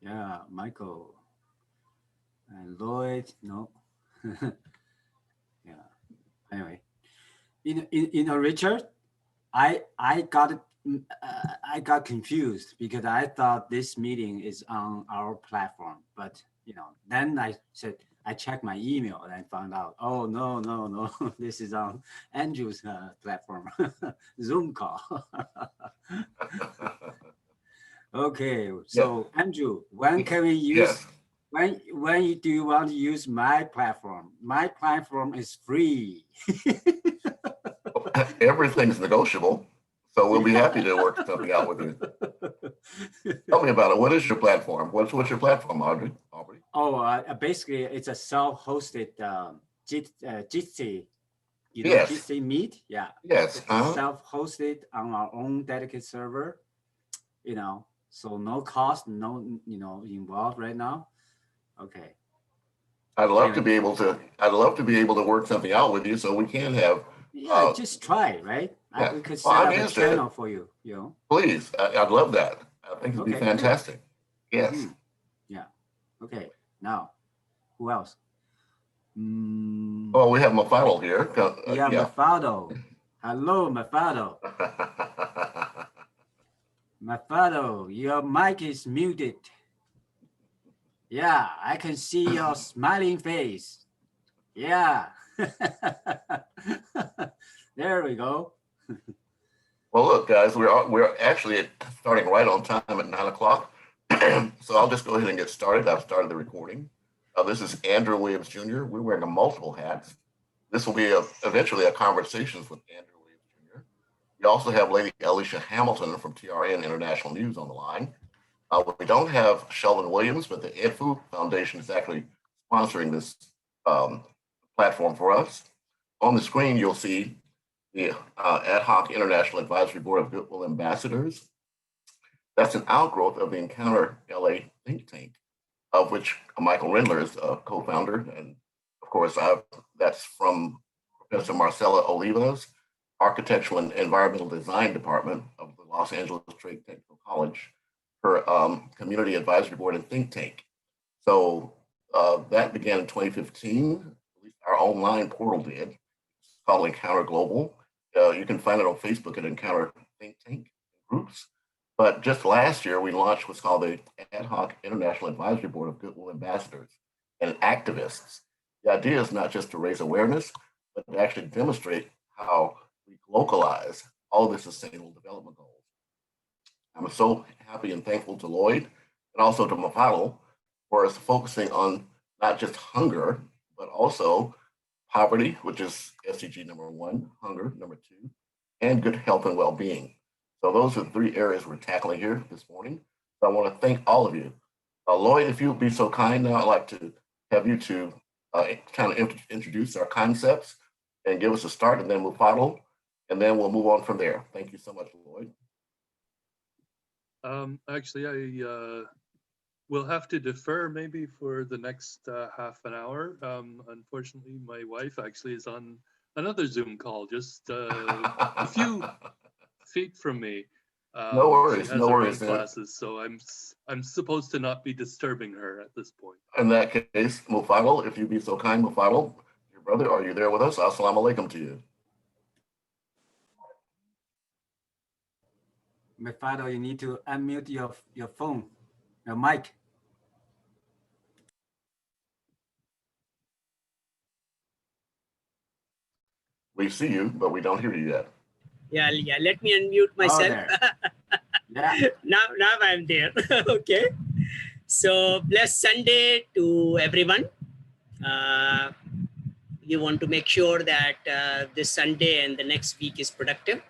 Yeah, Michael and Lloyd. No. Yeah. Anyway, Richard, I got I got confused because I thought this meeting is on our platform, but then I said I checked my email and I found out, oh no no no, this is on Andrew's platform, Zoom call. Okay, Yep. so Andrew, when can we use? Yes. Do you want to use my platform? My platform is free. Everything's negotiable. So we'll be happy to work something out with you. Tell me about it. What is your platform? What's your platform, Aubrey? Oh, basically, it's a self-hosted Jitsi, Yes. Jitsi Meet. Yeah, Yes. it's a self-hosted on our own dedicated server. So no cost, no involved right now. Okay. I'd love to Anyway, be able to. I'd love to be able to work something out with you, so we can have. yeah, just try, right? Yeah. We could Well, set I've up a used it. channel for you. Please, I'd love that. I think it'd be Okay, cool. fantastic. Yes. Yeah. Okay. Now, who else? Oh, we have Mufaddal here. Yeah, Yeah. Mufaddal. Hello, Mufaddal. Mufaddal, your mic is muted. Yeah, I can see your smiling face. Yeah. There we go. Well, look, guys, we're actually starting right on time at 9 o'clock. So I'll just go ahead and get started. I've started the recording. This is Andrew Williams Jr. We're wearing a multiple hats. This will be eventually a conversations with Andrew Williams Jr. We also have Lady Alicia Hamilton from TRN International News on the line. We don't have Sheldon Williams, but the EdFu Foundation is actually sponsoring this um, platform for us. On the screen, you'll see the Ad Hoc International Advisory Board of Goodwill Ambassadors. That's an outgrowth of the Encounter LA think tank, of which Michael Rendler is a co-founder. And of course, that's from Professor Marcela Oliva's Architectural and Environmental Design Department of the Los Angeles Trade Technical College, her community advisory board and think tank. So that began in 2015. At least our online portal did. It's called Encounter Global. You can find it on Facebook at Encounter Think Tank groups. But just last year, we launched what's called the Ad Hoc International Advisory Board of Goodwill Ambassadors and Activists. The idea is not just to raise awareness, but to actually demonstrate how we localize all of the sustainable development goals. I'm so happy and thankful to Lloyd and also to Mufaddal for us focusing on not just hunger, but also poverty, which is SDG number 1, hunger number 2, and good health and well-being. So those are the 3 areas we're tackling here this morning. So I want to thank all of you. Lloyd, if you would be so kind now, I'd like to have you to kind of introduce our concepts and give us a start, and then Mufaddal, and then we'll move on from there. Thank you so much, Lloyd. Actually, I will have to defer maybe for the next half an hour. Unfortunately, my wife actually is on another Zoom call just a few feet from me. No worries, she has no her worries, own classes, so I'm supposed to not be disturbing her at this point. In that case, Mufaddal, if you'd be so kind, Mufaddal, your brother, are you there with us? Assalamu alaikum to you. Mufaddal, you need to unmute your phone, your mic. We see you, but we don't hear you yet. Yeah, let me unmute myself. Oh, yeah. now I'm there. Okay. So blessed Sunday to everyone. We want to make sure that this Sunday and the next week is productive.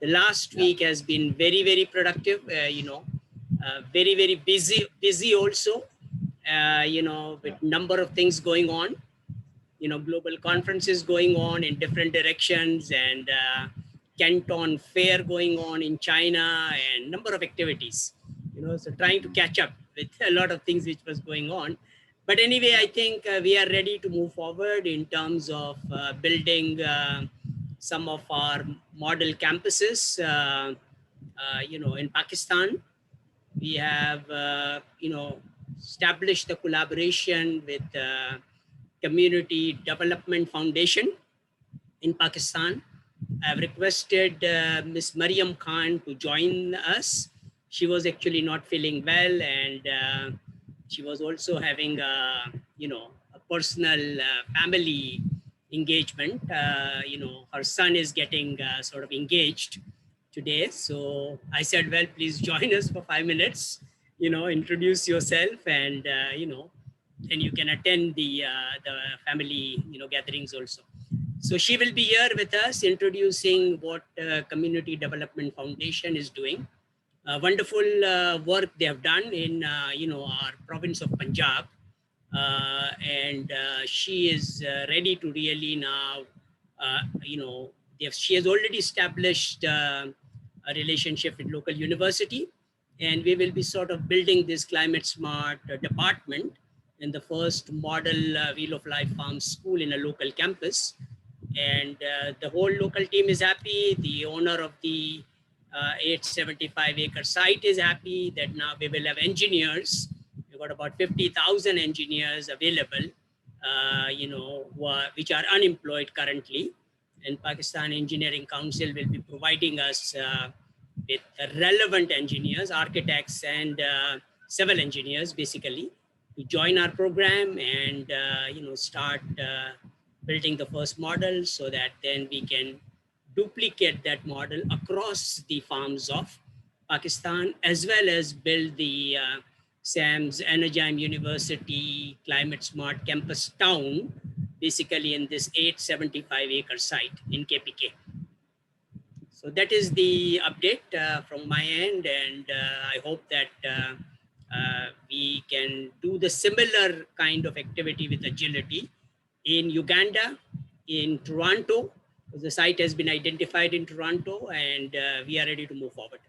The last week has been very, very productive, very, very busy also, with number of things going on, global conferences going on in different directions, and Canton Fair going on in China, and number of activities, so trying to catch up with a lot of things which was going on. But anyway, I think we are ready to move forward in terms of building some of our model campuses, in Pakistan. We have, established the collaboration with Community Development Foundation in Pakistan. I've requested Ms. Mariam Khan to join us. She was actually not feeling well, and she was also having a personal family engagement. Her son is getting sort of engaged today. So I said, well, please join us for 5 minutes, introduce yourself, and, then you can attend the family, gatherings also. So she will be here with us introducing what Community Development Foundation is doing. Wonderful work they have done in, our province of Punjab. And she is ready to really now, she has already established a relationship with local university, and we will be sort of building this climate smart department in the first model Wheel of Life Farm school in a local campus. And the whole local team is happy. The owner of the 875-acre site is happy that now we will have engineers. We've got about 50,000 engineers available, which are unemployed currently. And Pakistan Engineering Council will be providing us with relevant engineers, architects, and civil engineers, basically, to join our program and start building the first model, so that then we can duplicate that model across the farms of Pakistan, as well as build the SAMS Energym University Climate Smart Campus Town, basically in this 875-acre site in KPK. So that is the update from my end, and I hope that we can do the similar kind of activity with agility in Uganda, in Toronto. The site has been identified in Toronto, and we are ready to move forward.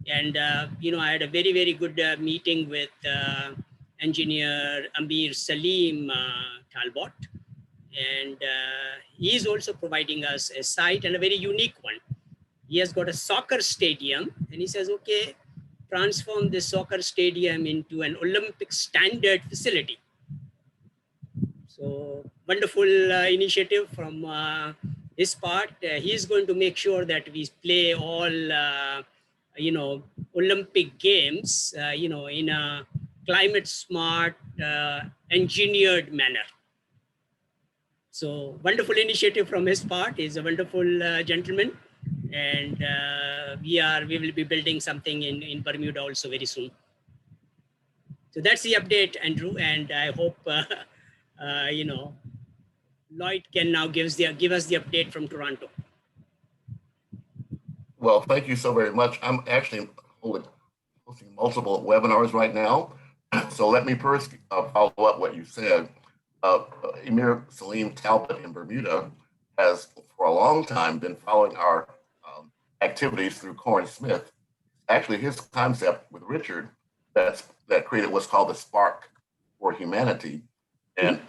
And I had a very, very good meeting with engineer Amir Salim Talbot, and he is also providing us a site, and a very unique one. He has got a soccer stadium, and he says, okay, transform this soccer stadium into an Olympic standard facility. So wonderful initiative from his part. He is going to make sure that we play all, Olympic games, in a climate smart, engineered manner. So wonderful initiative from his part. He's a wonderful gentleman. And we will be building something in Bermuda also very soon. So that's the update, Andrew. And I hope, Lloyd can now give us the update from Toronto. Well, thank you so very much. I'm actually hosting multiple webinars right now. So let me first follow up what you said. Amir Salim Talbot in Bermuda has for a long time been following our activities through Corn Smith. Actually, his concept with Richard that created what's called the SpARK for humanity. And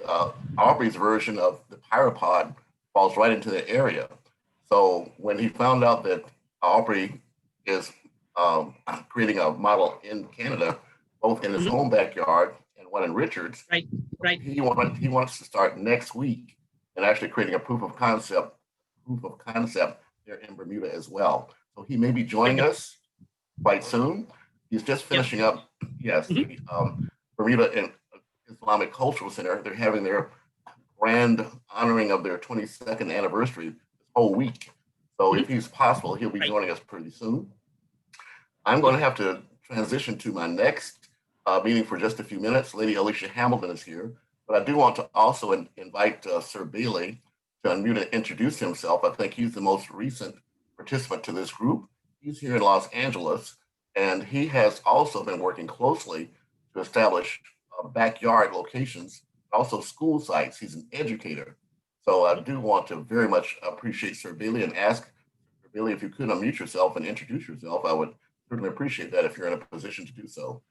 Aubrey's version of the Pyropod falls right into the area. So when he found out that Aubrey is creating a model in Canada, both in his home backyard and one in Richard's, right. He wants to start next week and actually creating a proof of concept there in Bermuda as well. So he may be joining us quite soon. He's just finishing up. Yes, Bermuda Islamic Cultural Center. They're having their grand honoring of their 22nd anniversary this whole week. So if he's possible, he'll be joining us pretty soon. I'm going to have to transition to my next meeting for just a few minutes. Lady Alicia Hamilton is here, but I do want to also invite Sir Bailey to unmute and introduce himself. I think he's the most recent participant to this group. He's here in Los Angeles, and he has also been working closely to establish backyard locations, also school sites. He's an educator. So I do want to very much appreciate Sir Bailey and ask Sir Bailey if you could unmute yourself and introduce yourself. I would certainly appreciate that if you're in a position to do so.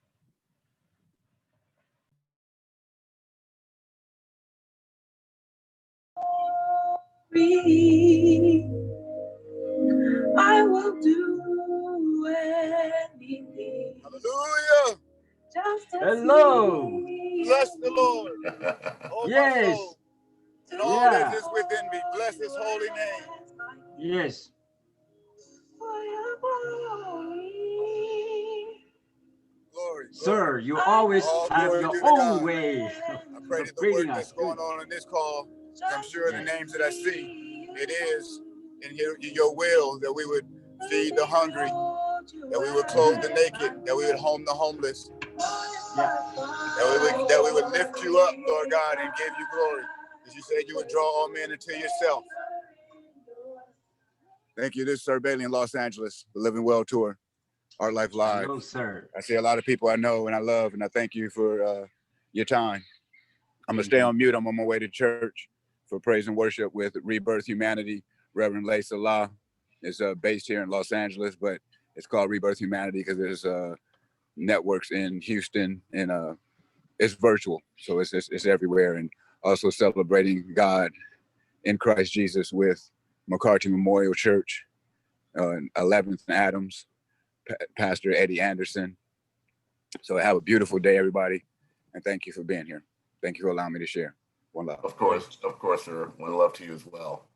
I will do anything. Hallelujah. Just to Hello. Bless the Lord, oh my Yes. soul, and all that is within me. Bless his holy name. Yes. Glory, Sir, glory. you always All have glory your due to own God. way I pray of that the greeting work us. that's going on in this call, I'm sure the Yes. names that I see, it is in your will that we would feed the hungry, that we would clothe the naked, that we would home the homeless, Yeah. that we would lift you up, Lord God, and give you glory. As you said, you would draw all men into yourself. Thank you. This is Sir Bailey in Los Angeles, the Living Well Tour, Art Life Live. Hello, sir. I see a lot of people I know and I love, and I thank you for your time. I'm gonna stay on mute. I'm on my way to church for praise and worship with Rebirth Humanity. Reverend Lay Salah is based here in Los Angeles, but it's called Rebirth Humanity because there's networks in Houston, and it's virtual, so it's everywhere. And also celebrating God in Christ Jesus with McCarty Memorial Church, 11th and Adams, Pastor Eddie Anderson. So have a beautiful day, everybody, and thank you for being here. Thank you for allowing me to share. One love. Of course, sir. One love to you as well.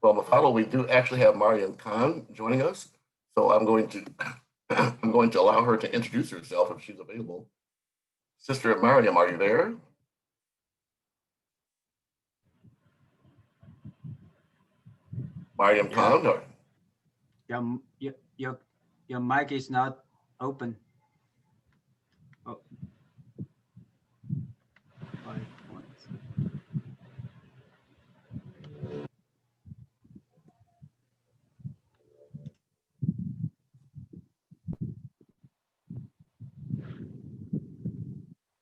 Well, Mufaddal, we do actually have Mariam Khan joining us, so I'm going to allow her to introduce herself if she's available. Sister Mariam, are you there? Mariam Khan? Or? Your mic is not open. Oh.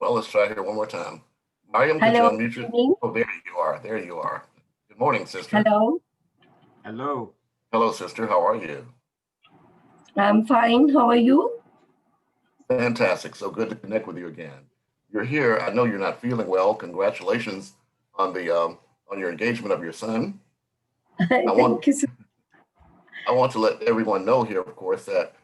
Well, let's try here one more time. Mariam, could you unmute your... Oh, there you are. There you are. Good morning, sister. Hello. Hello. Hello, sister. How are you? I'm fine. How are you? Fantastic. So good to connect with you again. You're here. I know you're not feeling well. Congratulations on the on your engagement of your son. Thank you, sir. I want to let everyone know here, of course, that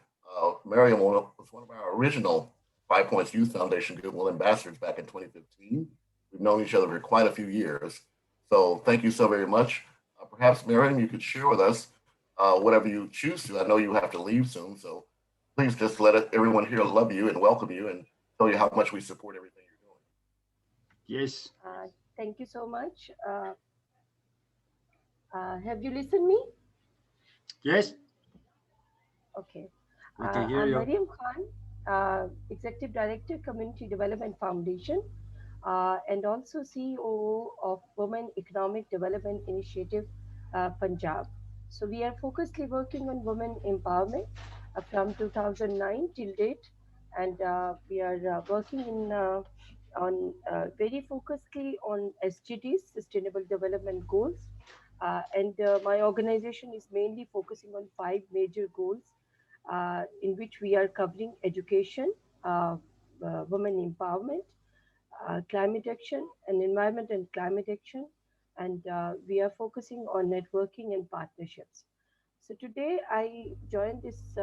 Mariam was one of our original 5 Points Youth Foundation Goodwill ambassadors back in 2015. We've known each other for quite a few years. So thank you so very much. Perhaps, Mariam, you could share with us whatever you choose to. I know you have to leave soon, so please just let everyone here love you and welcome you and tell you how much we support everything you're doing. Yes. Thank you so much. Have you listened me? Yes. Okay. We can hear I'm you. Mariam Khan, Executive Director, Community Development Foundation, and also CEO of Women Economic Development Initiative, Punjab. So we are focusedly working on women empowerment from 2009 till date, and we are working on very focusedly on SDGs, Sustainable Development Goals, and my organization is mainly focusing on 5 major goals, in which we are covering education, women empowerment, climate action, and environment and climate action, and we are focusing on networking and partnerships. So today I joined this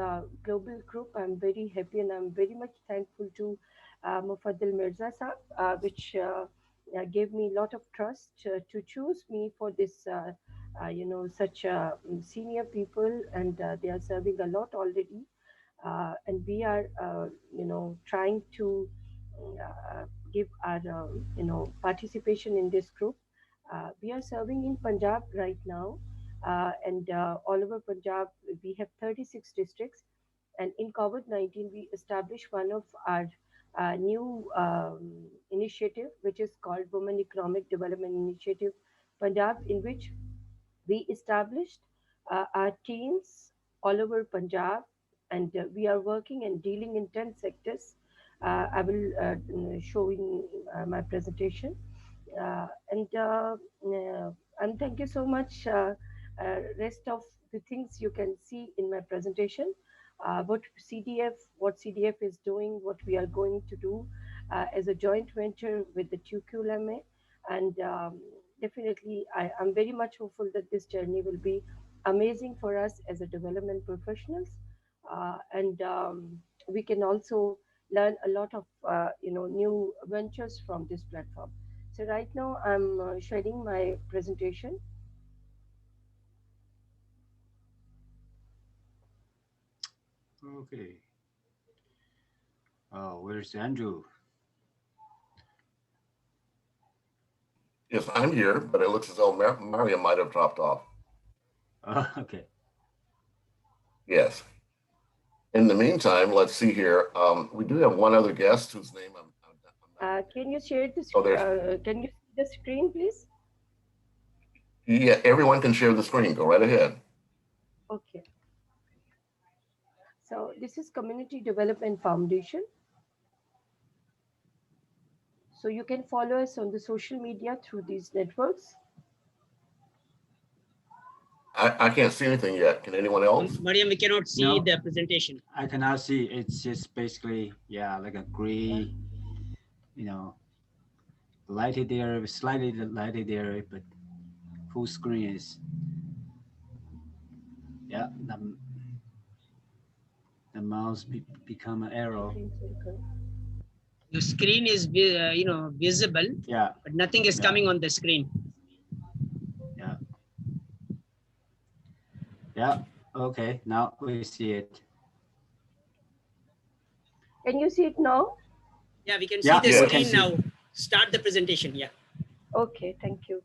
global group. I'm very happy and I'm very much thankful to Mufaddal Mirza sahab, which gave me a lot of trust to choose me for this, such senior people, and they are serving a lot already. And we are, trying to give our, participation in this group. We are serving in Punjab right now, and all over Punjab, we have 36 districts. And in COVID-19, we established one of our new initiative, which is called Women Economic Development Initiative Punjab, in which we established our teams all over Punjab, and we are working and dealing in 10 sectors. I will show in my presentation. And thank you so much. Rest of the things you can see in my presentation. What CDF is doing, what we are going to do as a joint venture with the TQLMA, and definitely I'm very much hopeful that this journey will be amazing for us as a development professionals, and we can also learn a lot of new ventures from this platform. So right now I'm sharing my presentation. Okay. Oh, where's Andrew? Yes, I'm here, but it looks as though Mariam might have dropped off. Okay. Yes. In the meantime, let's see here. We do have one other guest whose name I'm not. Can you share this? Oh, can you see the screen, please? Yeah, everyone can share the screen. Go right ahead. Okay. So this is Community Development Foundation. So you can follow us on the social media through these networks. I can't see anything yet. Can anyone else? Mariam, we cannot see No. the presentation. I cannot see. It's just basically, yeah, like a gray, lighted area, slightly lighted area, but full screen is, yeah, the mouse become an arrow. Your screen is, visible, Yeah, but nothing is coming on the screen. yeah. Yeah, okay, now we see it. Can you see it now? Yeah, we can Yeah, see the yeah. screen now. Start the presentation, yeah. Okay, thank you.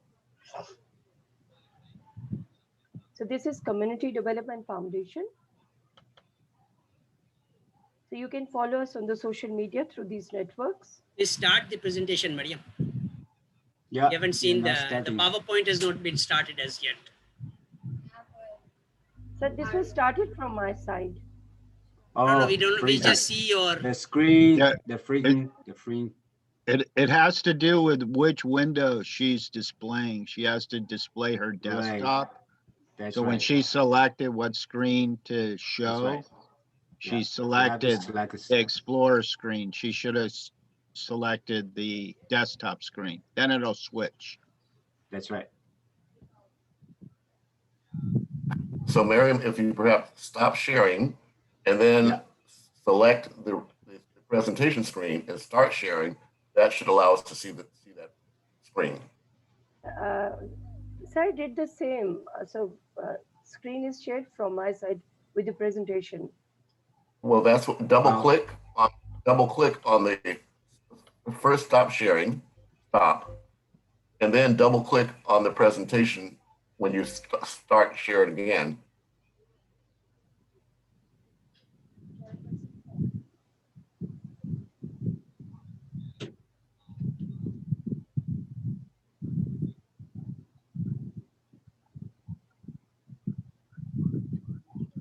So this is Community Development Foundation. So you can follow us on the social media through these networks. Please start the presentation, Mariam. Yeah, We haven't seen you're the not starting. PowerPoint has not been started as yet. So this was started from my side. Oh, No, we don't. We freaking- just see your. the screen, Yeah, the freaking. It has to do with which window she's displaying. She has to display her desktop. That's So right. when she selected what screen to show, right. she Yeah, selected select the Explorer screen. She should have selected the desktop screen. Then it'll switch. That's right. So Mariam, if you perhaps stop sharing and then Yeah. select the presentation screen and start sharing, that should allow us to see that screen. So I did the same. Screen is shared from my side with the presentation. Well, that's what double click on the first stop sharing, stop, and then double click on the presentation when you start sharing again.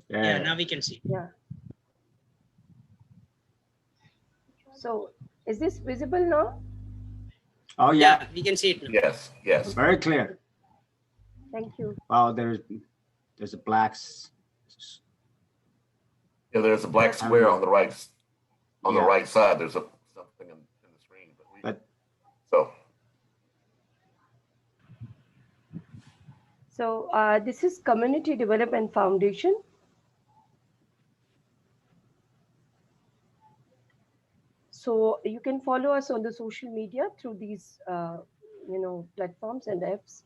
Yeah, now we can see. Yeah. So is this visible now? Oh yeah, Yeah, we can see it now. Yes, yes. very clear. Thank you. Wow, there's a black. Yeah, there's a black square on the right the right side. There's something in the screen, So this is Community Development Foundation. So you can follow us on the social media through these, platforms and apps.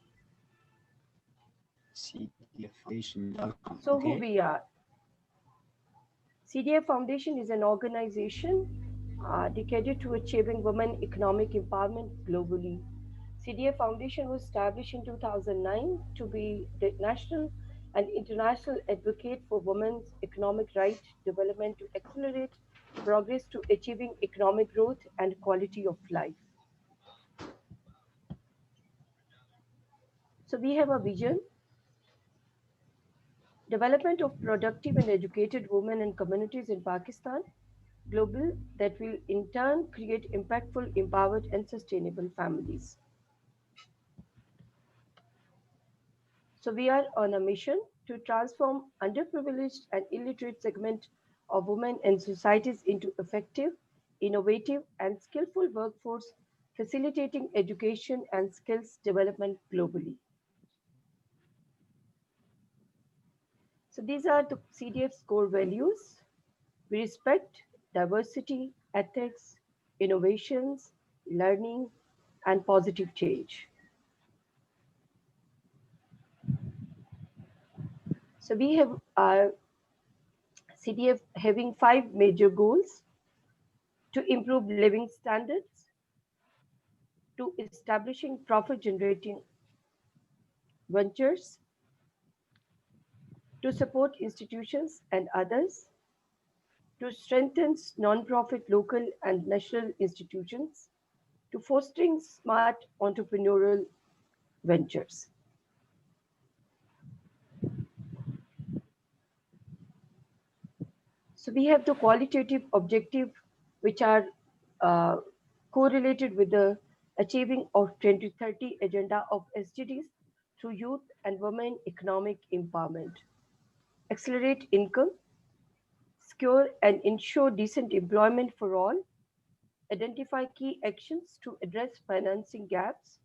CDFfoundation.com. So who we are? CDF Foundation is an organization dedicated to achieving women economic empowerment globally. CDF Foundation was established in 2009 to be the national and international advocate for women's economic right development to accelerate progress to achieving economic growth and quality of life. So we have a vision: development of productive and educated women and communities in Pakistan, global, that will in turn create impactful, empowered and sustainable families. So we are on a mission to transform underprivileged and illiterate segment of women and societies into effective, innovative and skillful workforce, facilitating education and skills development globally. So these are the CDF's core values. We respect diversity, ethics, innovations, learning, and positive change. So we have CDF having 5 major goals: to improve living standards, to establishing profit generating ventures, to support institutions and others, to strengthen non-profit local and national institutions, to fostering smart entrepreneurial ventures. So we have the qualitative objective, which are uh, correlated with the achieving of 2030 agenda of SDGs through youth and women economic empowerment, accelerate income, secure and ensure decent employment for all, identify key actions to address financing gaps,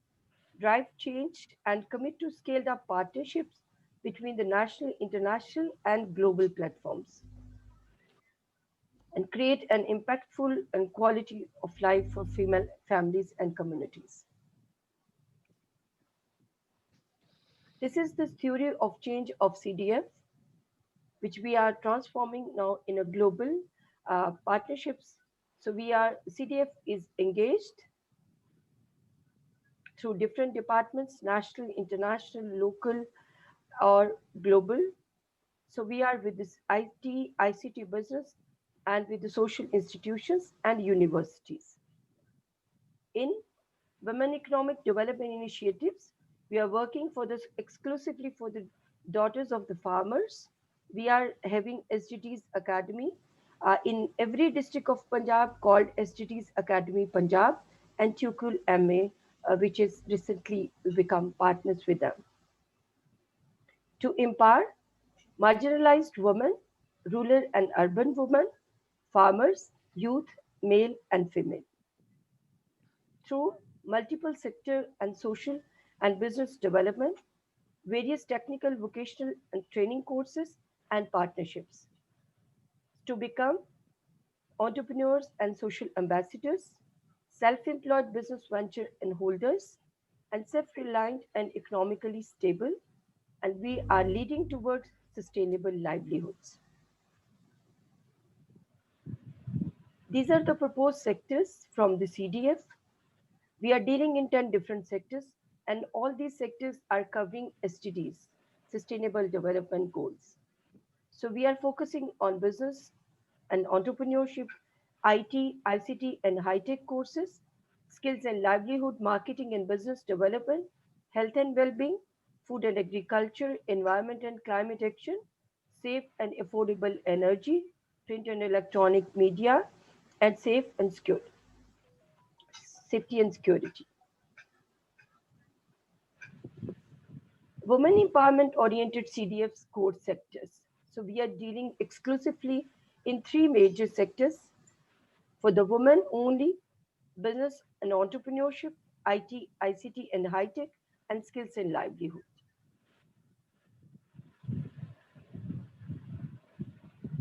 drive change, and commit to scaled up partnerships between the national, international, and global platforms, and create an impactful and quality of life for female families and communities. This is the theory of change of CDF, which we are transforming now in a global partnerships. So CDF is engaged through different departments, national, international, local, or global. So we are with this IT, ICT business, and with the social institutions and universities. In Women Economic Development Initiatives, we are working for this exclusively for the daughters of the farmers. We are having SDGs Academy in every district of Punjab called SDGs Academy Punjab and TQLMA, which is recently become partners with them. To empower marginalized women, rural and urban women, farmers, youth, male and female, through multiple sector and social and business development, various technical, vocational and training courses and partnerships, to become entrepreneurs and social ambassadors, self-employed business venture and holders, and self-reliant and economically stable, and we are leading towards sustainable livelihoods. These are the proposed sectors from the CDF. We are dealing in 10 different sectors, and all these sectors are covering SDGs, Sustainable Development Goals. So we are focusing on business and entrepreneurship, IT, ICT, and high-tech courses, skills and livelihood, marketing and business development, health and well-being, food and agriculture, environment and climate action, safe and affordable energy, print and electronic media, and safety and security. Women empowerment oriented CDF's core sectors. So we are dealing exclusively in 3 major sectors: for the women only, business and entrepreneurship, IT, ICT, and high tech, and skills and livelihood.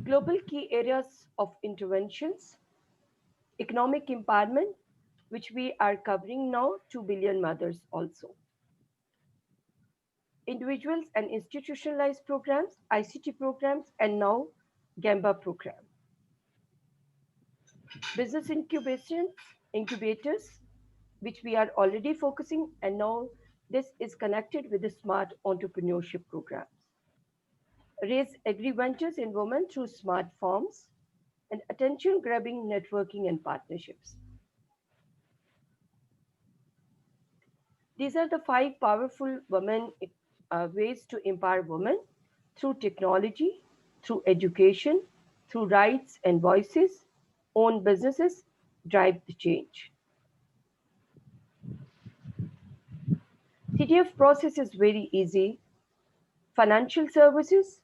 Global key areas of interventions: economic empowerment, which we are covering now, 2 billion mothers also. Individuals and institutionalized programs, ICT programs, and now GAMBA program. Business incubators, which we are already focusing, and now this is connected with the smart entrepreneurship programs. Raise agri-ventures in women through smart farms, and attention-grabbing networking and partnerships. These are the 5 powerful women ways to empower women: through technology, through education, through rights and voices, own businesses, drive the change. CDF process is very easy. Financial services,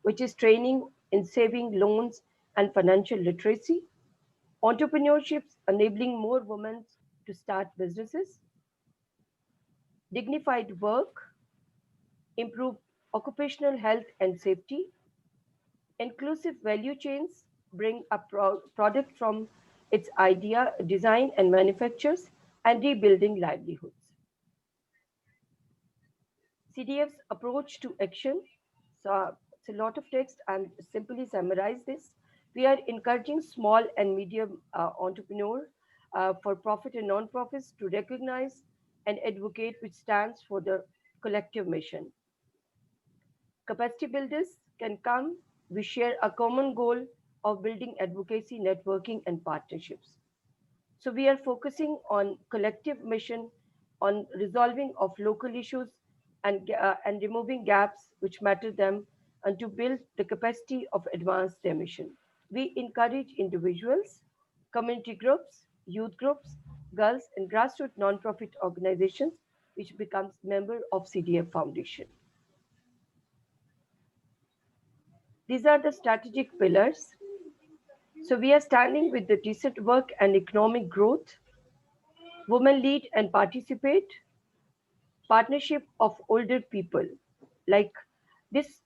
which is training in saving, loans, and financial literacy. Entrepreneurships, enabling more women to start businesses. Dignified work, improve occupational health and safety. Inclusive value chains, bring a product from its idea, design, and manufactures, and rebuilding livelihoods. CDF's approach to action. So it's a lot of text. I'm simply summarize this. We are encouraging small and medium entrepreneurs, for profit and non-profits to recognize and advocate, which stands for the collective mission. Capacity builders can come. We share a common goal of building advocacy, networking, and partnerships. So we are focusing on collective mission, on resolving of local issues and removing gaps which matter them, and to build the capacity of advance their mission. We encourage individuals, community groups, youth groups, girls, and grassroots nonprofit organizations which becomes member of CDF Foundation. These are the strategic pillars. So we are standing with the decent work and economic growth, women lead and participate, partnership of older people. Like this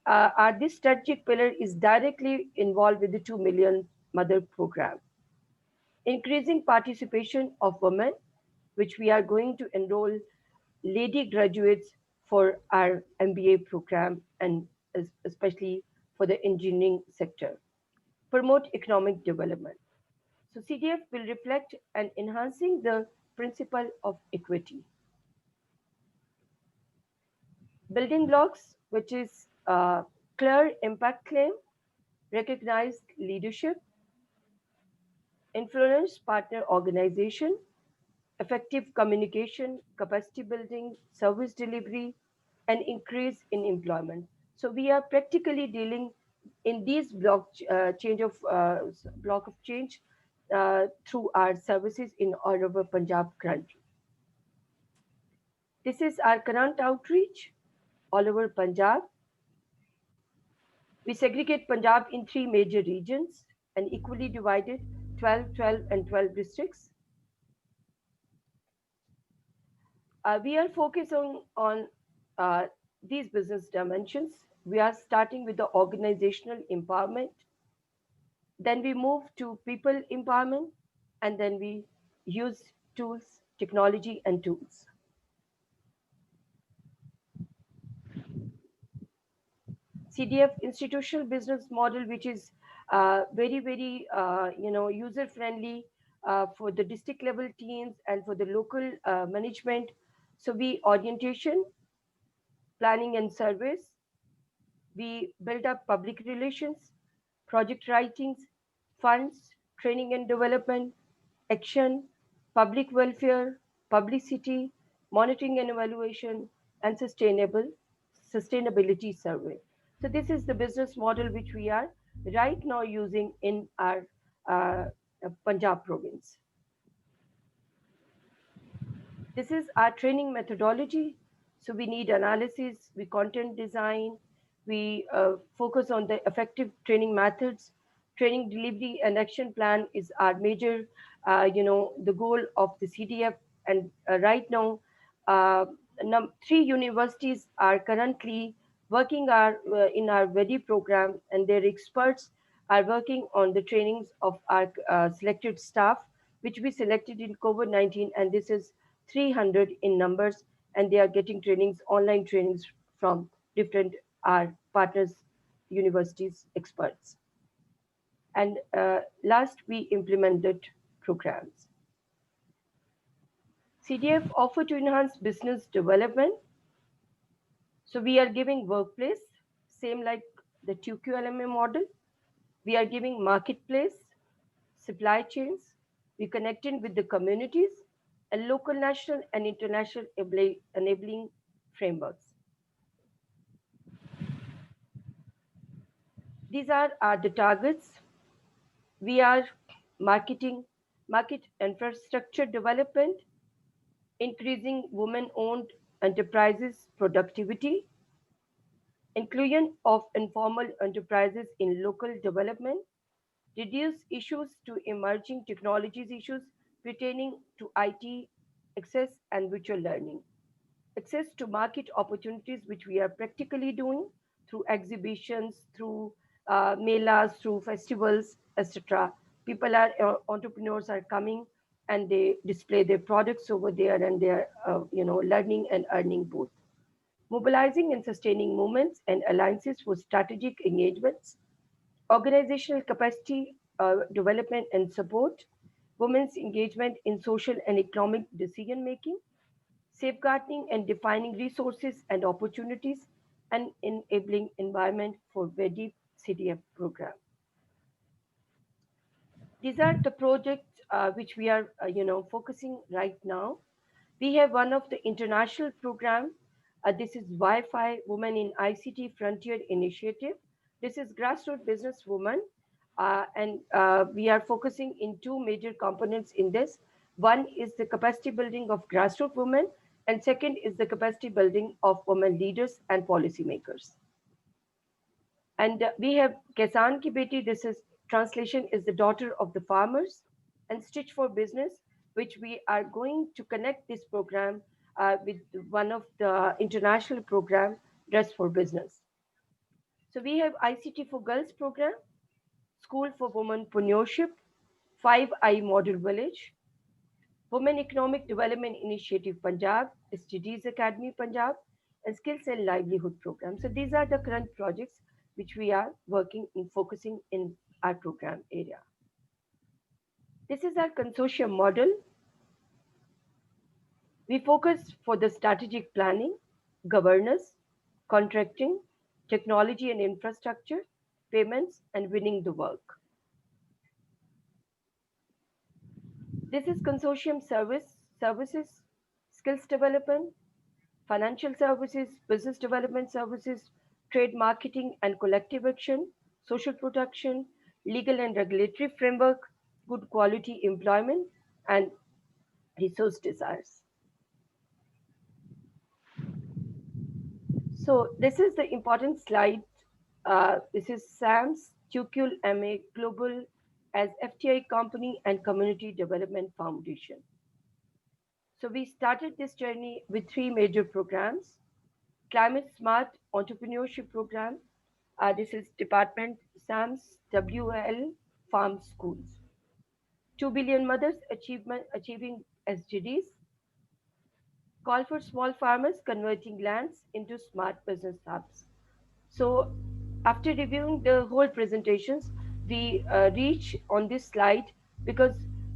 strategic pillar is directly involved with the 2 million mother program. Increasing participation of women, which we are going to enroll lady graduates for our MBA program and especially for the engineering sector. Promote economic development. So CDF will reflect and enhancing the principle of equity. Building blocks, which is clear impact claim, recognized leadership, influence partner organization, effective communication, capacity building, service delivery, and increase in employment. So we are practically dealing in these block of change through our services in all over Punjab country. This is our current outreach all over Punjab. We segregate Punjab in 3 major regions and equally divided 12, 12, and 12 districts. We are focusing on these business dimensions. We are starting with the organizational empowerment. Then we move to people empowerment, and then we use tools, technology, and tools. CDF institutional business model, which is very, very user friendly for the district level teams and for the local management. So we orientation, planning and service. We build up public relations, project writings, funds, training and development, action, public welfare, publicity, monitoring and evaluation, and sustainability survey. So this is the business model which we are right now using in our Punjab province. This is our training methodology. So we need analysis, we content design, we focus on the effective training methods. Training delivery and action plan is our major, the goal of the CDF. And right now, 3 universities are currently working in our VEDI program, and their experts are working on the trainings of our selected staff, which we selected in COVID-19, and this is 300 in numbers, and they are getting trainings, online trainings from different our partners, universities, experts. And last, we implemented programs. CDF offer to enhance business development. So we are giving workplace, same like the TQLMA model. We are giving marketplace, supply chains. We connecting with the communities and local, national, and international enabling frameworks. These are the targets. We are market infrastructure development, increasing women-owned enterprises productivity, inclusion of informal enterprises in local development, reduce issues to emerging technologies issues pertaining to IT, access and virtual learning, access to market opportunities, which we are practically doing through exhibitions, through melas, through festivals, etc. People are, entrepreneurs are coming and they display their products over there, and they're, learning and earning both. Mobilizing and sustaining movements and alliances for strategic engagements, organizational capacity development and support, women's engagement in social and economic decision making, safeguarding and defining resources and opportunities, and enabling environment for VEDI CDF program. These are the projects which we are, focusing right now. We have one of the international program. This is Wi-Fi Women in ICT Frontier Initiative. This is grassroots business women, and we are focusing in two major components in this. One is the capacity building of grassroots women, and second is the capacity building of women leaders and policymakers. And we have Kisan Ki Beti. This is translation is the daughter of the farmers, and Stitch for Business, which we are going to connect this program with one of the international program, Dress for Business. So we have ICT for Girls program, School for Womenpreneurship, 5I Model Village, Women Economic Development Initiative Punjab, SDGs Academy Punjab, and Skills and Livelihood Program. So these are the current projects which we are working in, focusing in our program area. This is our consortium model. We focus for the strategic planning, governance, contracting, technology and infrastructure, payments, and winning the work. This is consortium services, skills development, financial services, business development services, trade marketing and collective action, social protection, legal and regulatory framework, good quality employment, and resource desires. So this is the important slide. This is SAMS TQLMA Global as FTI Company and Community Development Foundation. So we started this journey with three major programs. Climate Smart Entrepreneurship Program. This is Department SAMS WL Farm Schools. 2 billion mothers achieving SDGs. Call for small farmers converting lands into smart business hubs. So after reviewing the whole presentations, we reach on this slide because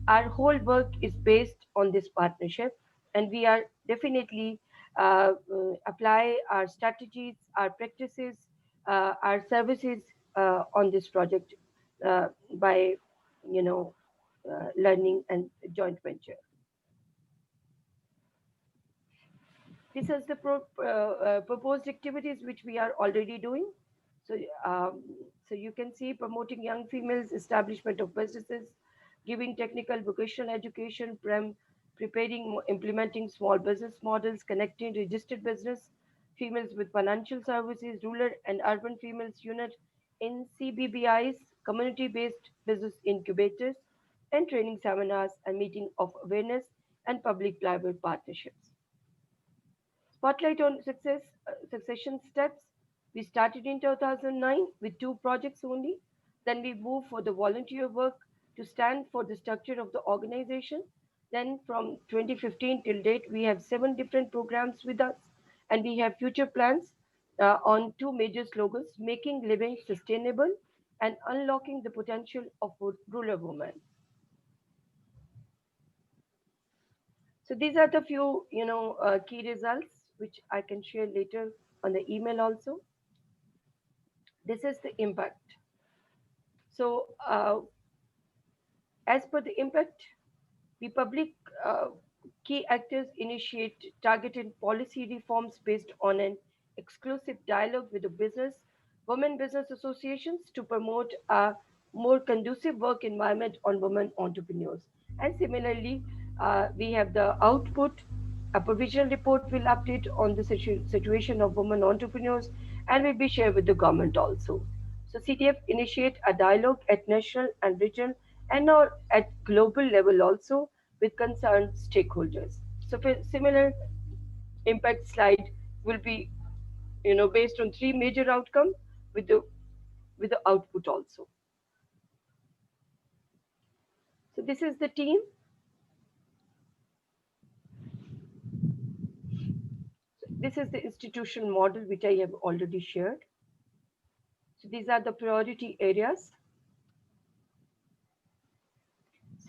our whole work is based on this partnership, and we are definitely apply our strategies, our practices, our services on this project by, learning and joint venture. This is the proposed activities which we are already doing. So, so you can see promoting young females, establishment of businesses, giving technical vocational education, preparing, implementing small business models, connecting registered business, females with financial services, rural and urban females unit in CBBIs, community-based business incubators, and training seminars and meeting of awareness and public-private partnerships. Spotlight on succession steps. We started in 2009 with 2 projects only. Then we moved for the volunteer work to stand for the structure of the organization. Then from 2015 till date, we have 7 different programs with us, and we have future plans on 2 major slogans: making living sustainable and unlocking the potential of rural women. So these are the few, key results which I can share later on the email also. This is the impact. So as per the impact, the public key actors initiate targeted policy reforms based on an exclusive dialogue with the women business associations to promote a more conducive work environment on women entrepreneurs. And similarly, we have the output. A provisional report will update on the situation of women entrepreneurs and will be shared with the government also. So CTF initiate a dialogue at national and regional and or at global level also with concerned stakeholders. So similar impact slide will be, based on 3 major outcomes with the output also. So this is the team. This is the institutional model which I have already shared. So these are the priority areas.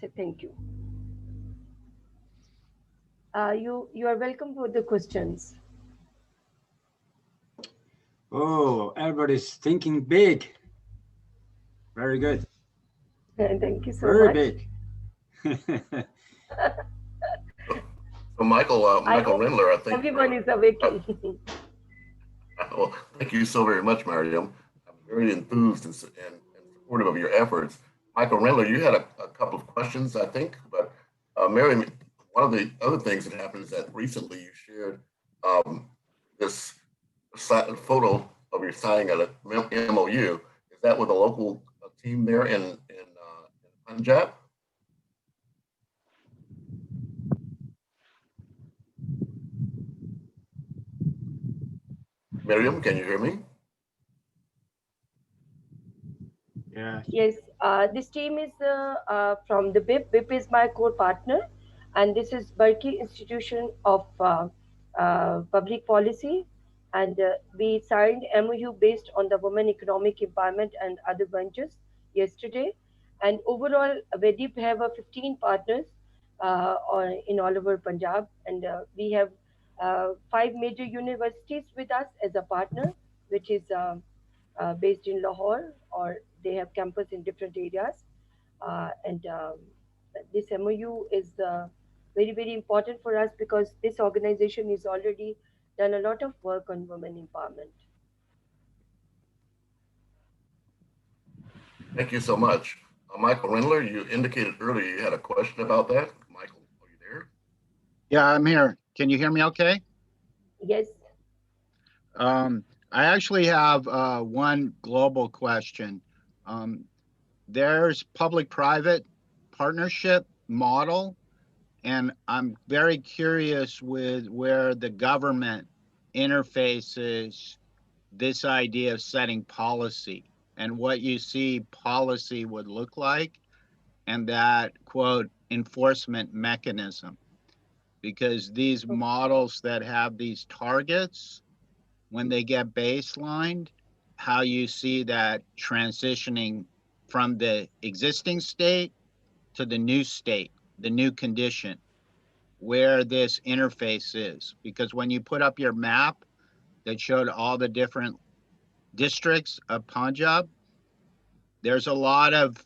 So thank you. You are welcome for the questions. Oh, everybody's thinking big. Very good. Thank you so Very much. big. So Michael Rendler, I think. Everyone is awakening. Well, thank you so very much, Mariam. I'm very enthused and supportive of your efforts. Michael Rendler, you had a couple of questions, I think, but Mariam, one of the other things that happened is that recently you shared this photo of your signing at a MOU. Is that with a local team there in Punjab? Mariam, can you hear me? Yeah. Yes, this team is from the BIP. BIP is my core partner, and this is Berkeley Institution of Public Policy. And we signed MOU based on the women economic empowerment and other ventures yesterday. And overall, WEDIP have 15 partners in all over Punjab, and we have 5 major universities with us as a partner, which is based in Lahore, or they have campus in different areas. And this MOU is very, very important for us because this organization has already done a lot of work on women empowerment. Thank you so much. Michael Rendler, you indicated earlier you had a question about that. Michael, are you there? Yeah, I'm here. Can you hear me okay? Yes. I actually have one global question. There's public-private partnership model, and I'm very curious with where the government interfaces this idea of setting policy and what you see policy would look like, and that, quote, enforcement mechanism. Because these models that have these targets, when they get baselined, how you see that transitioning from the existing state to the new state, the new condition, where this interface is. Because when you put up your map that showed all the different districts of Punjab, there's a lot of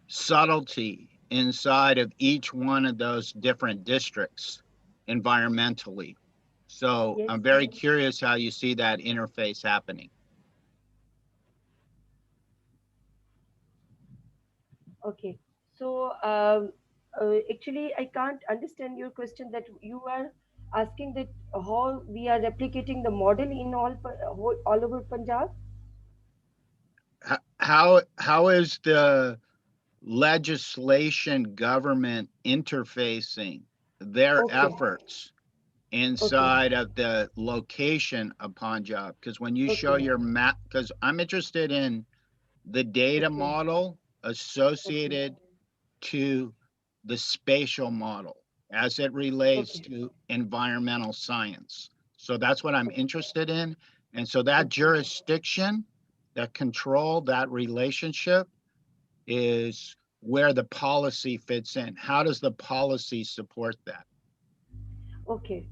subtlety inside of each one of those different districts environmentally. So Yes. I'm very curious how you see that interface happening. Okay. So actually, I can't understand your question that you are asking that how we are replicating the model in all over Punjab. How is the legislation government interfacing their efforts inside of the location of Punjab? Because when you show your map, because I'm interested in the data model associated to the spatial model as it relates to environmental science. So that's what I'm interested in. And so that jurisdiction, that control, that relationship is where the policy fits in. How does the policy support that? Okay.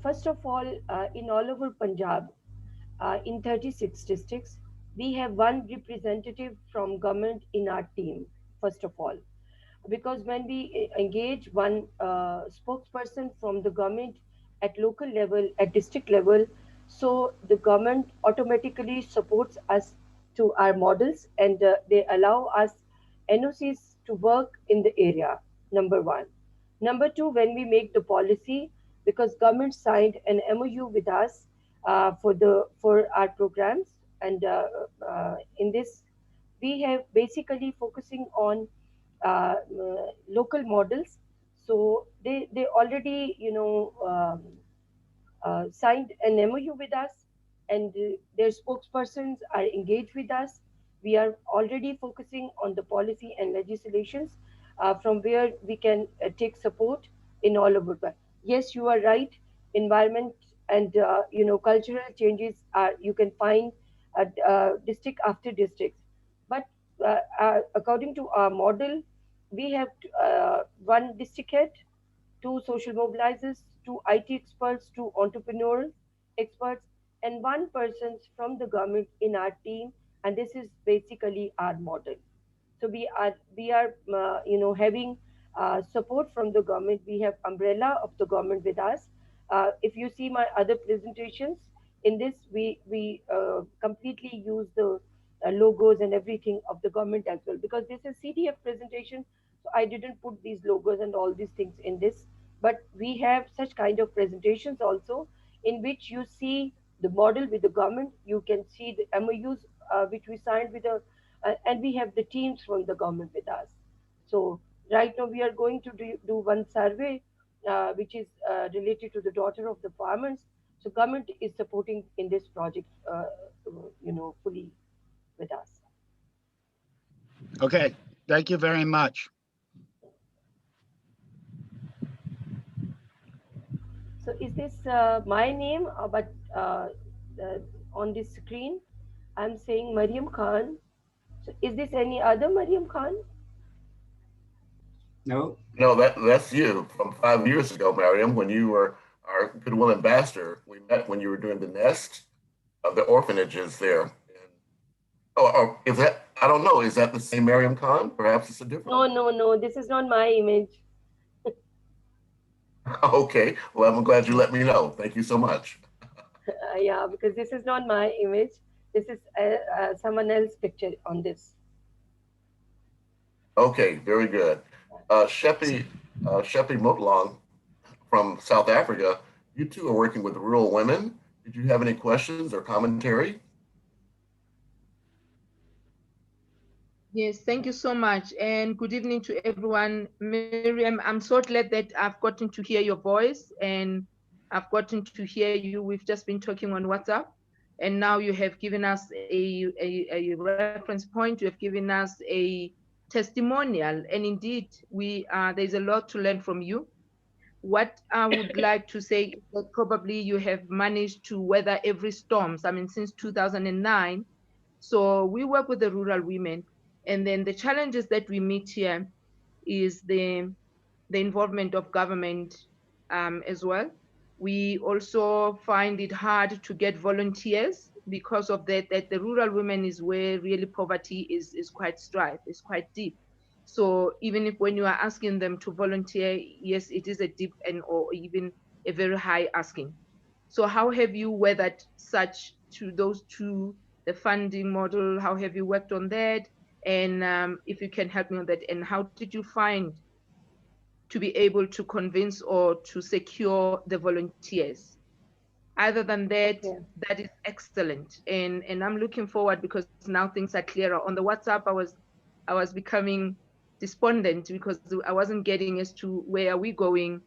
First of all, in all over Punjab, in 36 districts, we have one representative from government in our team, first of all. Because when we engage one spokesperson from the government at local level, at district level, so the government automatically supports us to our models, and they allow us NOCs to work in the area, number one. Number two, when we make the policy, because government signed an MOU with us for our programs, and in this, we have basically focusing on local models. So they already signed an MOU with us, and their spokespersons are engaged with us. We are already focusing on the policy and legislations from where we can take support in all over. Yes, you are right. Environment and cultural changes are you can find district after district, but according to our model, we have one district head, two social mobilizers, two IT experts, two entrepreneurial experts, and one person from the government in our team. And this is basically our model. So we are having support from the government. We have umbrella of the government with us. If you see my other presentations, in this we completely use the logos and everything of the government as well, because this is CDF presentation. So I didn't put these logos and all these things in this, but we have such kind of presentations also, in which you see the model with the government. You can see the MOUs which we signed with the and we have the teams from the government with us. So right now we are going to do one survey which is related to the daughter of the farmers. So government is supporting in this project, fully with us. Okay, thank you very much. So is this my name? But on this screen, I'm saying Mariam Khan. So is this any other Mariam Khan? No. No, that's you from 5 years ago, Mariam, when you were our Goodwill ambassador. We met when you were doing the nest of the orphanages there. And, oh, is that, I don't know, is that the same Mariam Khan? Perhaps it's a different one. No, this is not my image. Okay, well, I'm glad you let me know. Thank you so much. Yeah, because this is not my image. This is someone else's picture on this. Okay, very good. Tshepi Motloung from South Africa, you two are working with rural women. Did you have any questions or commentary? Yes, thank you so much. And good evening to everyone. Miriam, I'm so glad that I've gotten to hear your voice and I've gotten to hear you. We've just been talking on WhatsApp, and now you have given us a reference point. You have given us a testimonial, and indeed, there's a lot to learn from you. What I would like to say is that probably you have managed to weather every storm. I mean, since 2009. So we work with the rural women, and then the challenges that we meet here is the involvement of government as well. We also find it hard to get volunteers because of that the rural women is where really poverty is quite strife, is quite deep. So even if when you are asking them to volunteer, yes, it is a deep or even a very high asking. So how have you weathered those two, the funding model? How have you worked on that? And if you can help me on that, and how did you find to be able to convince or to secure the volunteers? Other than that, Okay. That is excellent. And I'm looking forward, because now things are clearer. On the WhatsApp, I was becoming despondent because I wasn't getting as to where are we going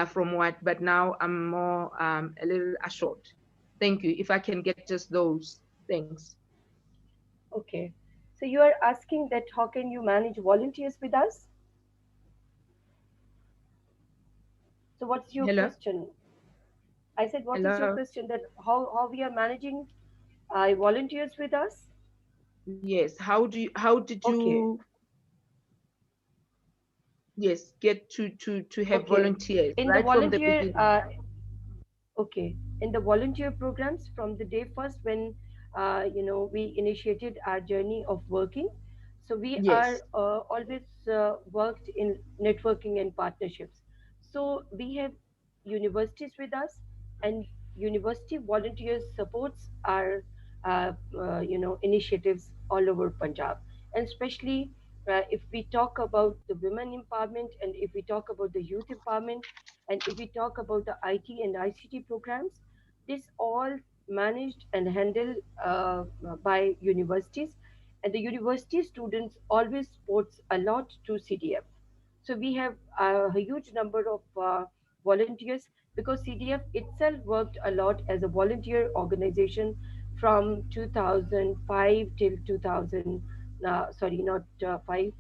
from what, but now I'm more a little assured. Thank you. If I can get just those things. Okay. So you are asking that how can you manage volunteers with us? So what's your Hello? question? I said, what is Hello? your question, that how we are managing volunteers with us? Yes. How did you yes get to have volunteers in right the volunteer, from the beginning? Okay, in the volunteer programs from the day first when we initiated our journey of working. So we are Yes. always worked in networking and partnerships. So we have universities with us, and university volunteers supports our initiatives all over Punjab, and especially if we talk about the women empowerment, and if we talk about the youth empowerment, and if we talk about the IT and ICT programs, this all managed and handled by universities, and the university students always supports a lot to CDF. So we have a huge number of volunteers, because CDF itself worked a lot as a volunteer organization from 2005 till 2000. Sorry, not 5.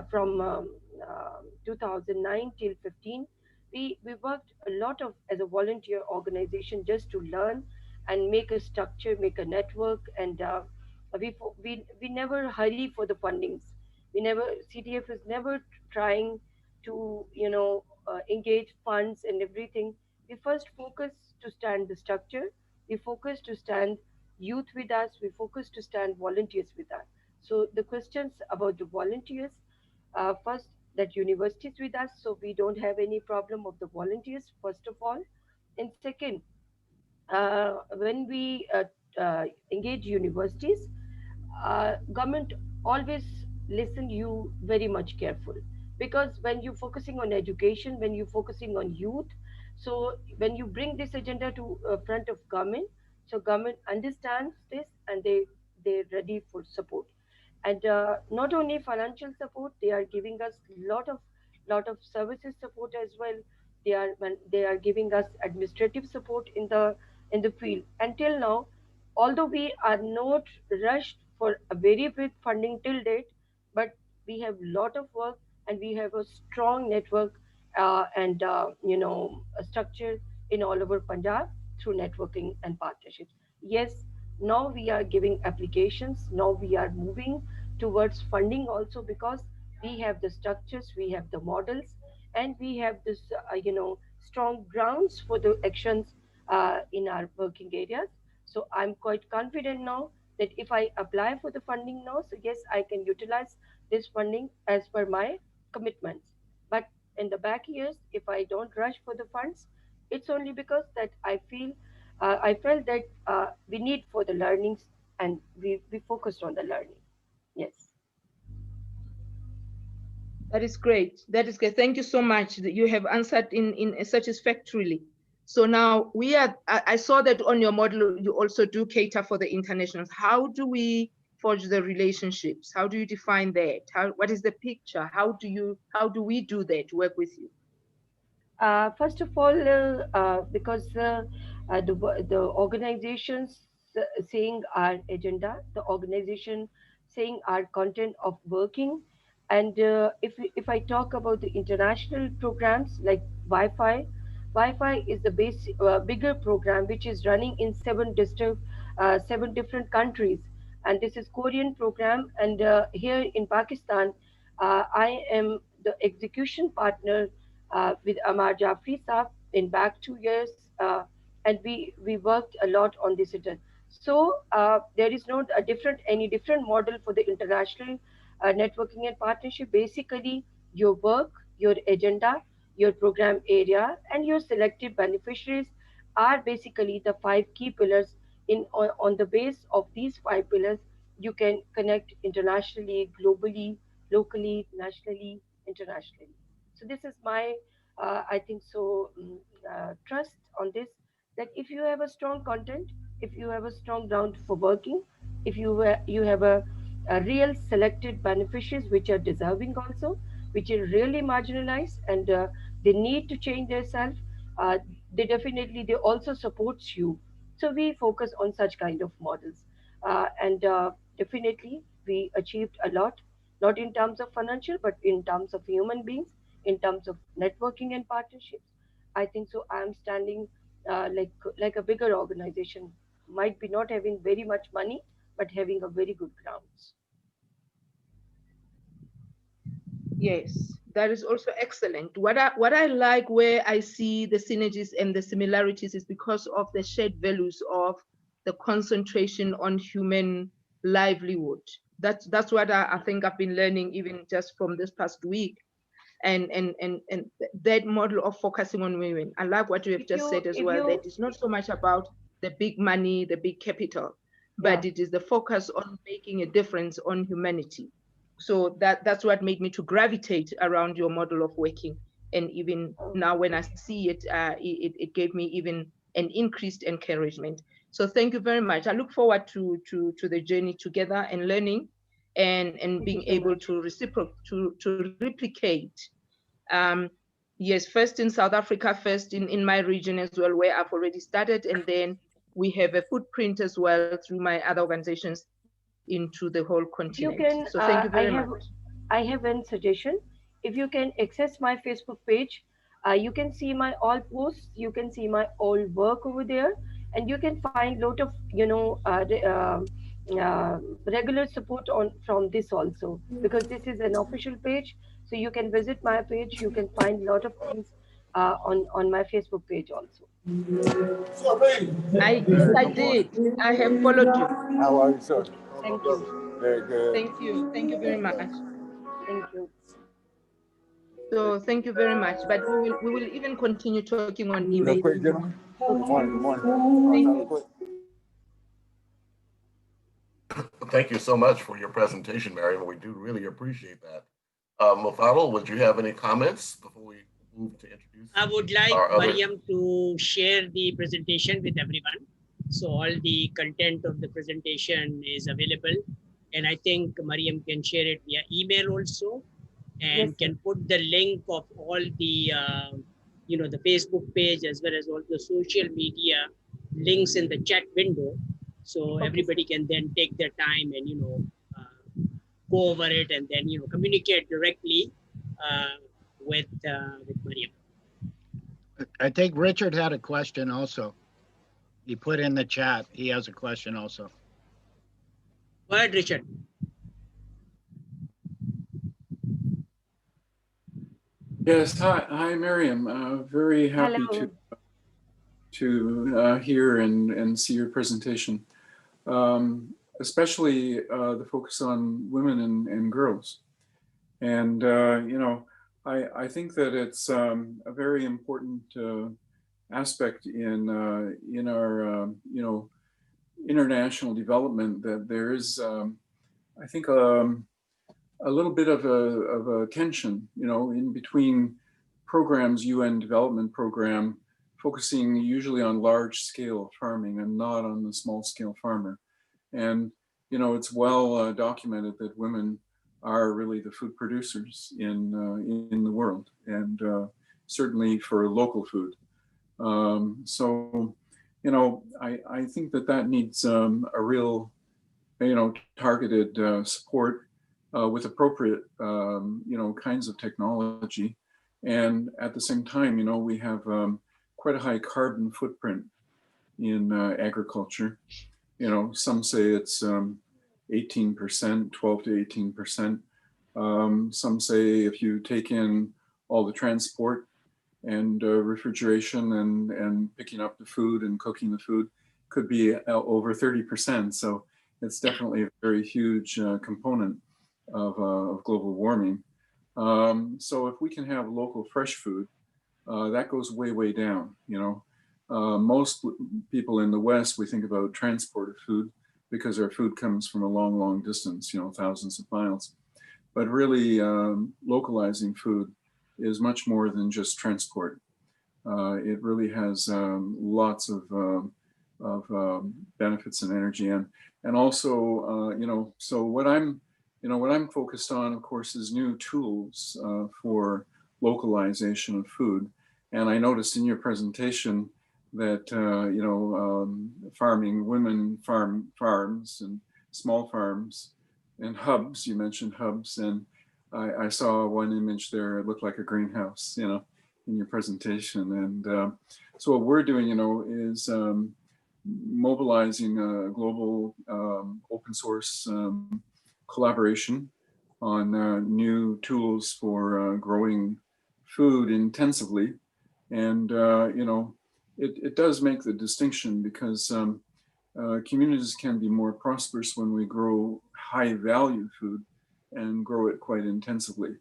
From 2009 till 15, we worked a lot of as a volunteer organization just to learn and make a structure, make a network, and we never hurry for the fundings. We never CTF is never trying to engage funds and everything. We first focus to stand the structure. We focus to stand youth with us. We focus to stand volunteers with us. So the questions about the volunteers, first that universities with us, so we don't have any problem of the volunteers first of all, and second, when we engage universities, government always listen you very much careful, because when you're focusing on education, when you're focusing on youth, so when you bring this agenda to front of government, so government understands this and they're ready for support. And not only financial support, they are giving us lot of services support as well. They are giving us administrative support in the field. Until now, although we are not rushed for a very big funding till date, but we have lot of work and we have a strong network and a structure in all over Punjab through networking and partnerships. Yes, now we are giving applications. Now we are moving towards funding also, because we have the structures, we have the models, and we have this strong grounds for the actions in our working areas. So I'm quite confident now that if I apply for the funding now, so yes, I can utilize this funding as per my commitments. But in the back years, if I don't rush for the funds, it's only because that I felt that we need for the learnings, and we focused on the learning. Yes. That is great. That is great. Thank you so much. You have answered in satisfactorily. So now I saw that on your model, you also do cater for the internationals. How do we forge the relationships? How do you define that? What is the picture? How do we do that, work with you? First of all, because the organizations saying our agenda, the organization saying our content of working, and if I talk about the international programs like Wi-Fi, Wi-Fi is the bigger program which is running in 7 different countries, and this is Korean program. And here in Pakistan, I am the execution partner with Amar Jafri Saab in back 2 years, and we worked a lot on this return. So there is no any different model for the international networking and partnership. Basically, your work, your agenda, your program area, and your selected beneficiaries are basically the 5 key pillars. On the base of these 5 pillars, you can connect internationally, globally, locally, nationally, internationally. So this is my, I think so, trust on this, that if you have a strong content, if you have a strong ground for working, if you have a real selected beneficiaries which are deserving also, which are really marginalized, and they need to change themselves, they also supports you. So we focus on such kind of models, and definitely we achieved a lot, not in terms of financial, but in terms of human beings, in terms of networking and partnerships. I think so. I am standing like a bigger organization, might be not having very much money, but having a very good grounds. Yes, that is also excellent. What I like, where I see the synergies and the similarities, is because of the shared values of the concentration on human livelihood. That's what I think I've been learning even just from this past week. And that model of focusing on women. I like what you have just said as well, that it's not so much about the big money, the big capital, but it is the focus on making a difference on humanity. So that's what made me to gravitate around your model of working. And even now when I see it, it gave me even an increased encouragement. So thank you very much. I look forward to the journey together and learning and being able to replicate. Yes, first in South Africa, first in my region as well, where I've already started, and then we have a footprint as well through my other organizations into the whole continent. So thank you very much. I have one suggestion. if you can access my Facebook page, you can see my all posts, you can see my all work over there, and you can find lot of regular support on from this also, because this is an official page. So you can visit my page, you can find a lot of things on my Facebook page also. Yes, I did. I have followed you. How are you, sir? Thank you. Very good. Thank you. Thank you very much. Thank you. So thank you very much. But we will even continue talking on email. Real quick, gentlemen. Good morning. Good morning. Thank Real you. quick. Thank you so much for your presentation, Mariam. We do really appreciate that. Mufaddal, would you have any comments before we move to introduce? I would like our other- Mariam to share the presentation with everyone. So all the content of the presentation is available. And I think Mariam can share it via email also, and Yes, can put the link of all the, the Facebook page as well as all the social media links in the chat window. So Okay, everybody can then take their time and, go over it and then, communicate directly with Mariam. I think Richard had a question also. He put in the chat. He has a question also. Go ahead, Richard. Yes, hi, Mariam. Very happy hello. to hear and see your presentation, especially the focus on women and girls. And I think that it's a very important aspect in our international development, that there is I think a little bit of a tension, in between programs, UN development program, focusing usually on large scale farming and not on the small scale farmer. And, it's well documented that women are really the food producers in the world, and certainly for local food. So, I think that needs a real, targeted support with appropriate, kinds of technology. And at the same time, we have quite a high carbon footprint in agriculture. Some say it's 18%, 12 to 18%. Some say if you take in all the transport and refrigeration and picking up the food and cooking the food, could be over 30%. So it's definitely a very huge component of global warming. So if we can have local fresh food, that goes way, way down. Most people in the West, we think about transported food because our food comes from a long, long distance, thousands of miles. But really, localizing food is much more than just transport. It really has lots of benefits and energy, and also, so what I'm focused on, of course, is new tools for localization of food. And I noticed in your presentation that, farming, women farms and small farms and hubs, you mentioned hubs. And I saw one image there, it looked like a greenhouse, in your presentation. And so what we're doing, is mobilizing a global open source collaboration on new tools for growing food intensively. And, it does make the distinction because communities can be more prosperous when we grow high value food and grow it quite intensively,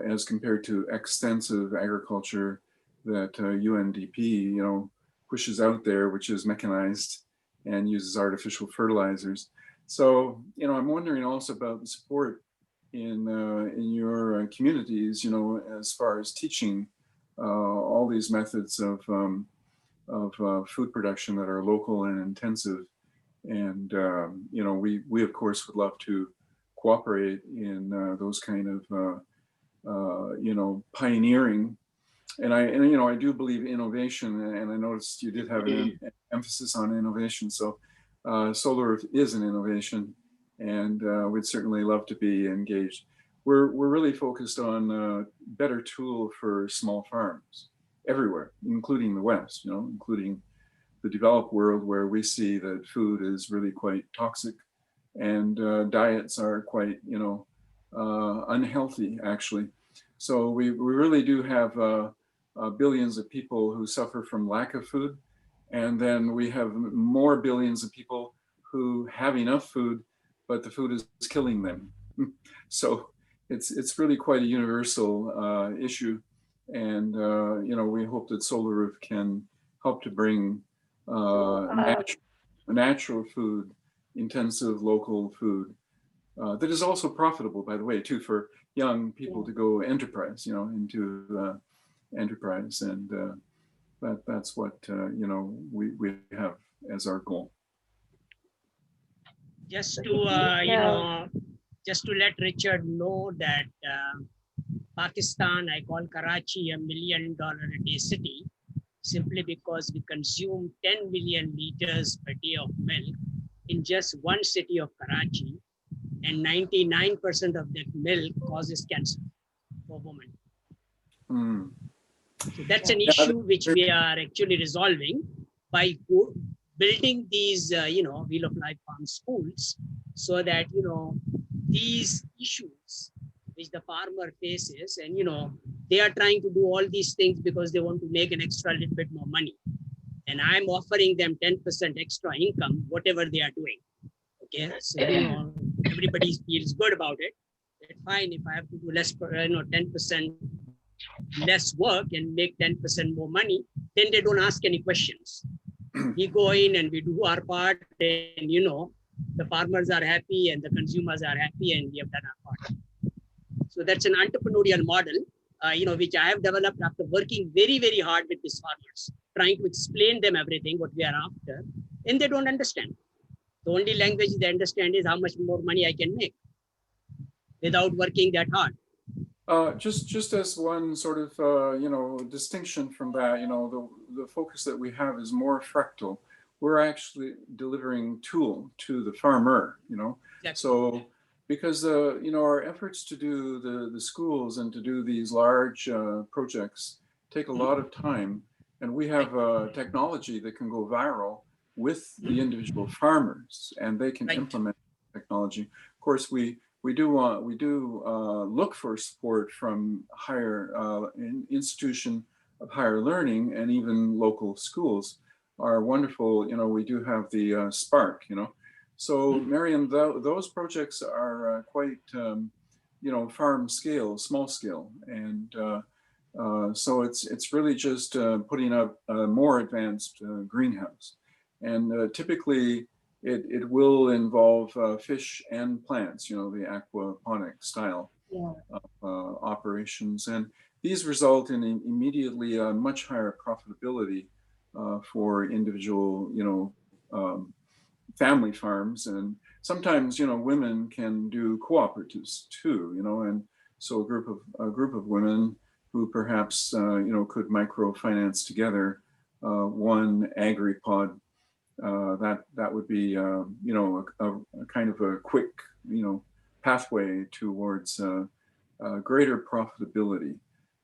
as compared to extensive agriculture that UNDP, pushes out there, which is mechanized and uses artificial fertilizers. So, I'm wondering also about the support in your communities, as far as teaching all these methods of food production that are local and intensive. And, we of course would love to cooperate in those kind of, pioneering. And I do believe innovation, and I noticed you did have an emphasis on innovation. So solar is an innovation, and we'd certainly love to be engaged. we're really focused on a better tool for small farms everywhere, including the West, including the developed world, where we see that food is really quite toxic and diets are quite, unhealthy, actually. So we really do have billions of people who suffer from lack of food. And then we have more billions of people who have enough food, but the food is killing them. So it's really quite a universal issue. And, we hope that Solar Roof can help to bring natural food, intensive local food that is also profitable, by the way, too, for young people to go enterprise, into enterprise. And that's what, we have as our goal. Just to, just to let Richard know that Pakistan, I call Karachi $1 million a day city, simply because we consume 10 million liters per day of milk in just one city of Karachi, and 99% of that milk causes cancer for women. Mm. So that's an issue which we are actually resolving by building these, Wheel of Life Farm schools, so that, these issues which the farmer faces, and, they are trying to do all these things because they want to make an extra little bit more money. And I'm offering them 10% extra income, whatever they are doing. Okay, so, everybody feels good about it. It's fine if I have to do less, 10% less work and make 10% more money, then they don't ask any questions. We go in and we do our part, and the farmers are happy and the consumers are happy, and we have done our part. So that's an entrepreneurial model, which I have developed after working very, very hard with these farmers, trying to explain them everything what we are after, and they don't understand. The only language they understand is how much more money I can make without working that hard. Just as one sort of, distinction from that, the focus that we have is more fractal. We're actually delivering tool to the farmer, Exactly. So because, our efforts to do the schools and to do these large projects take a lot of time, and we have technology that can go viral with the individual farmers, and they can implement technology. Of course, we do look for support from higher institution of higher learning, and even local schools are wonderful. We do have the SpARK. So Mariam, those projects are quite farm scale, small scale, and so it's really just putting up a more advanced greenhouse, and typically. It will involve fish and plants, the aquaponic style of operations. And these result in immediately a much higher profitability for individual, family farms. And sometimes, women can do cooperatives too, and so a group of women who perhaps, could microfinance together one agripod. That would be, a kind of a quick, pathway towards greater profitability.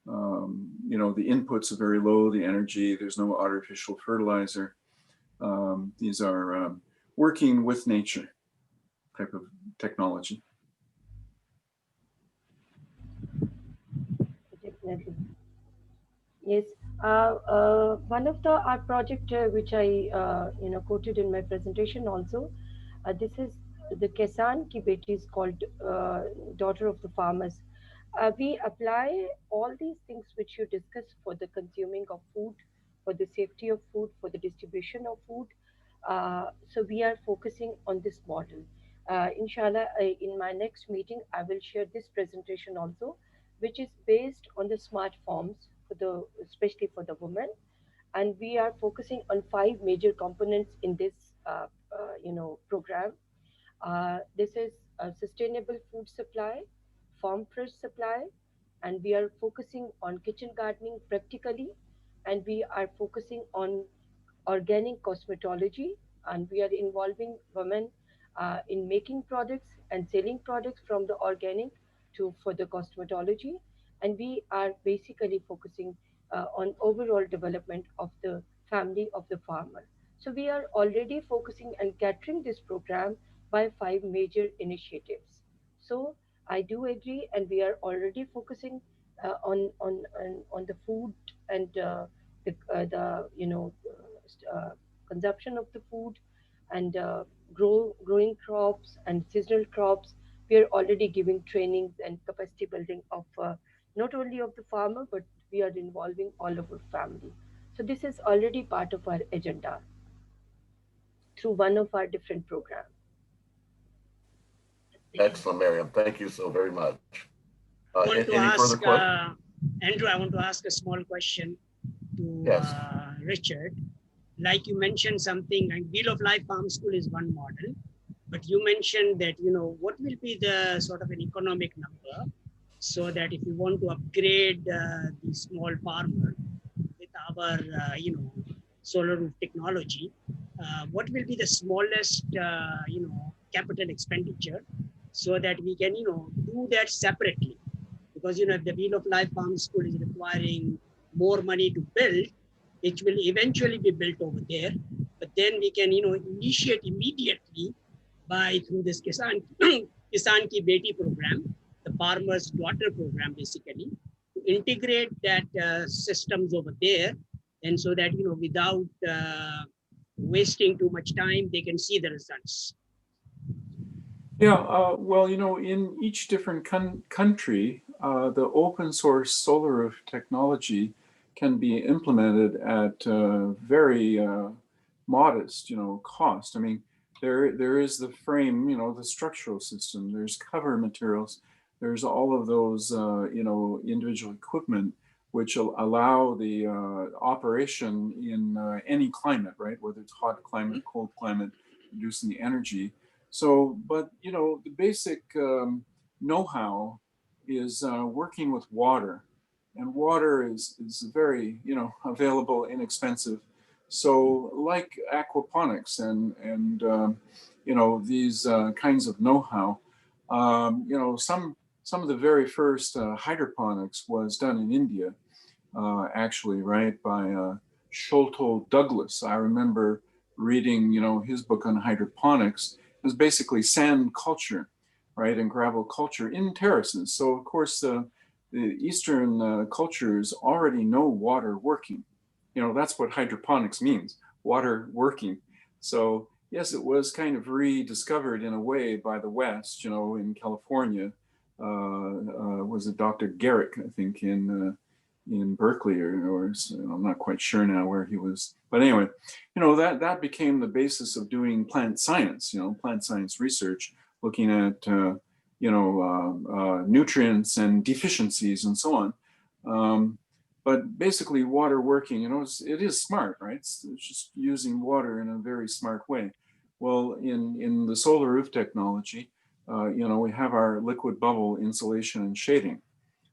The inputs are very low, the energy, there's no artificial fertilizer. These are working with nature type of technology. Definitely. Yes. One of our project which I quoted in my presentation also, this is the Kisan Ki Beti is called daughter of the farmers. We apply all these things which you discussed for the consuming of food, for the safety of food, for the distribution of food. So we are focusing on this model. Inshallah, in my next meeting, I will share this presentation also, which is based on the smart forms especially for the women, and we are focusing on 5 major components in this program. This is a sustainable food supply, farm fresh supply, and we are focusing on kitchen gardening practically, and we are focusing on organic cosmetology, and we are involving women in making products and selling products from the organic to further cosmetology, and we are basically focusing on overall development of the family of the farmer. So we are already focusing and catering this program by 5 major initiatives. So I do agree, and we are already focusing on the food and consumption of the food and growing crops and seasonal crops. We are already giving trainings and capacity building of not only of the farmer, but we are involving all of our family. So this is already part of our agenda through one of our different programs. Excellent, Mariam. Thank you so very much. I want to Any further ask, questions? Andrew, I want to ask a small question to Yes. Richard. Like you mentioned something, like Wheel of Life Farm School is one model, but you mentioned that, what will be the sort of an economic number so that if you want to upgrade the small farmer with our, solar roof technology, what will be the smallest, capital expenditure so that we can, do that separately? Because, if the Wheel of Life Farm School is requiring more money to build, it will eventually be built over there. But then we can, initiate immediately through this Kisan Ki Beti program, the farmer's daughter program, basically, to integrate that systems over there. And so that, without wasting too much time, they can see the results. Yeah, well, in each different country, the open source solar roof technology can be implemented at very modest, cost. I mean, there is the frame, the structural system, there's cover materials, there's all of those, individual equipment which allow the operation in any climate, right? Whether it's hot climate, cold climate, reducing the energy. So, but, the basic know-how is working with water. And water is very, available, inexpensive. So like aquaponics and these kinds of know-how, some of the very first hydroponics was done in India, actually, right, by Sholto Douglas. I remember reading, his book on hydroponics. It was basically sand culture, right, and gravel culture in terraces. So of course, the Eastern cultures already know water working. That's what hydroponics means, water working. So yes, it was kind of rediscovered in a way by the West, in California. Was it Dr. Garrick, I think, in Berkeley, or I'm not quite sure now where he was. But anyway, that became the basis of doing plant science, plant science research, looking at, nutrients and deficiencies and so on. But basically water working, it is smart, right? It's just using water in a very smart way. Well, in the solar roof technology, we have our liquid bubble insulation and shading.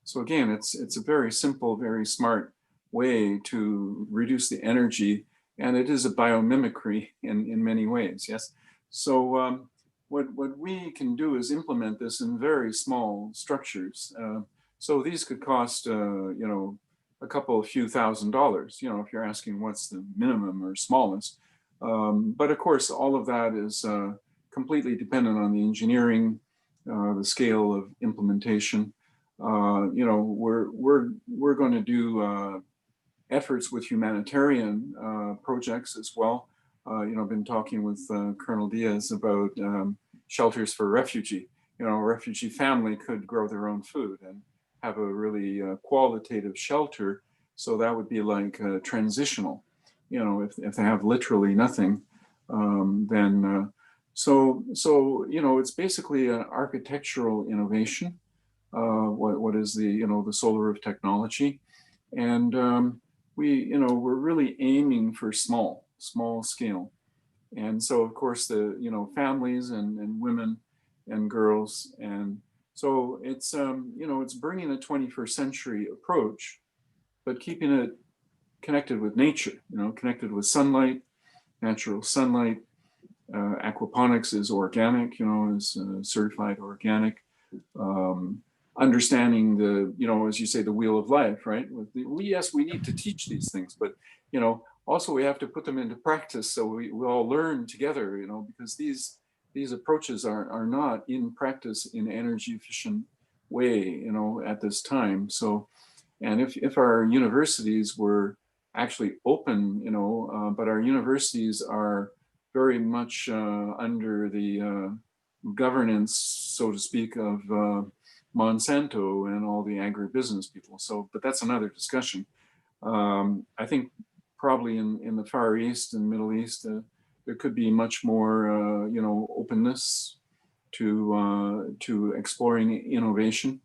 So again, it's a very simple, very smart way to reduce the energy, and it is a biomimicry in many ways, yes? So what we can do is implement this in very small structures. So these could cost, a couple of few $1,000s, if you're asking what's the minimum or smallest. But of course, all of that is completely dependent on the engineering, the scale of implementation. We're going to do efforts with humanitarian projects as well. I've been talking with Colonel Diaz about shelters for refugee. A refugee family could grow their own food and have a really qualitative shelter. So that would be like transitional. If they have literally nothing, then so it's basically an architectural innovation. What is the solar roof technology, and we're really aiming for small scale, and so of course the families and women and girls, and so it's it's bringing a 21st century approach, but keeping it connected with nature, connected with sunlight, natural sunlight. Aquaponics is organic, is certified organic. understanding the, you know, as you say, the wheel of life, right? With the, yes, we need to teach these things, but, you know, also we have to put them into practice so we all learn together, you know, because these approaches are not in practice in energy efficient way, you know, at this time. So, and if our universities were actually open, you know, but our universities are very much under the governance, so to speak, of Monsanto and all the agribusiness people. So, but that's another discussion. I think probably in the Far East and Middle East, there could be much more, you know, openness to exploring innovation.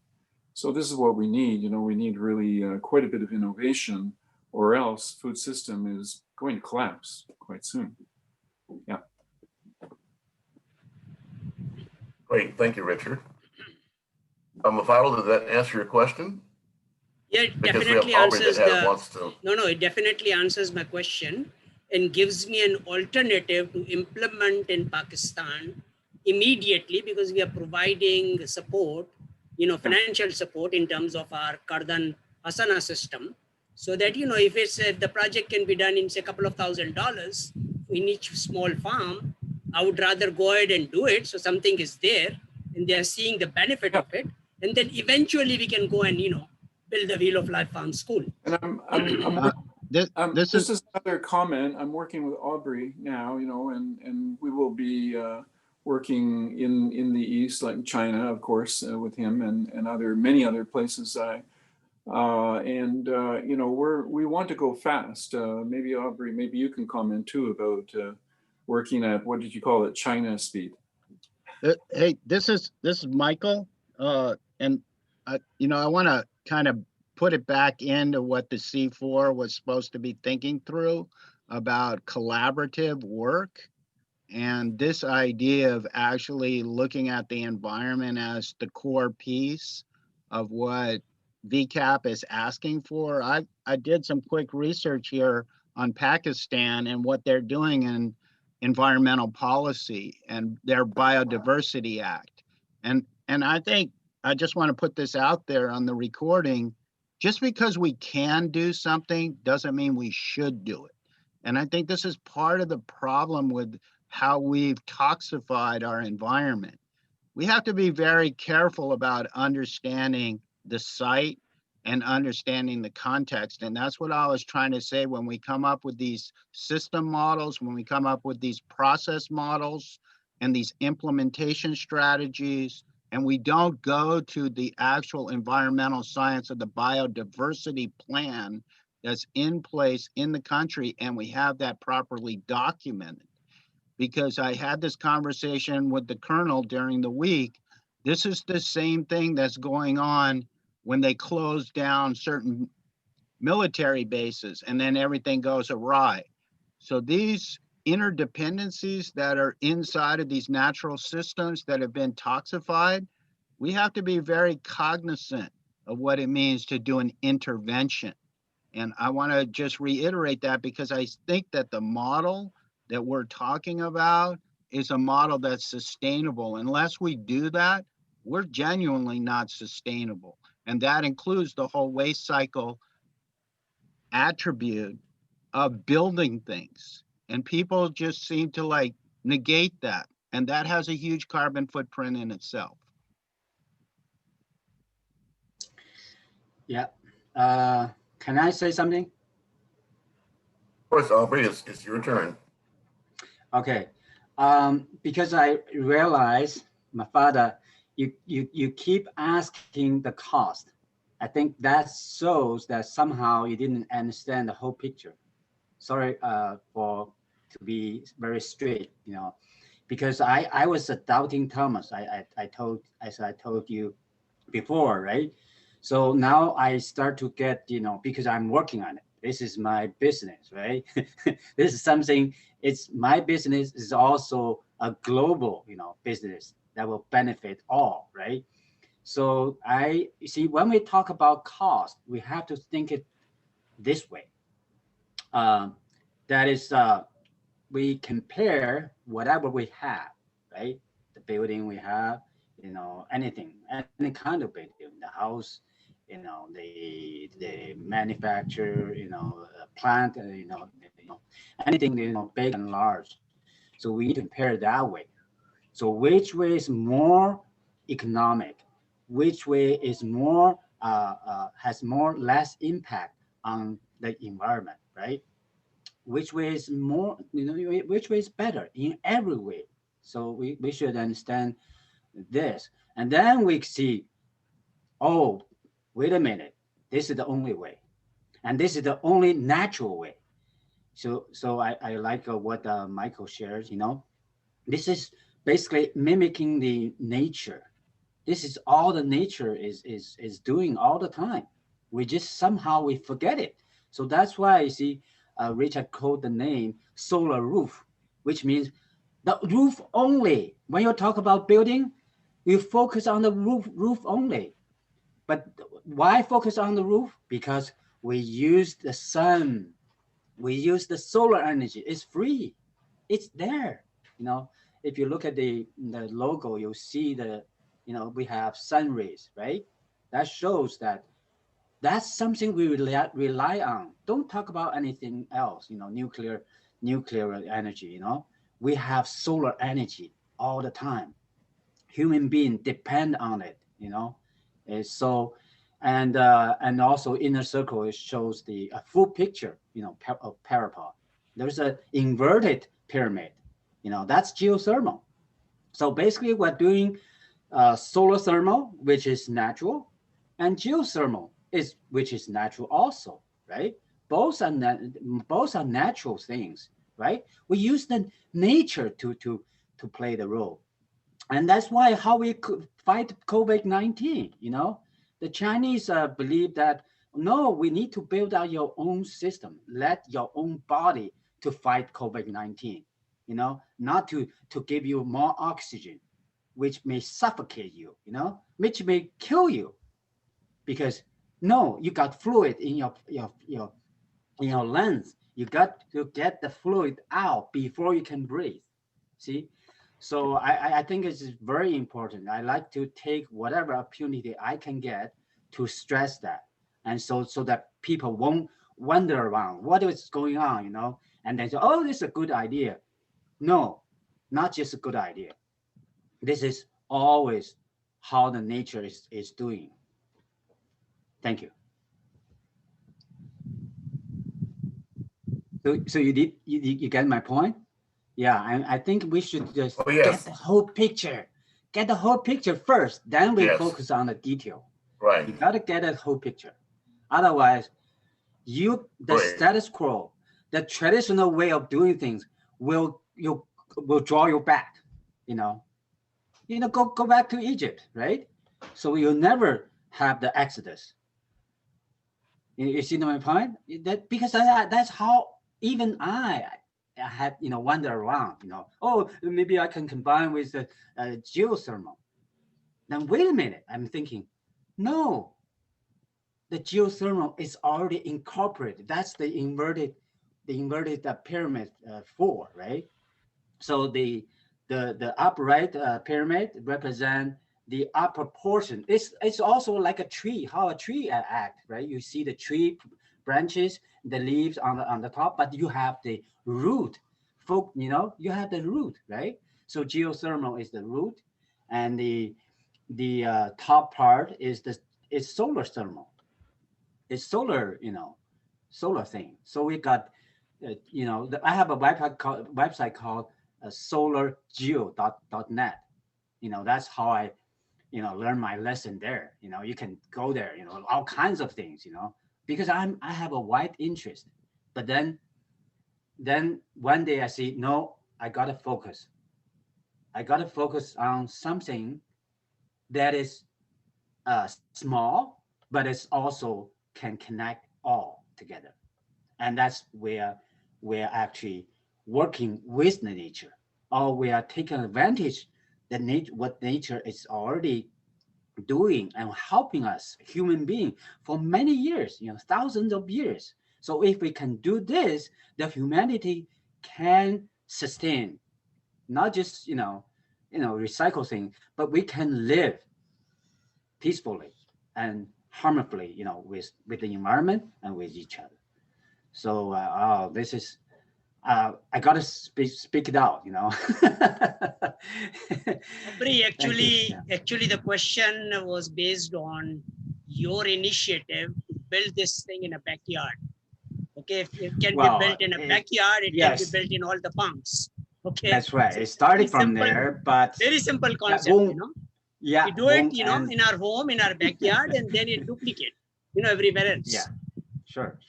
So this is what we need. You know, we need really quite a bit of innovation, or else food system is going to collapse quite soon. Yeah. Great, thank you, Richard. Mufaddal, did that answer your question? Yeah, it Because definitely we have Aubrey answers that wants to. No, it definitely answers my question and gives me an alternative to implement in Pakistan immediately, because we are providing support, you know, financial support in terms of our Kardan Hasana system, so that, you know, if it's the project can be done in say a couple of $1,000s in each small farm, I would rather go ahead and do it. So something is there and they are seeing the benefit of it. And then eventually we can go and, you know, build the Wheel of Life Farm School. And This is another comment. I'm working with Aubrey now, you know, and we will be working in the East, like China, of course, with him and many other places. You know, we want to go fast. Maybe Aubrey, maybe you can comment too about working at, what did you call it, China speed. Hey, this is Michael, and you know, I want to kind of put it back into what the C4 was supposed to be thinking through about collaborative work, and this idea of actually looking at the environment as the core piece of what VCAP is asking for. I did some quick research here on Pakistan and what they're doing in environmental policy and their Biodiversity Act. And I think I just want to put this out there on the recording. Just because we can do something doesn't mean we should do it. And I think this is part of the problem with how we've toxified our environment. We have to be very careful about understanding the site and understanding the context. And that's what I was trying to say when we come up with these system models, when we come up with these process models and these implementation strategies, and we don't go to the actual environmental science of the biodiversity plan that's in place in the country, and we have that properly documented. Because I had this conversation with the colonel during the week. This is the same thing that's going on when they close down certain military bases and then everything goes awry. So these interdependencies that are inside of these natural systems that have been toxified, we have to be very cognizant of what it means to do an intervention. And I want to just reiterate that, because I think that the model that we're talking about is a model that's sustainable. Unless we do that, we're genuinely not sustainable. And that includes the whole waste cycle attribute of building things. And people just seem to like negate that. And that has a huge carbon footprint in itself. Yeah. Can I say something? Of course, Aubrey, it's your turn. Okay. Because I realize, Mufaddal, you keep asking the cost. I think that shows that somehow you didn't understand the whole picture. Sorry to be very straight, you know, because I was doubting Thomas. I told you before, right? So now I start to get, you know, because I'm working on it. This is my business, right? This is something, it's my business is also a global, you know, business that will benefit all, right? So you see, when we talk about cost, we have to think it this way. That is, we compare whatever we have, right? The building we have, you know, anything, any kind of building, the house, you know, the manufacturer, you know, plant, you know, anything, you know, big and large. So we need to compare that way. So which way is more economic? Which way is more has more less impact on the environment, right? Which way is more, you know, which way is better in every way? So we should understand this, and then we see, oh, wait a minute, this is the only way, and this is the only natural way. So I like what Michael shares. You know, this is basically mimicking the nature. This is all the nature is doing all the time. We just somehow we forget it. So that's why you see Richard called the name solar roof, which means the roof only. When you talk about building, you focus on the roof only. But why focus on the roof? Because we use the sun, we use the solar energy. It's free, it's there. You know, if you look at the logo, you'll see the, you know, we have sun rays, right? That shows that that's something we rely on. Don't talk about anything else, you know, nuclear energy, you know. We have solar energy all the time. Human beings depend on it, you know. So, and also inner circle, it shows the full picture, you know, of parapod. There's an inverted pyramid, you know, that's geothermal. So basically we're doing solar thermal, which is natural, and geothermal which is natural also, right? Both are natural things, right? We use the nature to play the role. And that's why how we could fight COVID-19, you know, the Chinese believe that, no, we need to build out your own system, let your own body to fight COVID-19, you know, not to give you more oxygen, which may suffocate you, you know, which may kill you, because no, you got fluid in your lungs. You got to get the fluid out before you can breathe. See, so I think it's very important. I like to take whatever opportunity I can get to stress that, and so that people won't wander around what is going on, you know, and then say, oh, this is a good idea. No, not just a good idea. This is always how the nature is doing. Thank you. So you get my point? Yeah, I think we should just get the whole picture. Get the whole picture first, then we focus on the detail. Right. You got to get a whole picture. Otherwise, the status quo, the traditional way of doing things will draw you back. You know, go back to Egypt, right? So you'll never have the Exodus. You see my point? That because that's how even I had, you know, wander around, you know, oh, maybe I can combine with the geothermal. Then wait a minute, I'm thinking, no, the geothermal is already incorporated. That's the inverted pyramid 4, right? So the upright pyramid represent the upper portion. It's also like a tree, how a tree acts, right? You see the tree branches, the leaves on the top, but you have the root. You know, you have the root, right? So geothermal is the root, and the top part is solar thermal. It's solar, you know, solar thing. So we got, you know, I have a website called solargeo.net. You know, that's how I, you know, learn my lesson there. You know, you can go there, you know, all kinds of things, you know, because I have a wide interest. But then one day I see, no, I gotta focus. I gotta focus on something that is small, but it's also can connect all together. And that's where we're actually working with the nature, or we are taking advantage what nature is already doing and helping us, human being, for many years, you know, thousands of years. So if we can do this, the humanity can sustain, not just, you know, recycle things, but we can live peacefully and harmfully, with the environment and with each other. So this is, I gotta speak it out, Aubrey, actually, the question was based on your initiative to build this thing in a backyard. Okay, if it can be built in a backyard, it can be built in all the farms. Okay, that's right. It started from there, but very simple concept, Yeah, we do it, in our home, in our backyard, and then it duplicate, everywhere else. Yeah, sure.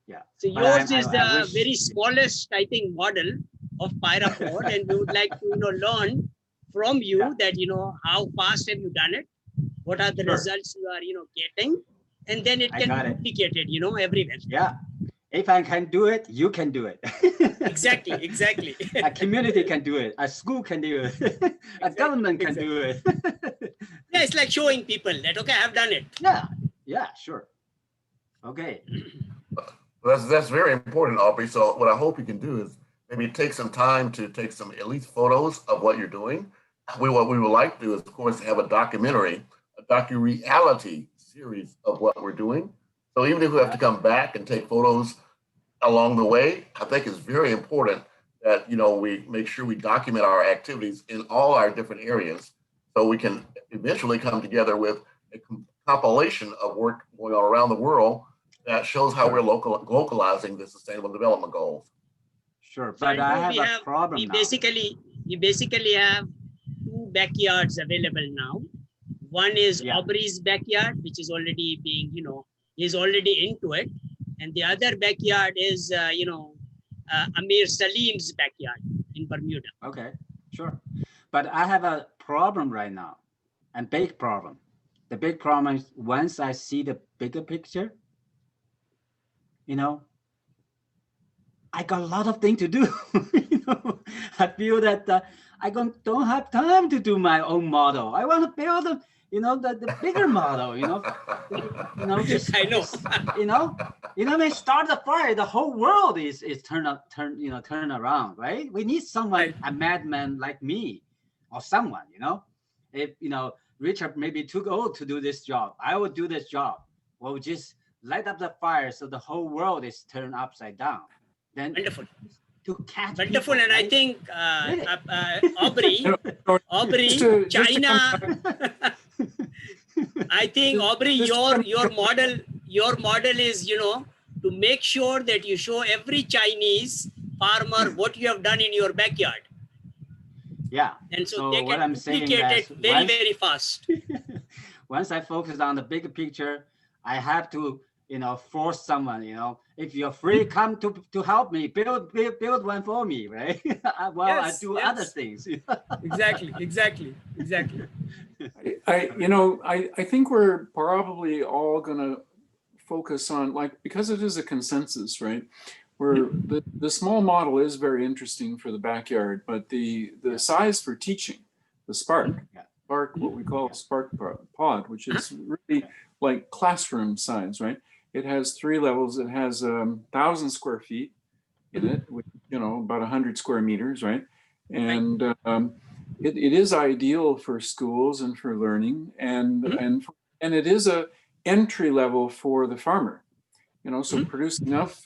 Yeah. So yours is the very smallest, I think, model of Pyrapod, and we would like to, learn from you that, how fast have you done it? What are the results you are, getting? And then it can be duplicated, everywhere. Yeah. If I can do it, you can do it. Exactly. A community can do it. A school can do it. A government can do it. Yeah, it's like showing people that, okay, I've done it. Yeah, sure. Okay. That's very important, Aubrey. So what I hope you can do is maybe take some time to take some at least photos of what you're doing. What we would like to do is, of course, have a documentary, a docu-reality series of what we're doing. So even if we have to come back and take photos along the way, I think it's very important that, we make sure we document our activities in all our different areas so we can eventually come together with a compilation of work going on around the world that shows how we're localizing the Sustainable Development Goals. Sure, but I have a problem now. We basically have two backyards available now. One is Aubrey's backyard, which is already being, is already into it. And the other backyard is, Amir Salim's backyard in Bermuda. Okay, sure. But I have a problem right now, a big problem. The big problem is once I see the bigger picture, I got a lot of things to do. I feel that I don't have time to do my own model. I want to build the bigger model, just, I know. Start the fire. The whole world is turn around, right? We need someone, a madman like me, or someone, if Richard may be too old to do this job, I would do this job. We'll just light up the fire so the whole world is turned upside down. Then wonderful. To catch wonderful, people, and right? I think Aubrey, China. I think Aubrey, your model is to make sure that you show every Chinese farmer what you have done in your backyard. Yeah. And so they can duplicate it very fast. Once I focus on the bigger picture, I have to force someone, if you're free, come to help me, build one for me, right? I do other things. Exactly. I think we're probably all going to focus on, because it is a consensus, right? Where the small model is very interesting for the backyard, but the size for teaching, the SpARK, what we call SpARK pod, which is really like classroom size, right? It has 3 levels. It has 1,000 square feet in it, with, about 100 square meters, right? And it is ideal for schools and for learning, and it is a entry level for the farmer, so produce enough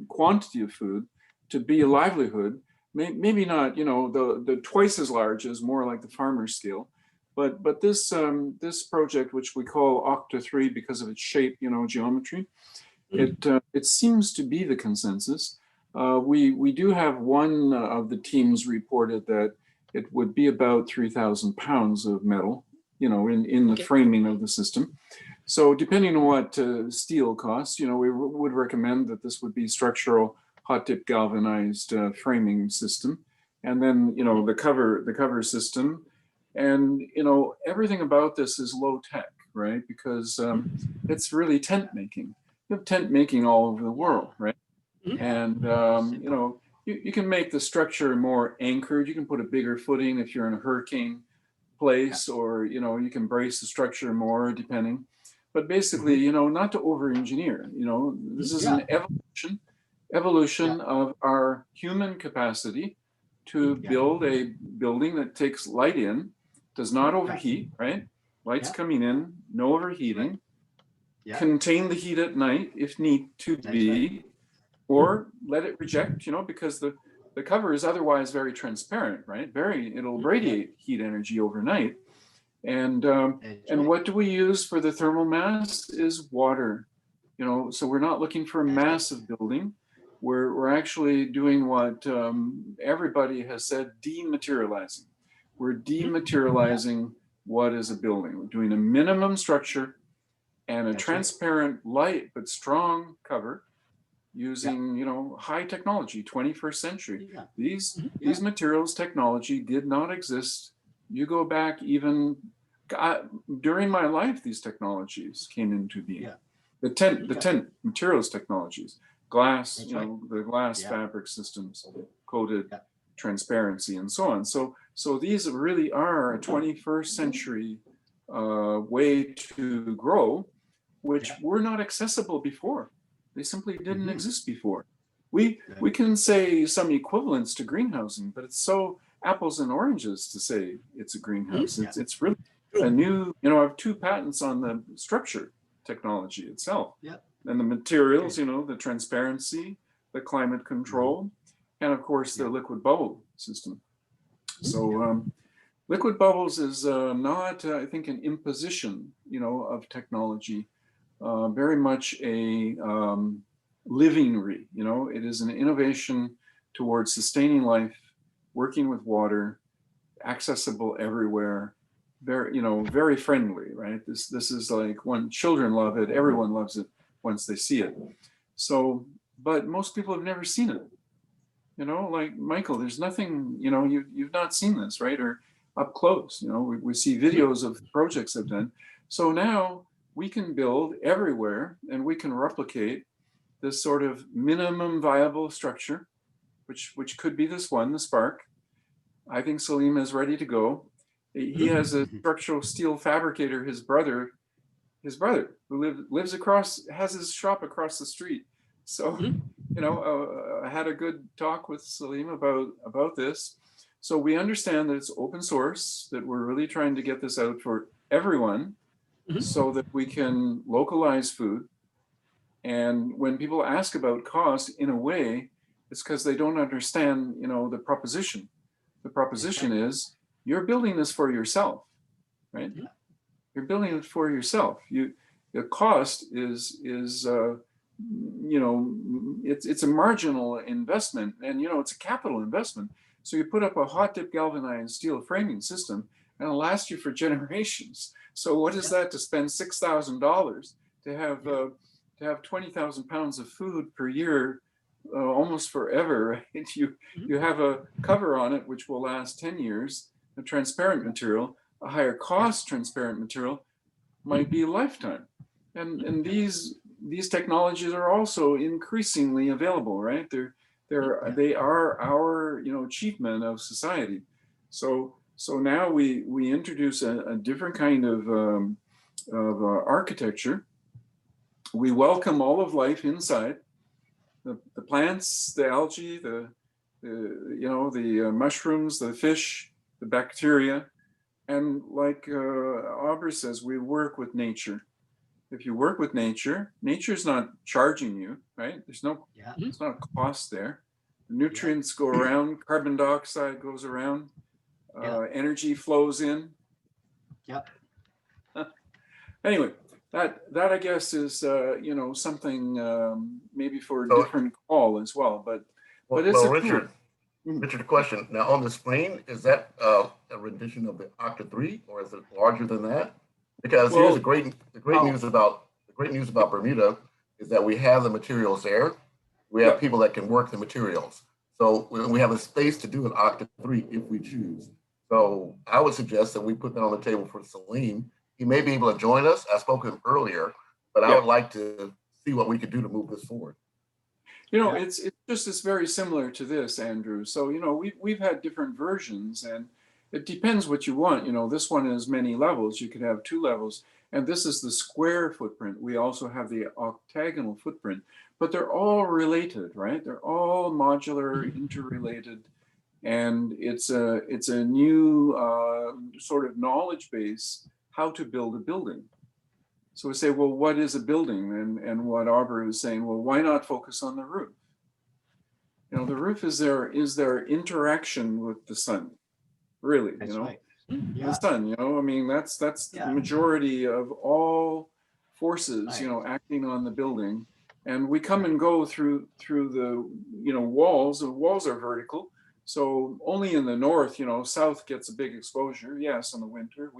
quantity of food to be a livelihood. Maybe not, the twice as large as more like the farmer scale. But this this project, which we call Octa3 because of its shape, geometry, it seems to be the consensus. We do have one of the teams reported that it would be about 3,000 pounds of metal, in the framing of the system. So depending on what steel costs, we would recommend that this would be structural hot dip galvanized framing system, and then the cover system. And everything about this is low tech, right? Because it's really tent making. You have tent making all over the world, right? And you can make the structure more anchored. You can put a bigger footing if you're in a hurricane place, or you can brace the structure more depending. But basically, not to over-engineer. This is an evolution of our human capacity to build a building that takes light in, does not overheat, right? Light's coming in, no overheating. Contain the heat at night if need to be, or let it reject, because the cover is otherwise very transparent, right? It'll radiate heat energy overnight. And what do we use for the thermal mass is water, so we're not looking for a massive building. We're actually doing what everybody has said, dematerializing. We're dematerializing what is a building. We're doing a minimum structure and a transparent, light but strong cover using high technology, 21st century. These materials technology did not exist. You go back even during my life, these technologies came into being. The tent materials technologies, glass, the glass fabric systems, coated transparency and so on. So these really are a 21st century way to grow, which were not accessible before. They simply didn't exist before. We can say some equivalents to greenhousing, but it's so apples and oranges to say it's a greenhouse. It's really a new, I have 2 patents on the structure technology itself. And the materials, the transparency, the climate control, and of course the liquid bubble system. So liquid bubbles is not, I think, an imposition, of technology, very much a living, it is an innovation towards sustaining life, working with water, accessible everywhere, very friendly, right? This is like when children love it, everyone loves it once they see it. So, but most people have never seen it. Like Michael, there's nothing, you've not seen this, right? Or up close, we see videos of projects I've done. So now we can build everywhere and we can replicate this sort of minimum viable structure, which could be this one, the SpARK. I think Salim is ready to go. He has a structural steel fabricator, his brother who lives across, has his shop across the street. So, I had a good talk with Salim about this. So we understand that it's open source, that we're really trying to get this out for everyone so that we can localize food. And when people ask about cost, in a way, it's because they don't understand, the proposition. The proposition is, you're building this for yourself, right? You're building it for yourself. The cost is it's a marginal investment, and it's a capital investment. So you put up a hot dip galvanized steel framing system, and it'll last you for generations. So what is that to spend $6,000 to have 20,000 pounds of food per year, almost forever, right? You have a cover on it which will last 10 years. A transparent material, a higher cost transparent material, might be a lifetime. And these technologies are also increasingly available, right? They are our achievement of society. So now we introduce a different kind of architecture. We welcome all of life inside, the plants, the algae, the mushrooms, the fish, the bacteria, and like Aubrey says, we work with nature. If you work with nature, nature's not charging you, right? There's no cost there. The nutrients go around, carbon dioxide goes around, energy flows in. Anyway, that I guess is something maybe for a different call as well, but it's Richard. Richard, a question. Now on the screen, is that a rendition of the Octa-3, or is it larger than that? Because here's the great news about Bermuda is that we have the materials there. We have people that can work the materials. So we have a space to do an Octa-3 if we choose. So I would suggest that we put that on the table for Salim. He may be able to join us. I spoke to him earlier, but I would like to see what we could do to move this forward. It's very similar to this, Andrew. So, we've had different versions, and it depends what you want. This one has many levels. You could have 2 levels, and this is the square footprint. We also have the octagonal footprint, but they're all related, right? They're all modular, interrelated. And it's a new sort of knowledge base how to build a building. So we say, well, what is a building? And what Aubrey was saying, well, why not focus on the roof? You know, the roof is their interaction with the sun, really. That's you know, right. Yeah. the sun. You know, I mean, that's Yeah. the majority of all forces. Right. You know, acting on the building, and we come and go through the walls. The walls are vertical, so only in the north. You know, south gets a big exposure. Yes, in the winter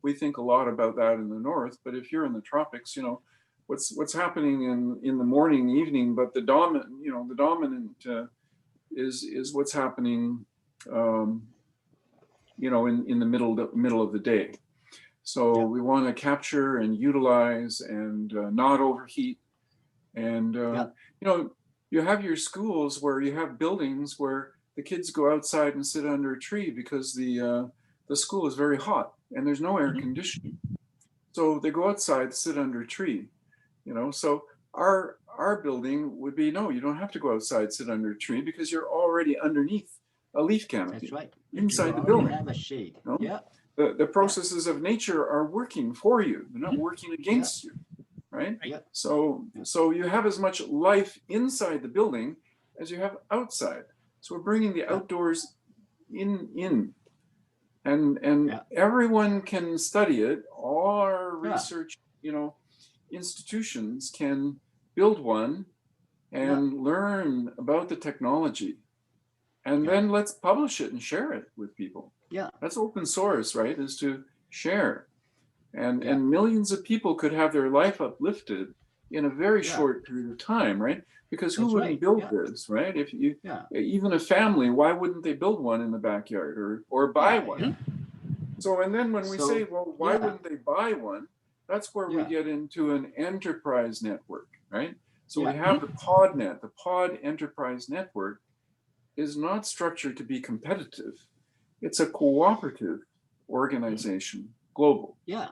we think a lot about that in the north, but if you're in the tropics, you know, what's happening in the morning, evening, but the dominant is what's happening, you know, in the middle of the day. So Yeah. we want to capture and utilize and not overheat. And Yeah. you know, you have your schools where you have buildings where the kids go outside and sit under a tree because the school is very hot and there's no air conditioning. So they go outside, sit under a tree, you know. So our building would be, no, you don't have to go outside, sit under a tree because you're already underneath a leaf canopy. That's right. Inside You the already building. have a shade. No? Yeah. The processes of nature are working for you. They're not working against you, right? Yeah. So you have as much life inside the building as you have outside. So we're bringing the outdoors in. And Yeah. everyone can study it. All our Yeah. research, you know, institutions can build one and learn about the technology. And Yeah. then let's publish it and share it with people. Yeah. That's open source, right? Is to share. And Yeah. and millions of people could have their life uplifted in a very Yeah. short period of time, right? Because who That's wouldn't right. build Yeah. this, right? If you Yeah. even a family, why wouldn't they build one in the backyard or buy Yeah, one? yeah. So, and then when we So, say, well, why yeah. wouldn't they buy one? That's where we Yeah. get into an enterprise network, right? So we Yeah. have the PodNet. The Pod Enterprise Network is not structured to be competitive. It's a cooperative organization, global. Yeah.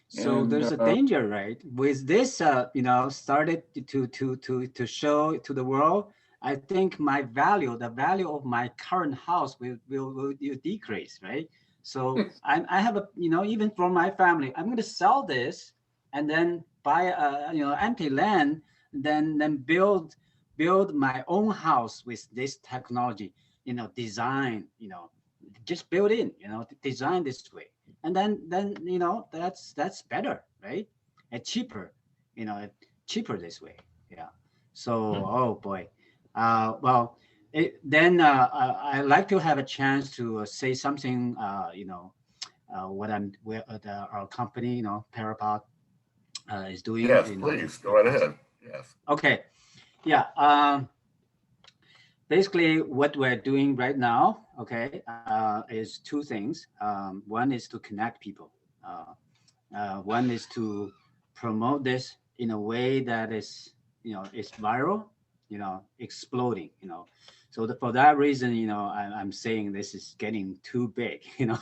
So And, there's a danger, right? With this, you know, started to show to the world. I think my value, the value of my current house will decrease, right? So I have a, you know, even for my family, I'm going to sell this and then buy empty land, then build my own house with this technology, you know, design, you know, just build in, you know, design this way. And then you know, that's better, right? And cheaper, you know, cheaper this way. Yeah. So, oh boy. Well, I like to have a chance to say something, you know, our company, you know, Parapod is doing. Yes, you know, please, go right ahead. Yes. Okay. Yeah. Basically, what we're doing right now, okay, is two things. One is to connect people. One is to promote this in a way that is, you know, is viral, you know, exploding, you know. So for that reason, you know, I'm saying this is getting too big, you know,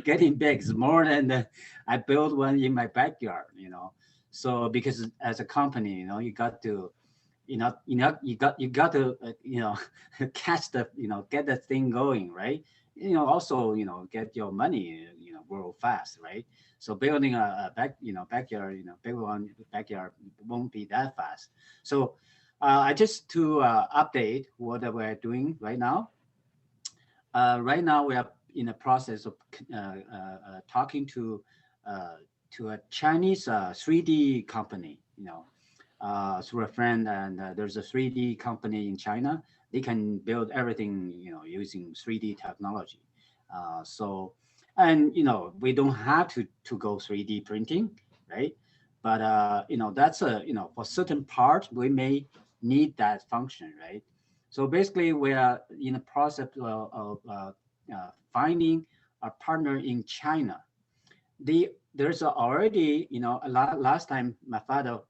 getting big is more than I built one in my backyard, you know. So because as a company, you know, you got to, you got to, you know, catch the, you know, get the thing going, right? You know, also, you know, get your money, you know, grow fast, right? So building a backyard, you know, big one backyard won't be that fast. So I just to update what we're doing right now. Right now we are in the process of talking to a Chinese 3D company, you know, through a friend, and there's a 3D company in China. They can build everything, you know, using 3D technology. So, and you know, we don't have to go 3D printing, right? But you know, that's a, you know, for certain parts we may need that function, right? So basically, we are in the process of finding a partner in China. There's already, you know, last time Mufaddal,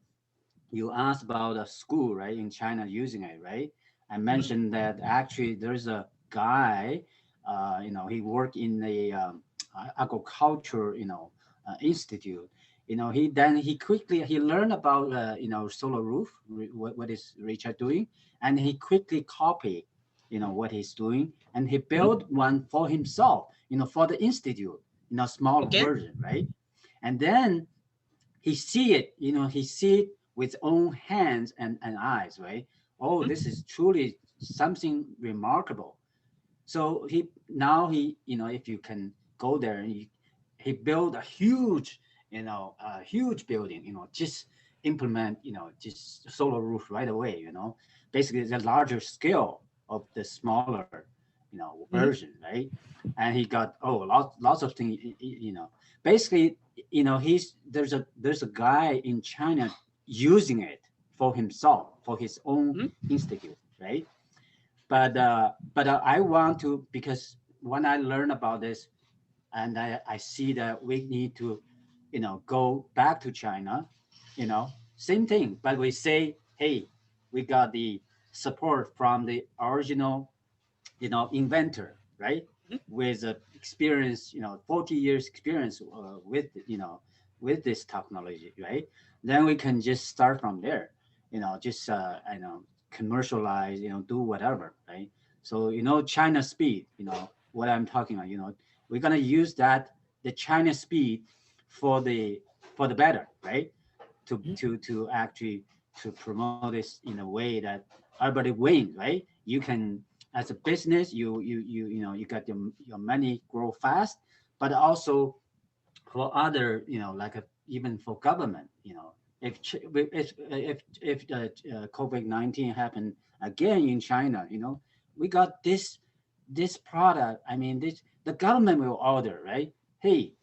you asked about a school, right, in China using it, right? I mentioned that actually there's a guy, you know, he worked in the agriculture, you know, institute. You know, he quickly learned about you know, solar roof, what is Richard doing, and he quickly copied what he's doing, and he built one for himself, for the institute, small version, right? And then he see it, he see it with own hands and eyes, right? Oh, this is truly something remarkable. So now he, if you can go there, and he built a huge, huge building, just implement, just solar roof right away, basically the larger scale of the smaller, version, right? And he got, lots of things, basically, there's a guy in China using it for himself, for his own institute, right? But I want to, because when I learn about this, and I see that we need to, go back to China, same thing, but we say, hey, we got the support from the original, inventor, right? With experience, 40 years experience with, with this technology, right? Then we can just start from there, just, commercialize, do whatever, right? So, China speed, what I'm talking about, we're going to use that, the China speed for the better, right? To actually to promote this in a way that everybody wins, right? You can, as a business, you got your money grow fast, but also for other, like even for government, if COVID-19 happened again in China, we got this product. I mean, the government will order, right? Hey,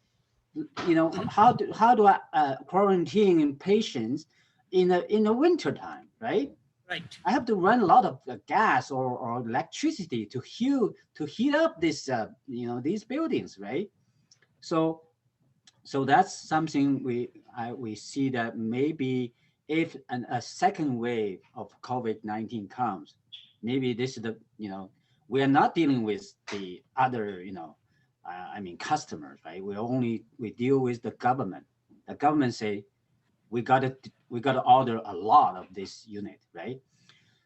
how do I quarantine patients in the winter time, right? Right. I have to run a lot of gas or electricity to heat up this these buildings, right? So that's something we see that maybe if a second wave of COVID-19 comes, maybe this is we are not dealing with the other customers, right? We deal with the government. The government say we got to order a lot of this unit, right?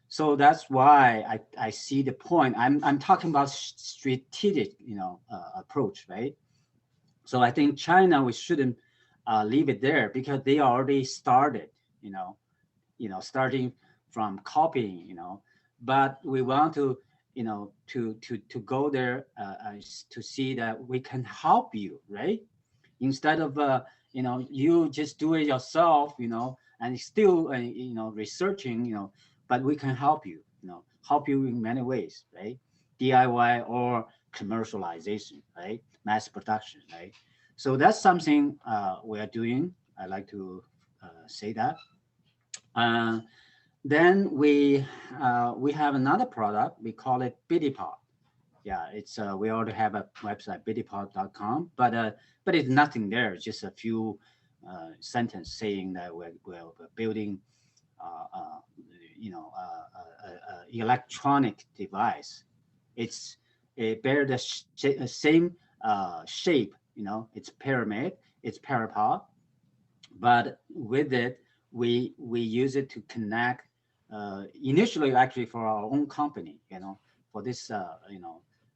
So that's why I see the point. I'm talking about strategic approach, right? So I think China, we shouldn't leave it there, because they already started, starting from copying, but we want to to go there to see that we can help you, right? Instead of you just do it yourself, and still researching, but we can help you, help you in many ways, right? DIY or commercialization, right? Mass production, right? So that's something we are doing. I like to say that. Then we have another product. We call it BiddyPod. Yeah, it's we already have a website, biddypod.com, but it's nothing there. It's just a few sentences saying that we're building electronic device. It bears the same shape, it's pyramid, it's parapod, but with it we use it to connect initially actually for our own company, for this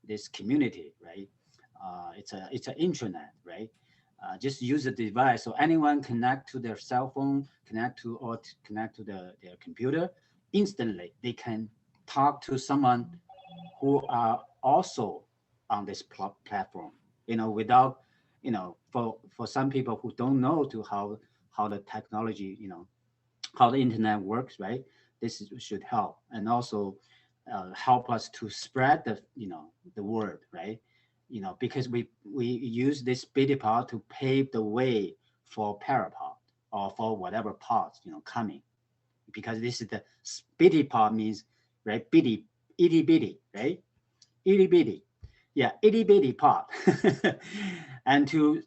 this community, right? It's an intranet, right? Just use the device so anyone connect to their cell phone, connect to their computer, instantly they can talk to someone who are also on this platform, without, for some people who don't know how the technology, how the internet works, right? This should help, and also help us to spread the word, right? Because we use this BiddyPod to pave the way for parapod or for whatever pods, coming, because this is the BiddyPod means, right? Biddy, itty bitty, right? Itty bitty, yeah, itty bitty pod, and to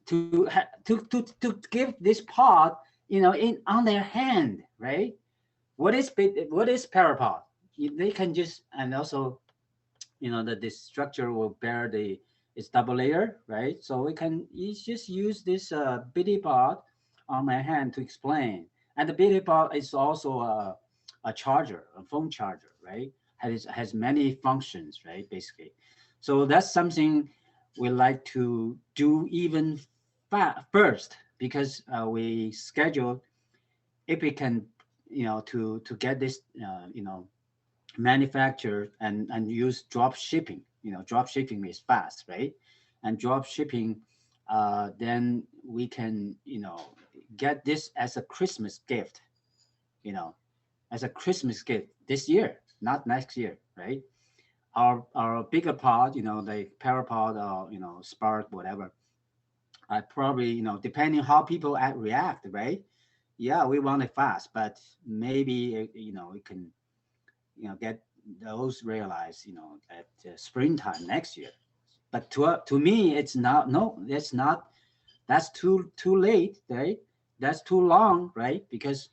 give this pod, on their hand, right? What is parapod? They can just, and also, the structure will bear it's double layer, right? So we can just use this BiddyPod on my hand to explain. And the BiddyPod is also a charger, a phone charger, right? has many functions, right? Basically, so that's something we like to do even first, because we schedule, if we can, to get this, manufactured and use drop shipping. Drop shipping is fast, right? And drop shipping, then we can, get this as a Christmas gift, as a Christmas gift this year, not next year, right? Our bigger pod, like Parapod or SpARK, whatever. I probably, depending how people react, right? Yeah, we want it fast, but maybe we can, get those realized, at springtime next year. But to me, it's not. No, it's not. That's too late, right? That's too long, right? Because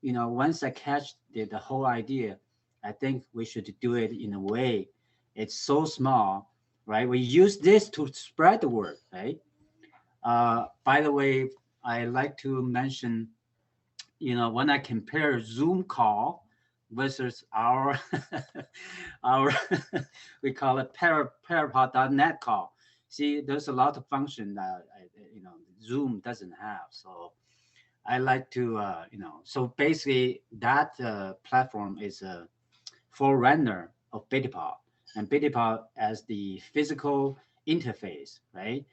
once I catch the whole idea, I think we should do it in a way. It's so small, right? We use this to spread the word, right? By the way, I like to mention, when I compare Zoom call versus our we call it parapod.net call. See, there's a lot of function that Zoom doesn't have. So I like to so basically that platform is a forerunner of Betipod, and Betipod as the physical interface, right,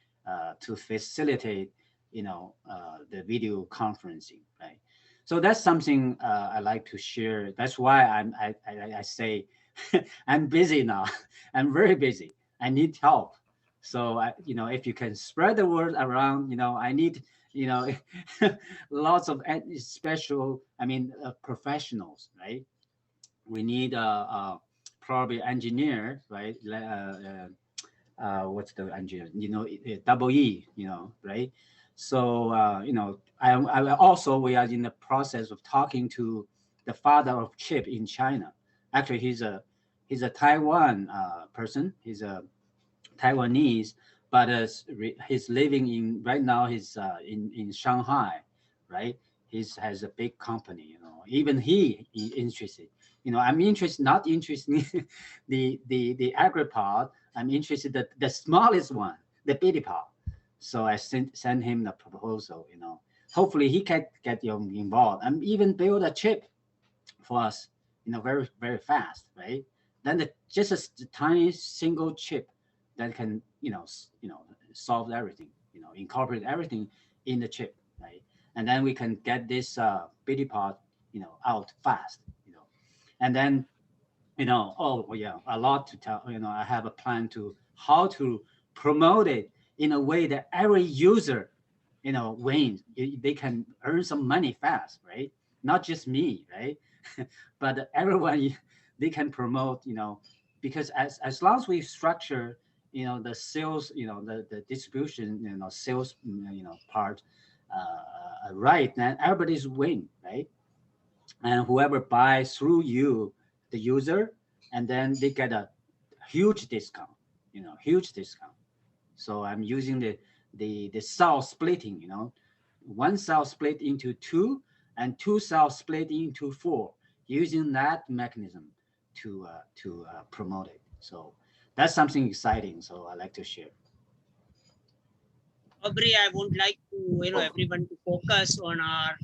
to facilitate the video conferencing, right? So that's something I like to share. That's why I say I'm busy now. I'm very busy. I need help. So if you can spread the word around, I need lots of special, professionals, right? We need probably engineer, right? What's the engineer? Double E, right? So I also, we are in the process of talking to the father of chip in China. Actually, he's a Taiwan person. He's a Taiwanese, but he's living right now. He's in Shanghai, right? He has a big company. Even he interested. I'm not interested in the agripod. I'm interested in the smallest one, the Betipod. So I sent him the proposal. Hopefully he can get involved and even build a chip for us. Very very fast, right? Then just a tiny single chip that can solve everything. Incorporate everything in the chip, right? And then we can get this Betipod out fast. And then oh yeah, a lot to tell. I have a plan to how to promote it in a way that every user wins. They can earn some money fast, right? Not just me, right? But everyone, they can promote, because as long as we structure the sales, the distribution, sales, part right, then everybody's win, right? And whoever buys through you, the user, and then they get a huge discount, huge discount. So I'm using the cell splitting, one cell split into two and two cells split into four, using that mechanism to promote it. So that's something exciting. So I like to share. Aubrey, I would like to everyone to focus on our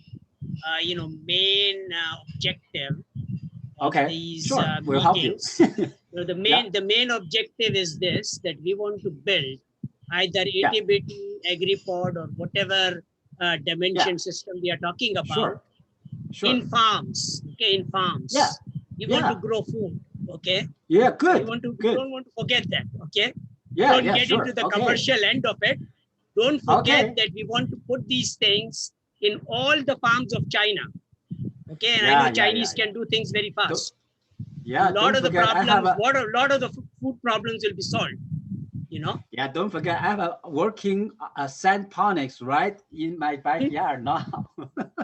main objective. Okay, these sure. We'll help you. The main objective is this, that we want to build either AHIABGA agripod or whatever dimension system we are talking about in farms. Okay, in farms. Yeah. We want to grow food. Okay. Yeah, good. We don't want to forget that. Okay. Yeah. Don't get into the commercial end of it. Don't forget that we want to put these things in all the farms of China. Okay, and I know Chinese can do things very fast. Yeah, a lot of the problems, a lot of the food problems will be solved. Yeah, don't forget, I have a working sandponics right in my backyard now.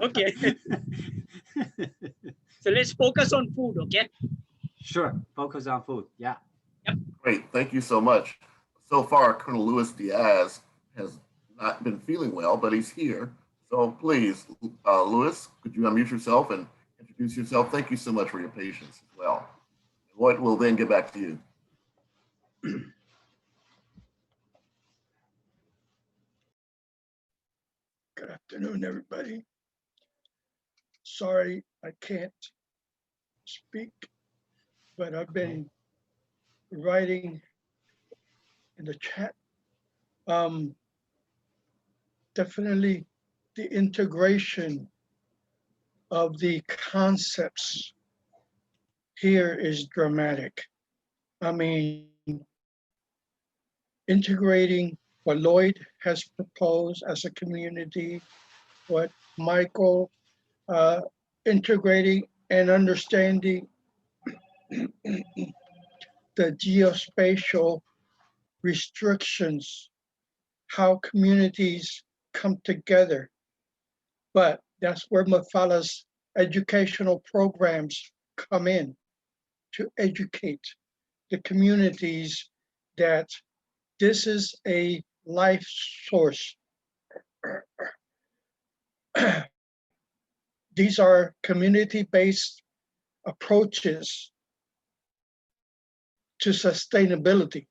Okay. So let's focus on food, okay? Sure, focus on food. Yeah. Yep. Great, thank you so much. So far, Colonel Luis Diaz has not been feeling well, but he's here. So please, Luis, could you unmute yourself and introduce yourself? Thank you so much for your patience as well. Lloyd will then get back to you. Good afternoon, everybody. Sorry, I can't speak, but I've been writing in the chat. Definitely the integration of the concepts here is dramatic. I mean, integrating what Lloyd has proposed as a community, what Michael integrating and understanding the geospatial restrictions, how communities come together. But that's where Mufaddal's educational programs come in, to educate the communities that this is a life source. These are community-based approaches to sustainability.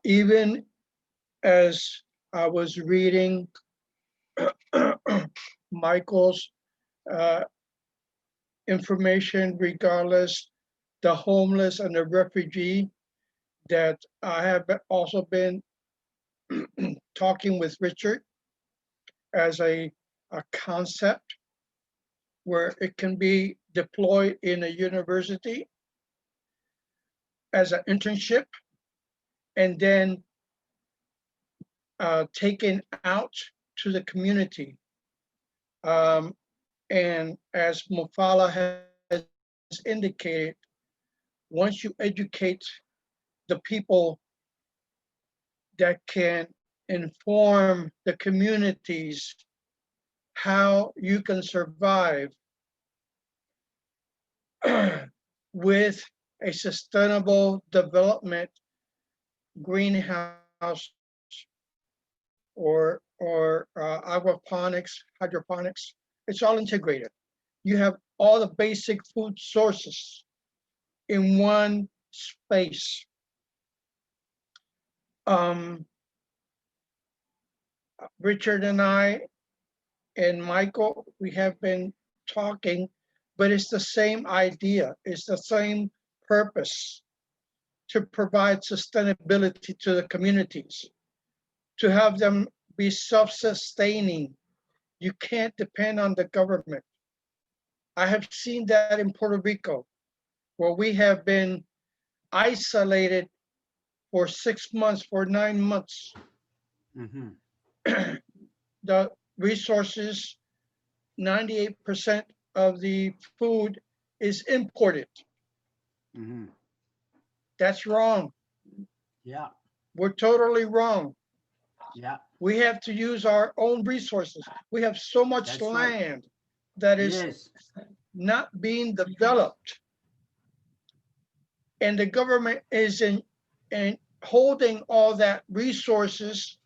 Even as I was reading Michael's information, regardless the homeless and the refugee, that I have also been talking with Richard as a concept where it can be deployed in a university as an internship and then taken out to the community. And as Mufaddal has indicated, once you educate the people that can inform the communities how you can survive with a sustainable development greenhouse or aquaponics, hydroponics, it's all integrated. You have all the basic food sources in one space. Richard and I and Michael, we have been talking, but it's the same idea. It's the same purpose, to provide sustainability to the communities, to have them be self-sustaining. You can't depend on the government. I have seen that in Puerto Rico, where we have been isolated for 6 months, for 9 months. The resources, 98% of the food is imported. That's wrong. Yeah. We're totally wrong. Yeah. We have to use our own resources. We have so much That's land that is not being developed. And the government is in holding all that resources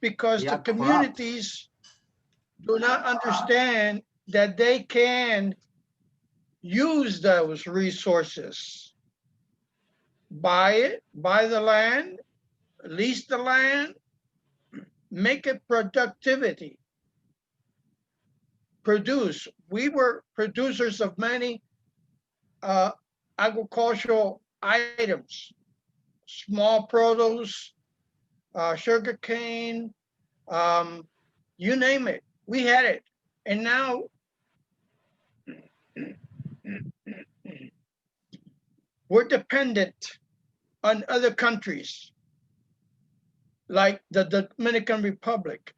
because the communities do not understand that they can use those resources. Buy it, buy the land, lease the land, make it productivity. Produce. We were producers of many agricultural items, small produce, sugar cane, you name it, we had it. And now we're dependent on other countries like the Dominican Republic,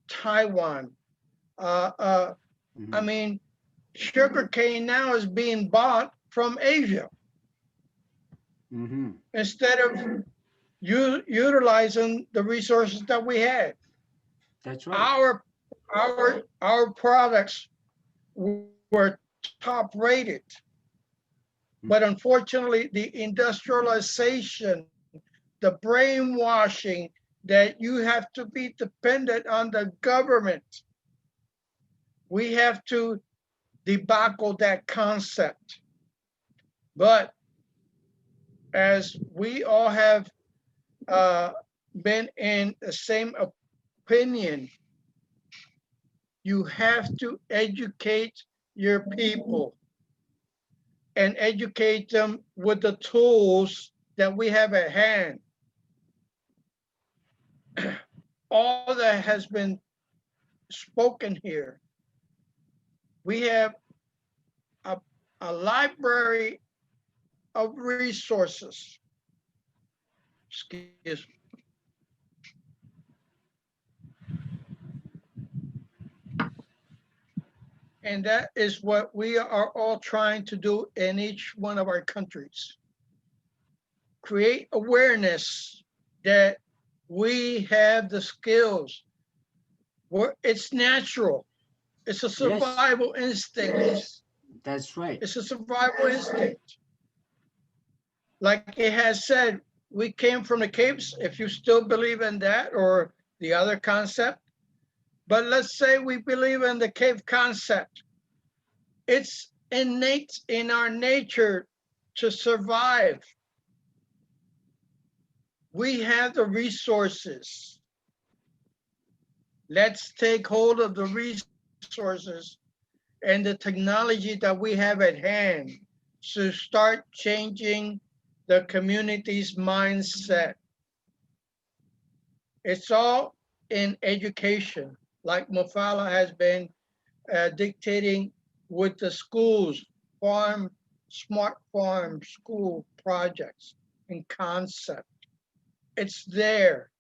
Taiwan. I mean, sugarcane now is being bought from Asia instead of utilizing the resources that we had. That's right. Our products were top rated, but unfortunately the industrialization, the brainwashing that you have to be dependent on the government, we have to debacle that concept. But as we all have been in the same opinion, you have to educate your people and educate them with the tools that we have at hand. All that has been spoken here. We have a library of resources. Excuse me. And that is what we are all trying to do in each one of our countries. Create awareness that we have the skills. It's natural. It's a survival instinct. That's right. It's a survival instinct. Like it has said, we came from the caves, if you still believe in that or the other concept. But let's say we believe in the cave concept. It's innate in our nature to survive. We have the resources. Let's take hold of the resources and the technology that we have at hand to start changing the community's mindset. It's all in education, like Mufaddal has been dictating with the schools, smart farm school projects and concept. It's there.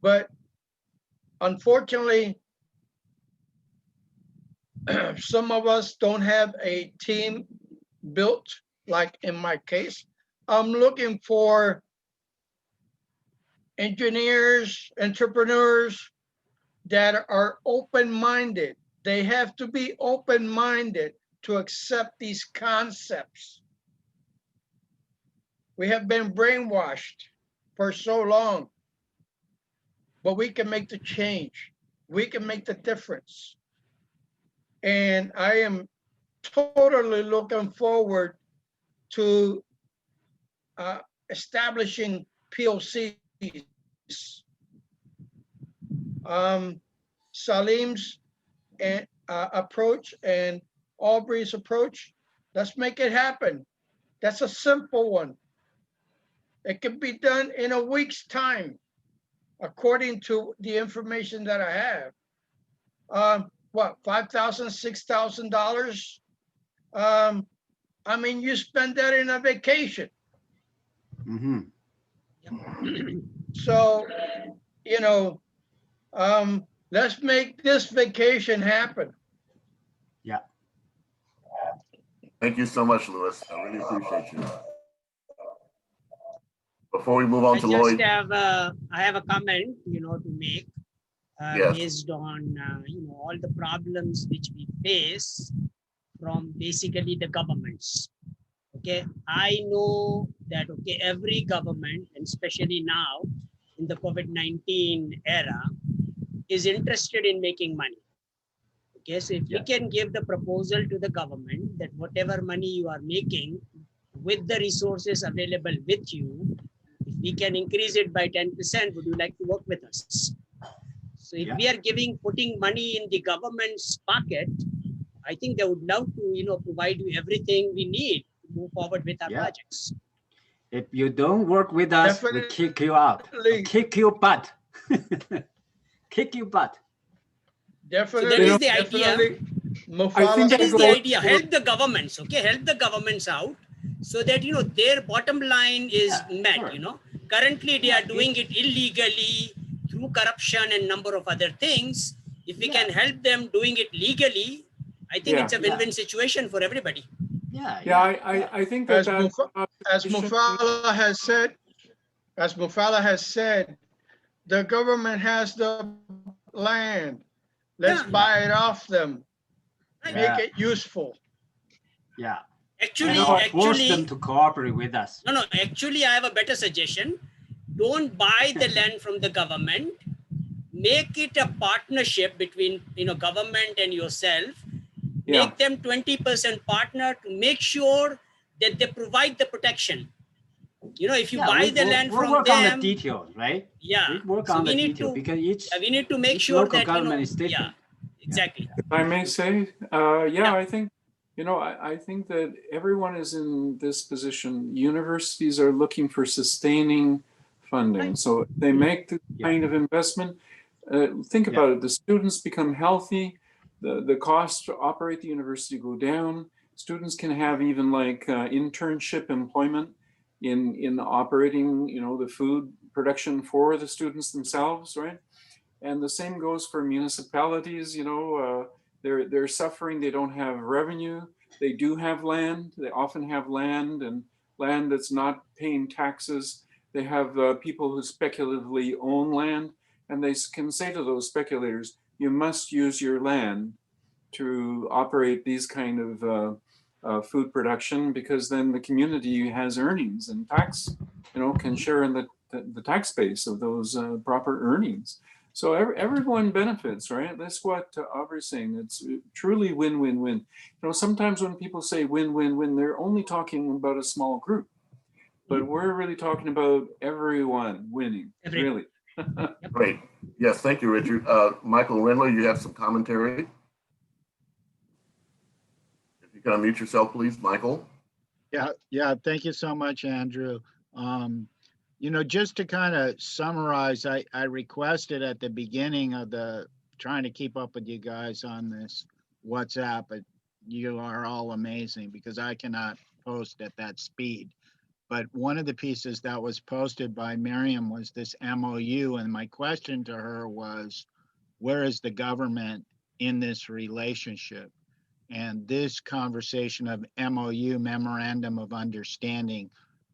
But unfortunately, some of us don't have a team built, like in my case. I'm looking for engineers, entrepreneurs that are open-minded. They have to be open-minded to accept these concepts. We have been brainwashed for so long, but we can make the change. We can make the difference. And I am totally looking forward to establishing PoCs. Salim's approach and Aubrey's approach, let's make it happen. That's a simple one. It can be done in a week's time, according to the information that I have. What, $5,000, $6,000? I mean, you spend that in a vacation. Mm-hmm. So, you know, let's make this vacation happen. Yeah. Thank you so much, Louis. I really appreciate you. Before we move on to Lloyd. I have a comment, to make Yes. based on, all the problems which we face from basically the governments. Okay, I know that, okay, every government, and especially now in the COVID-19 era, is interested in making money. Okay, so if we can give the proposal to the government that whatever money you are making with the resources available with you, if we can increase it by 10%, would you like to work with us? So if we are putting money in the government's pocket, I think they would love to, provide you everything we need to move forward with our projects. If you don't work with us, Definitely. we kick you out. Or kick your butt. Kick your butt. Definitely. So that is the idea. That is the idea. Help the governments, okay? Help the governments out so that, their bottom line is met, sure. Currently, they are doing it illegally through corruption and number of other things. If we can help them doing it legally, I think it's a win-win situation for everybody. I think that as Mufaddal has said, the government has the land. Let's buy it off them. Make it useful. Yeah. Actually, force them to cooperate with us. No, actually, I have a better suggestion. Don't buy the land from the government. Make it a partnership between, government and yourself. Make them 20% partner to make sure that they provide the protection. You know, if you Yeah, buy the land we'll from work them, on the details, right? yeah. We work So on we the need detail to, because we need to make each sure local that, you know, government is yeah, different. exactly. If I may say, yeah, Yeah. I think, you know, I think that everyone is in this position. Universities are looking for sustaining funding. Right. So if they make the kind of investment, think about it, the students become healthy, the costs to operate the university go down, students can have even like internship employment in operating, you know, the food production for the students themselves, right? And the same goes for municipalities, you know, they're suffering, they don't have revenue, they do have land, they often have land and land that's not paying taxes. They have people who speculatively own land, and they can say to those speculators, you must use your land to operate these kind of food production, because then the community has earnings and tax, you know, can share in the tax base of those proper earnings. So everyone benefits, right? That's what Aubrey's saying. It's truly win-win-win. You know, sometimes when people say win-win-win, they're only talking about a small group, but we're really talking about everyone winning, really. Great. Yes, thank you, Richard. Michael Rendler, you have some commentary? If you can unmute yourself, please, Michael. Yeah. Thank you so much, Andrew. You know, just to kind of summarize, I requested at the beginning of trying to keep up with you guys on this WhatsApp, but you are all amazing because I cannot post at that speed. But one of the pieces that was posted by Mariam was this MOU. And my question to her was, where is the government in this relationship? And this conversation of MOU, Memorandum of Understanding,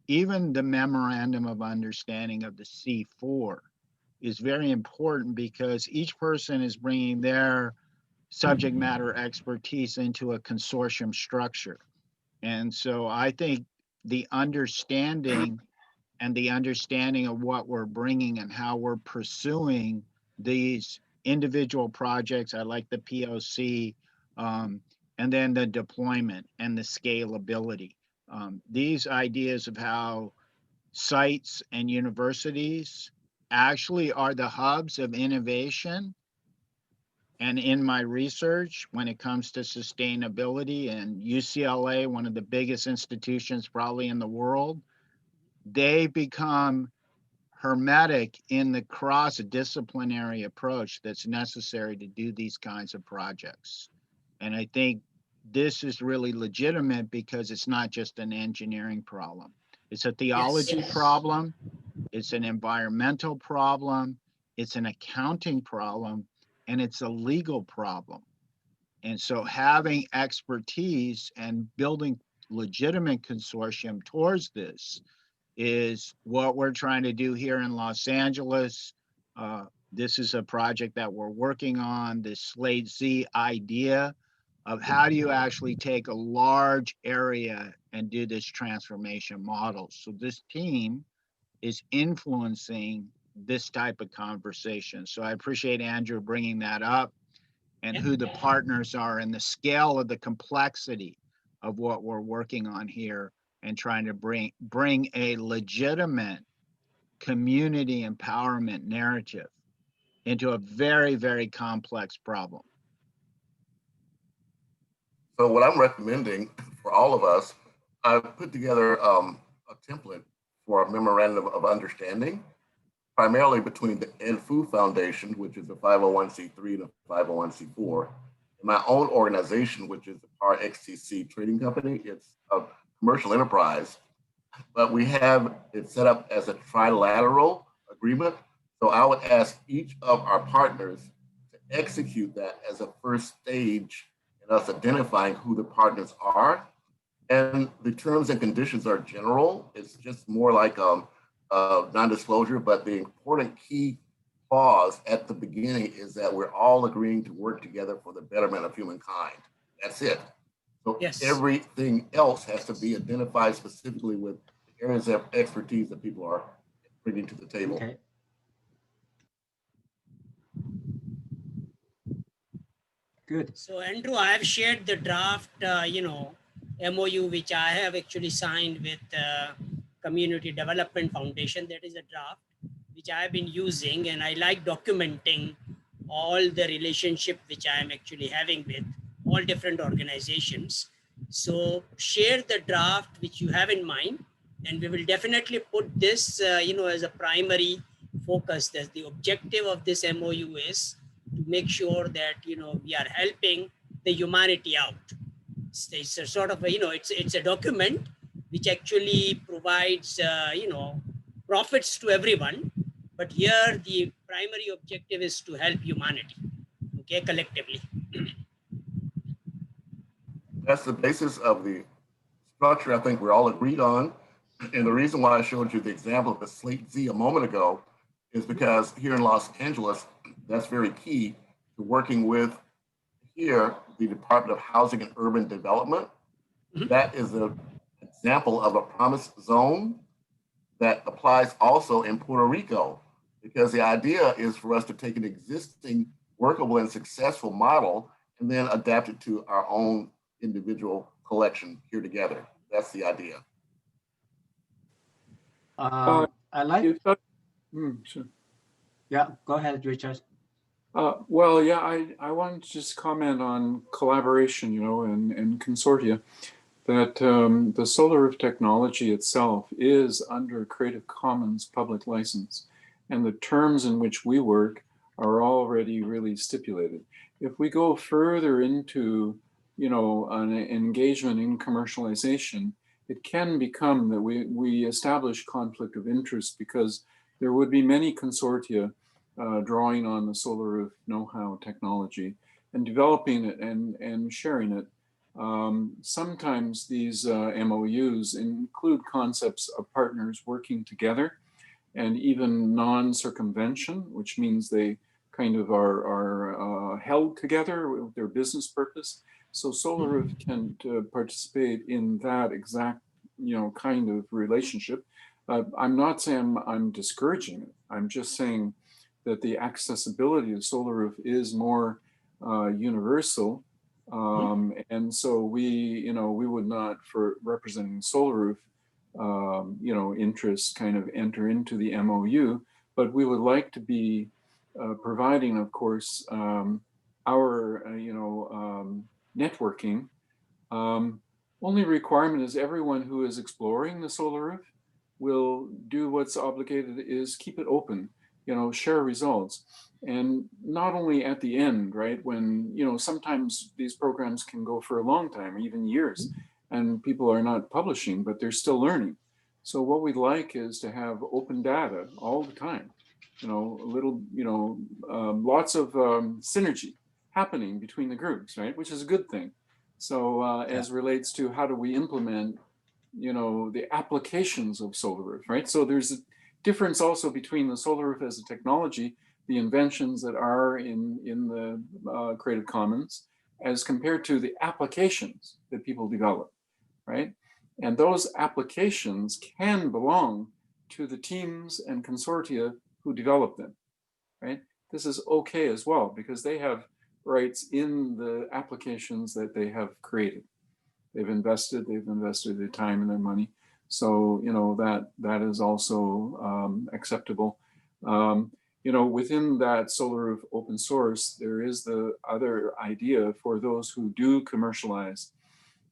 even the Memorandum of Understanding of the C4 is very important because each person is bringing their subject matter expertise into a consortium structure. And so I think the understanding of what we're bringing and how we're pursuing these individual projects, I like the PoC, and then the deployment and the scalability. These ideas of how sites and universities actually are the hubs of innovation. And in my research, when it comes to sustainability, and UCLA, one of the biggest institutions probably in the world, they become hermetic in the cross-disciplinary approach that's necessary to do these kinds of projects. And I think this is really legitimate because it's not just an engineering problem. It's a theology problem, it's an environmental problem, it's an accounting problem, and it's a legal problem. And so having expertise and building legitimate consortium towards this is what we're trying to do here in Los Angeles. This is a project that we're working on, this Slate Z idea of how do you actually take a large area and do this transformation model. So this team is influencing this type of conversation. So I appreciate Andrew bringing that up and who the partners are and the scale of the complexity of what we're working on here and trying to bring a legitimate community empowerment narrative into a very, very complex problem. So what I'm recommending for all of us, I've put together a template for a memorandum of understanding, primarily between the EdFu Foundation, which is a 501c3 and a 501c4, and my own organization, which is the PAR XTC Trading Company. It's a commercial enterprise, but we have it set up as a trilateral agreement. So I would ask each of our partners to execute that as a first stage in us identifying who the partners are. And the terms and conditions are general. It's just more like non-disclosure, but the important key clause at the beginning is that we're all agreeing to work together for the betterment of humankind. That's it. So everything else has to be identified specifically with the areas of expertise that people are bringing to the table. Okay. Good. So Andrew, I have shared the draft, MOU, which I have actually signed with Community Development Foundation. That is a draft which I have been using, and I like documenting all the relationship which I am actually having with all different organizations. So share the draft which you have in mind, and we will definitely put this, as a primary focus. That the objective of this MOU is to make sure that, we are helping the humanity out. It's a sort of, it's a document which actually provides, profits to everyone. But here the primary objective is to help humanity, okay, collectively. That's the basis of the structure I think we're all agreed on. And the reason why I showed you the example of the Slate Z a moment ago is because here in Los Angeles, that's very key to working with here, the Department of Housing and Urban Development. That is an example of a promise zone that applies also in Puerto Rico, because the idea is for us to take an existing workable and successful model and then adapt it to our own individual collection here together. That's the idea. I like. Sure. Yeah, go ahead, Richard. Well, yeah, I wanted to just comment on collaboration, and consortia, that the solar roof technology itself is under Creative Commons public license, and the terms in which we work are already really stipulated. If we go further into, an engagement in commercialization, it can become that we establish conflict of interest, because there would be many consortia drawing on the solar roof know-how technology and developing it and sharing it. Sometimes these MOUs include concepts of partners working together, and even non-circumvention, which means they kind of are held together with their business purpose. So solar roof can participate in that exact kind of relationship. I'm not saying I'm discouraging it. I'm just saying that the accessibility of solar roof is more universal. And so we would not, for representing solar roof, interests kind of enter into the MOU, but we would like to be providing, of course, our, networking. Only requirement is everyone who is exploring the solar roof will do what's obligated is keep it open, share results. And not only at the end, right? When, sometimes these programs can go for a long time, even years, and people are not publishing, but they're still learning. So what we'd like is to have open data all the time, lots of synergy happening between the groups, right? Which is a good thing. So as relates to how do we implement, the applications of solar roof, right? So there's a difference also between the solar roof as a technology, the inventions that are in the Creative Commons, as compared to the applications that people develop, right? And those applications can belong to the teams and consortia who develop them, right? This is okay as well, because they have rights in the applications that they have created. They've invested their time and their money. So, that is also acceptable. Within that solar roof open source, there is the other idea for those who do commercialize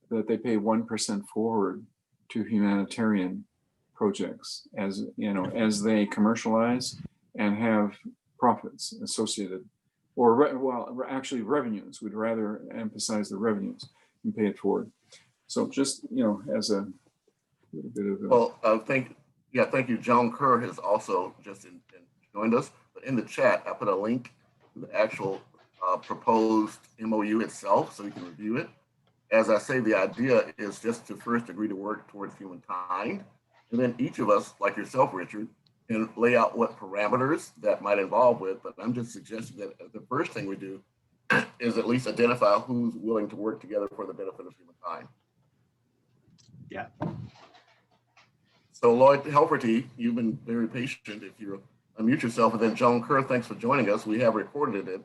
that they pay 1% forward to humanitarian projects as they commercialize and have profits associated, or actually revenues. We'd rather emphasize the revenues and pay it forward. So just as a little bit of thank you. Joan Kerr has also just joined us. But in the chat, I put a link to the actual proposed MOU itself, so you can review it. As I say, the idea is just to first agree to work towards humankind, and then each of us, like yourself, Richard, can lay out what parameters that might involve with. But I'm just suggesting that the first thing we do is at least identify who's willing to work together for the benefit of humankind. Yeah. So Lloyd Helferty, you've been very patient. If you unmute yourself, and then Joan Kerr, thanks for joining us. We have recorded it, and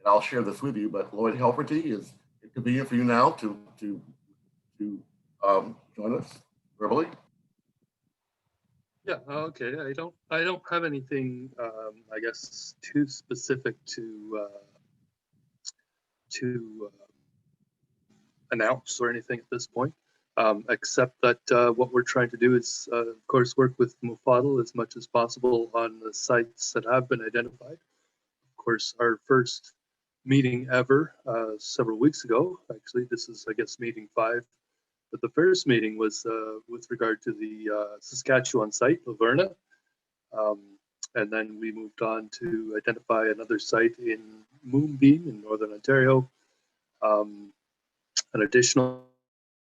I'll share this with you. But Lloyd Helferty, is it convenient for you now to join us verbally? Yeah, okay. I don't have anything, I guess, too specific to announce or anything at this point, except that what we're trying to do is, of course, work with Mufaddal as much as possible on the sites that have been identified. Of course, our first meeting ever several weeks ago, actually, this is, I guess, meeting 5, but the first meeting was with regard to the Saskatchewan site, Laverna. And then we moved on to identify another site in Moonbeam in Northern Ontario. An additional,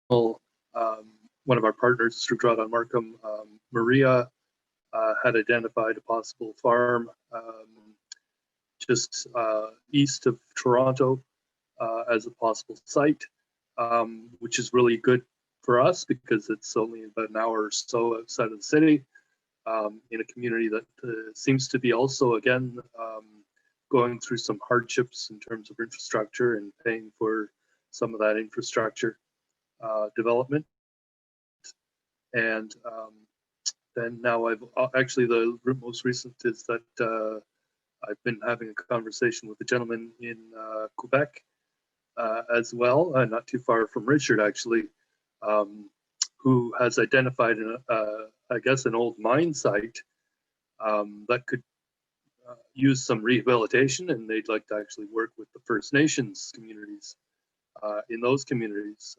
one of our partners through Drawdown Markham, Maria, had identified a possible farm just east of Toronto as a possible site, which is really good for us because it's only about an hour or so outside of the city, in a community that seems to be also, again, going through some hardships in terms of infrastructure and paying for some of that infrastructure development. And then now I've actually, the most recent is that I've been having a conversation with a gentleman in Quebec as well, not too far from Richard actually, who has identified, I guess, an old mine site that could use some rehabilitation, and they'd like to actually work with the First Nations communities in those communities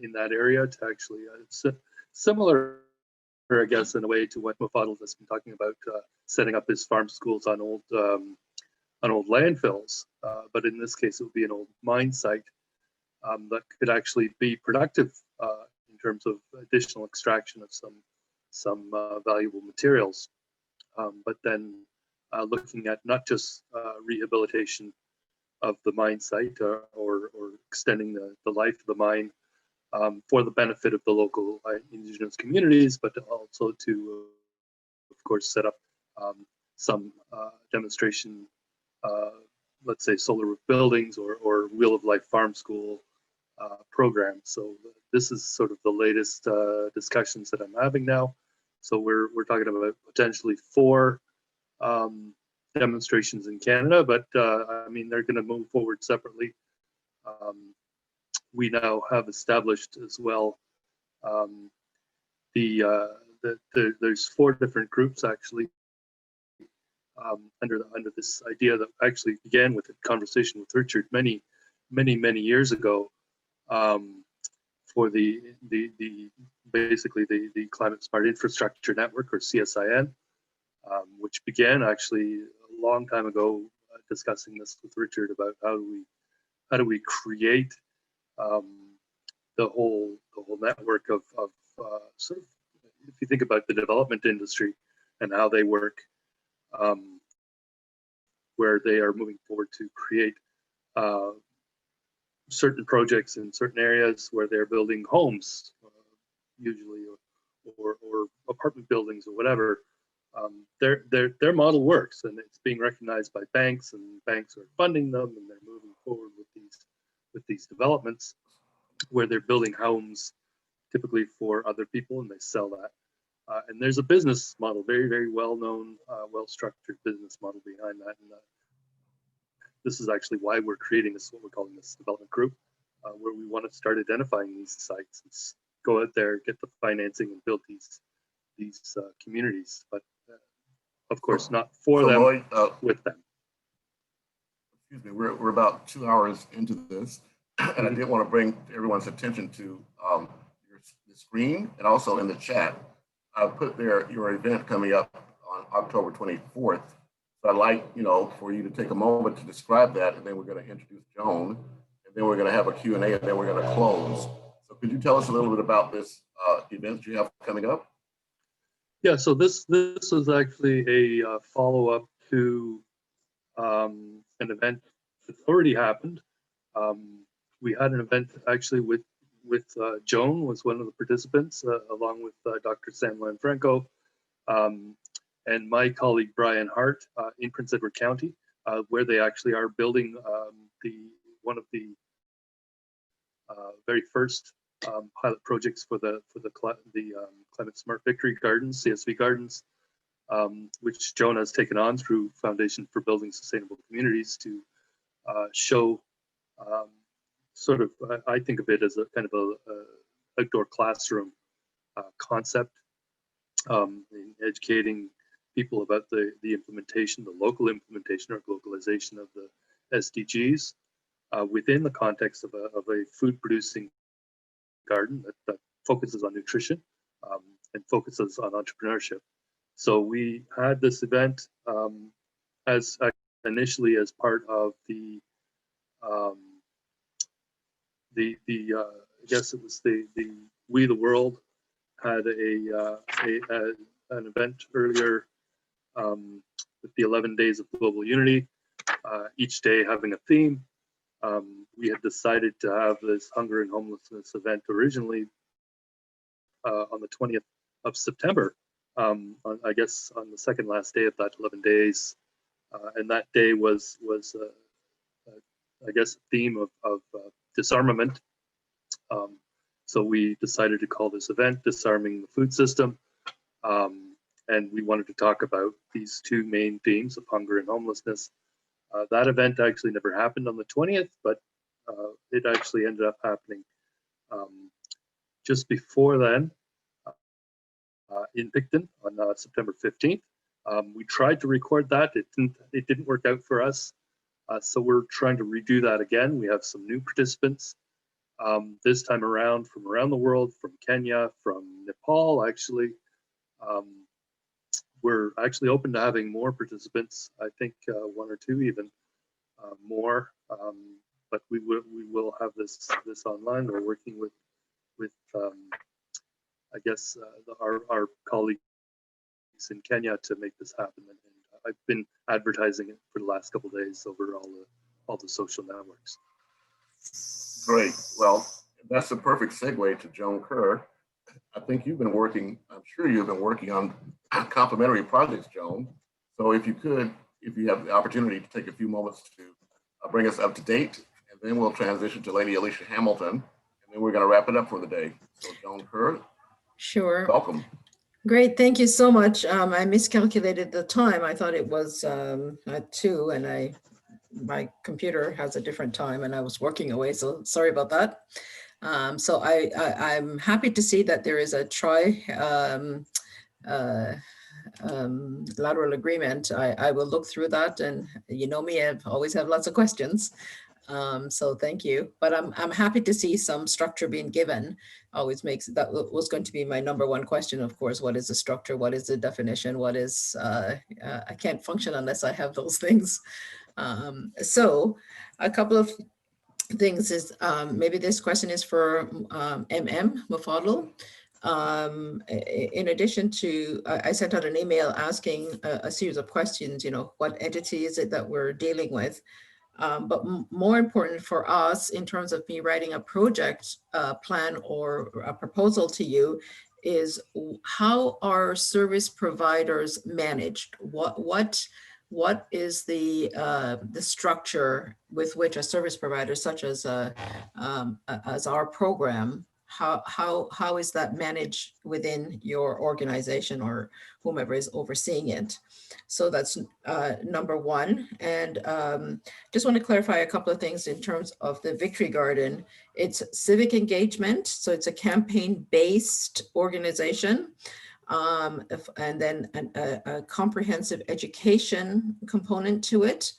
in that area to actually, similar, I guess, in a way to what Mufaddal has been talking about, setting up his farm schools on old landfills, but in this case it would be an old mine site that could actually be productive in terms of additional extraction of some valuable materials, but then looking at not just rehabilitation of the mine site or extending the life of the mine for the benefit of the local Indigenous communities, but also to, of course, set up some demonstration, let's say solar roof buildings or Wheel of Life farm school program. So this is sort of the latest discussions that I'm having now. So we're talking about potentially 4 demonstrations in Canada, but I mean, they're going to move forward separately. We now have established as well there's 4 different groups actually under this idea that actually began with a conversation with Richard many years ago, for basically the Climate Smart Infrastructure Network, or CSIN, which began actually a long time ago, discussing this with Richard about how do we create the whole network of sort of, if you think about the development industry and how they work, where they are moving forward to create certain projects in certain areas where they're building homes, usually, or apartment buildings or whatever. Their model works, and it's being recognized by banks, and banks are funding them, and they're moving forward with these developments where they're building homes typically for other people, and they sell that. And there's a business model, very well known, well structured business model behind that. And this is actually why we're creating this, what we're calling this development group, where we want to start identifying these sites. Let's go out there, get the financing, and build these communities, but of course not for them, Lloyd, with them. Excuse me, we're about 2 hours into this, and I did want to bring everyone's attention to the screen and also in the chat. I've put there your event coming up on October 24th. So I'd like, for you to take a moment to describe that, and then we're going to introduce Joan, and then we're going to have a Q&A, and then we're going to close. So could you tell us a little bit about this event you have coming up? Yeah, so this was actually a follow-up to an event that's already happened. We had an event actually with Joan was one of the participants, along with Dr. Sam Lanfranco, and my colleague Brian Hart in Prince Edward County, where they actually are building one of the very first pilot projects for the Climate Smart Victory Gardens, CSV Gardens, which Joan has taken on through Foundation for Building Sustainable Communities to show sort of, I think of it as a kind of a outdoor classroom concept, in educating people about the implementation, the local implementation or globalization of the SDGs within the context of a food producing garden that focuses on nutrition and focuses on entrepreneurship. So we had this event as initially as part of the I guess it was the We the World had an event earlier with the 11 Days of Global Unity, each day having a theme. We had decided to have this hunger and homelessness event originally on the 20th of September, I guess on the second last day of that 11 days. And that day was I guess, a theme of disarmament. So we decided to call this event Disarming the Food System. And we wanted to talk about these two main themes of hunger and homelessness. That event actually never happened on the 20th, but it actually ended up happening just before then in Picton on September 15th. We tried to record that. It didn't work out for us. So we're trying to redo that again. We have some new participants this time around from around the world, from Kenya, from Nepal, actually. We're actually open to having more participants. I think one or two even more. But we will have this online. We're working with I guess our colleagues in Kenya to make this happen. And I've been advertising it for the last couple of days over all the social networks. Great. Well, that's a perfect segue to Joan Kerr. I think you've been working, I'm sure you've been working on complementary projects, Joan. So if you have the opportunity to take a few moments to bring us up to date, and then we'll transition to Lady Alicia Hamilton, and then we're going to wrap it up for the day. So Joan Kerr. Sure. Welcome. Great, thank you so much. I miscalculated the time. I thought it was at 2, and my computer has a different time, and I was working away, so sorry about that. So I'm happy to see that there is a lateral agreement. I will look through that, and you know me, I always have lots of questions. So thank you, but I'm happy to see some structure being given. Always makes, that was going to be my #1 question, of course. What is the structure? What is the definition? What is, I can't function unless I have those things. So a couple of things is, maybe this question is for Mufaddal. In addition to, I sent out an email asking a series of questions, you know, what entity is it that we're dealing with? But more important for us in terms of me writing a project plan or a proposal to you is how are service providers managed? What is the structure with which a service provider such as our program, how is that managed within your organization or whomever is overseeing it? So that's #1. And just want to clarify a couple of things in terms of the Victory Garden. It's civic engagement, so it's a campaign-based organization. And then a comprehensive education component to it,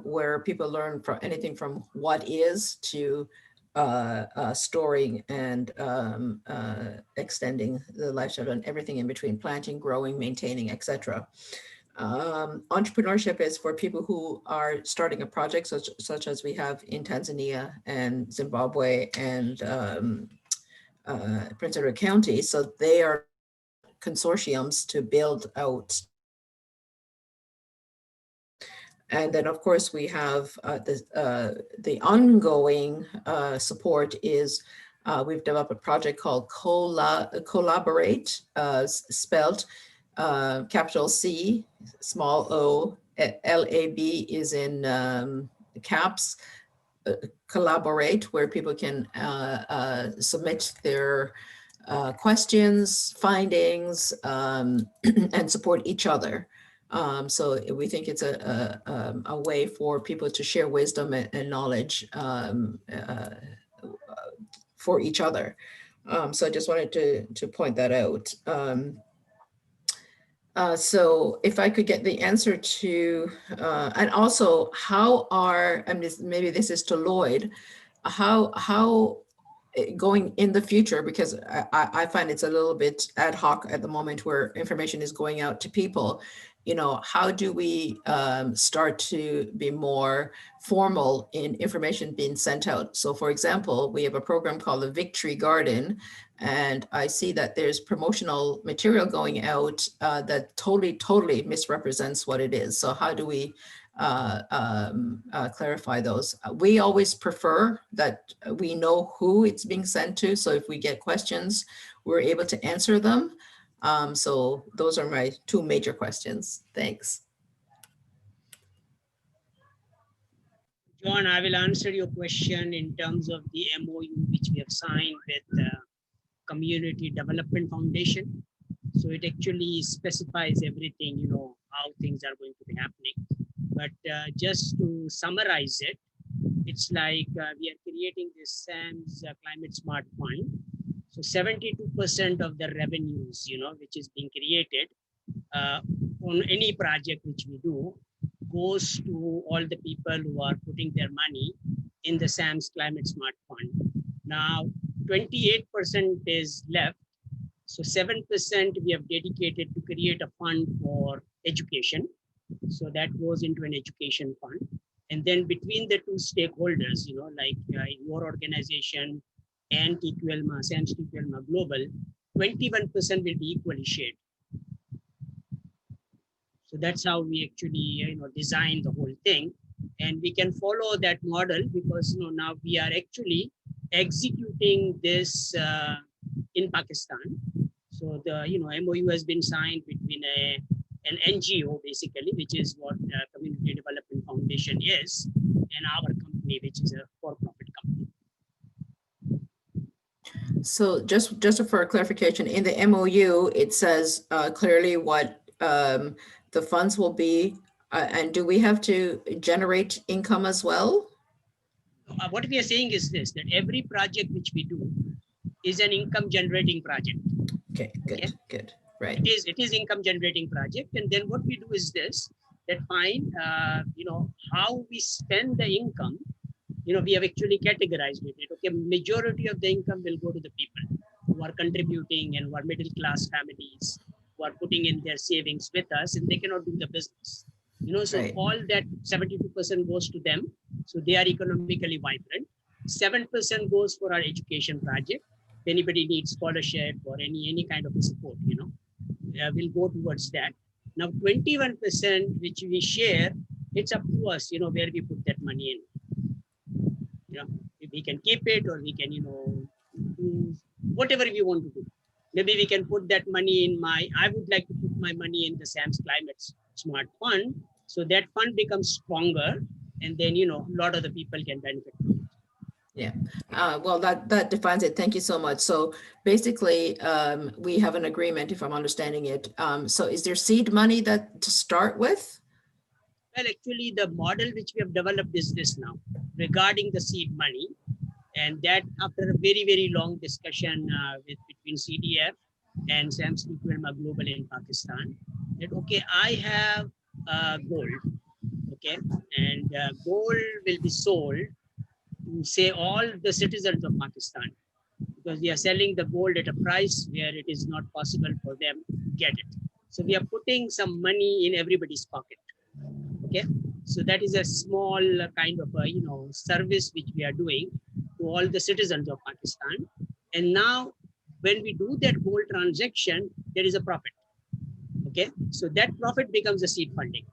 where people learn from anything from what is to storing and extending the lifestyle and everything in between, planting, growing, maintaining, etc. Entrepreneurship is for people who are starting a project such as we have in Tanzania and Zimbabwe and Prince Edward County. So they are consortiums to build out. And then, of course, we have the ongoing support is we've developed a project called Collaborate, spelled capital C, small o, LAB is in caps, collaborate, where people can submit their questions, findings, and support each other. So we think it's a way for people to share wisdom and knowledge for each other. So I just wanted to point that out. So if I could get the answer to, and also how are, and maybe this is to Lloyd, how going in the future, because I find it's a little bit ad hoc at the moment where information is going out to people, you know, how do we start to be more formal in information being sent out? So for example, we have a program called the Victory Garden, and I see that there's promotional material going out that totally misrepresents what it is. So how do we clarify those? We always prefer that we know who it's being sent to. So if we get questions, we're able to answer them. So those are my two major questions. Thanks. John, I will answer your question in terms of the MOU which we have signed with Community Development Foundation. So it actually specifies everything, you know, how things are going to be happening. But just to summarize it, it's like we are creating this SAMS Climate Smart Fund. So 72% of the revenues, you know, which is being created on any project which we do, goes to all the people who are putting their money in the SAMS Climate Smart Fund. Now, 28% is left. So 7% we have dedicated to create a fund for education. So that goes into an education fund. And then between the two stakeholders, you know, like your organization and TQLMA, SAMS TQLMA Global, 21% will be equally shared. So that's how we actually, you know, design the whole thing. And we can follow that model because, you know, now we are actually executing this in Pakistan. So the, you know, MOU has been signed between an NGO basically, which is what Community Development Foundation is, and our company, which is a for-profit company. So just for clarification, in the MOU, it says clearly what the funds will be, and do we have to generate income as well? What we are saying is this, that every project which we do is an income generating project. Okay, good, okay? Good, right. It is income generating project. And then what we do is this, that fine, you know, how we spend the income, you know, we have actually categorized it. Okay, majority of the income will go to the people who are contributing and who are middle class families, who are putting in their savings with us, and they cannot do the business. You know, so right. All that 72% goes to them. So they are economically vibrant. 7% goes for our education project. If anybody needs scholarship or any kind of support, you know, we'll go towards that. Now, 21%, which we share, it's up to us, you know, where we put that money in. You know, if we can keep it or we can, you know, do whatever we want to do. Maybe we can put that money in I would like to put my money in the SAMS Climate Smart Fund. So that fund becomes stronger, and then, you know, a lot of the people can benefit from it. Yeah, well, that defines it. Thank you so much. So basically, we have an agreement, if I'm understanding it. So is there seed money to start with? Well, actually, the model which we have developed is this now, regarding the seed money. And that after a very, very long discussion between CDF and SAMS TQLMA Global in Pakistan, that, okay, I have gold, okay, and gold will be sold to, say, all the citizens of Pakistan, because we are selling the gold at a price where it is not possible for them to get it. So we are putting some money in everybody's pocket, okay. So that is a small kind of a, you know, service which we are doing to all the citizens of Pakistan. And now when we do that gold transaction, there is a profit. Okay, so that profit becomes a seed funding.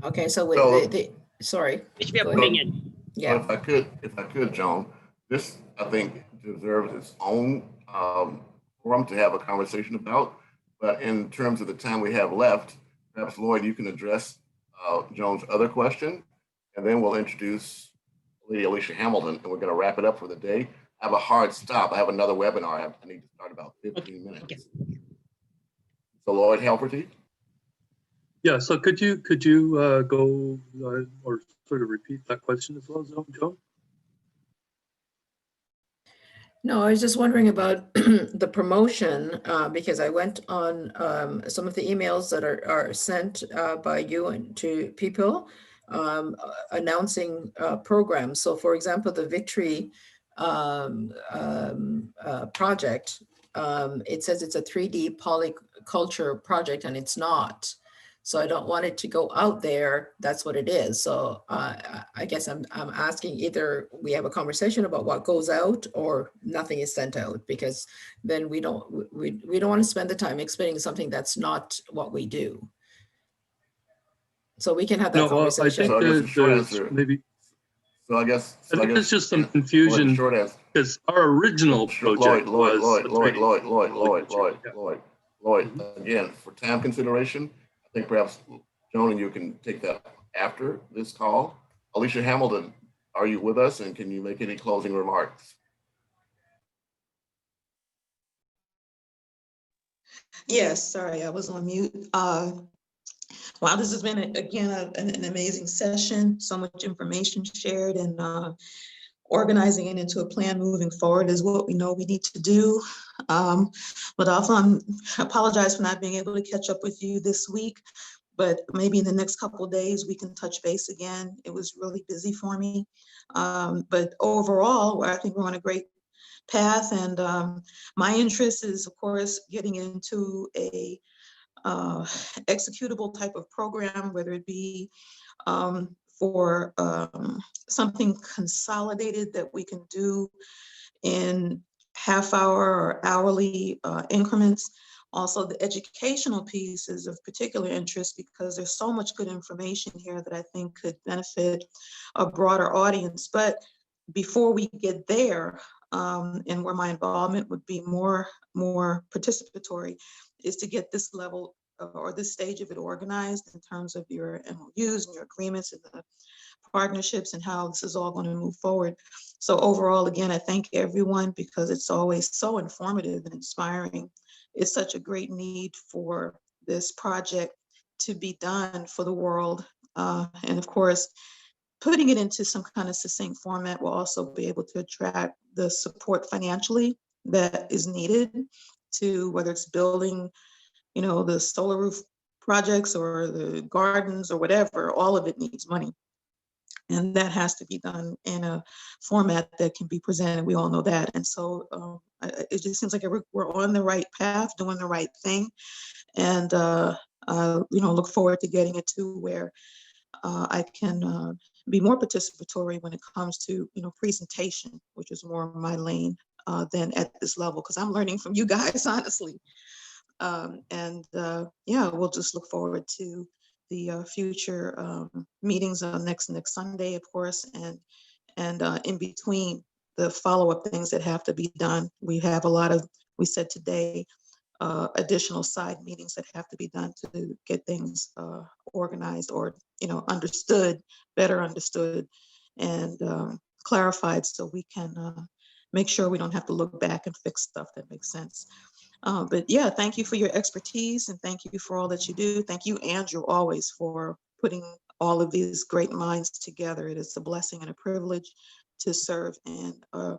Okay, so with sorry, which we are putting in. Yeah. If I could, Joan, this I think deserves its own forum to have a conversation about. But in terms of the time we have left, perhaps Lloyd, you can address Joan's other question, and then we'll introduce Lady Alicia Hamilton, and we're going to wrap it up for the day. I have a hard stop. I have another webinar. I need to start about 15 minutes. Okay. So Lloyd Helferty. Yeah, so could you go or sort of repeat that question as well, Joan? No, I was just wondering about the promotion because I went on some of the emails that are sent by you and to people announcing programs. So for example, the Victory project, it says it's a 3D polyculture project and it's not. So I don't want it to go out there. That's what it is. So I guess I'm asking either we have a conversation about what goes out or nothing is sent out, because then we don't want to spend the time explaining something that's not what we do. So we can have that conversation. So I guess the short answer, maybe. So I guess it's just some confusion short answer, because our original project Lloyd, again, for time consideration, I think perhaps Joan and you can take that after this call. Alicia Hamilton, are you with us, and can you make any closing remarks? Yes, sorry, I was on mute. Wow, this has been, again, an amazing session. So much information shared, and organizing it into a plan moving forward is what we know we need to do. But also, I apologize for not being able to catch up with you this week, but maybe in the next couple of days we can touch base again. It was really busy for me. But overall, I think we're on a great path, and my interest is, of course, getting into a executable type of program, whether it be for something consolidated that we can do in half-hour or hourly increments. Also, the educational piece is of particular interest because there's so much good information here that I think could benefit a broader audience. But before we get there, and where my involvement would be more participatory, is to get this level or this stage of it organized in terms of your MOUs and your agreements and the partnerships and how this is all going to move forward. So overall, again, I thank everyone because it's always so informative and inspiring. It's such a great need for this project to be done for the world. And of course, putting it into some kind of succinct format will also be able to attract the support financially that is needed to, whether it's building, you know, the solar roof projects or the gardens or whatever, all of it needs money. And that has to be done in a format that can be presented. We all know that. And so it just seems like we're on the right path, doing the right thing. And, you know, look forward to getting it to where I can be more participatory when it comes to, you know, presentation, which is more my lane than at this level, because I'm learning from you guys, honestly. Yeah, we'll just look forward to the future meetings on next Sunday, of course, and in between the follow-up things that have to be done. We have a lot of, we said today, additional side meetings that have to be done to get things organized or, you know, understood, better understood and clarified, so we can make sure we don't have to look back and fix stuff that makes sense. But yeah, thank you for your expertise and thank you for all that you do. Thank you, Andrew, always for putting all of these great minds together. It is a blessing and a privilege to serve in a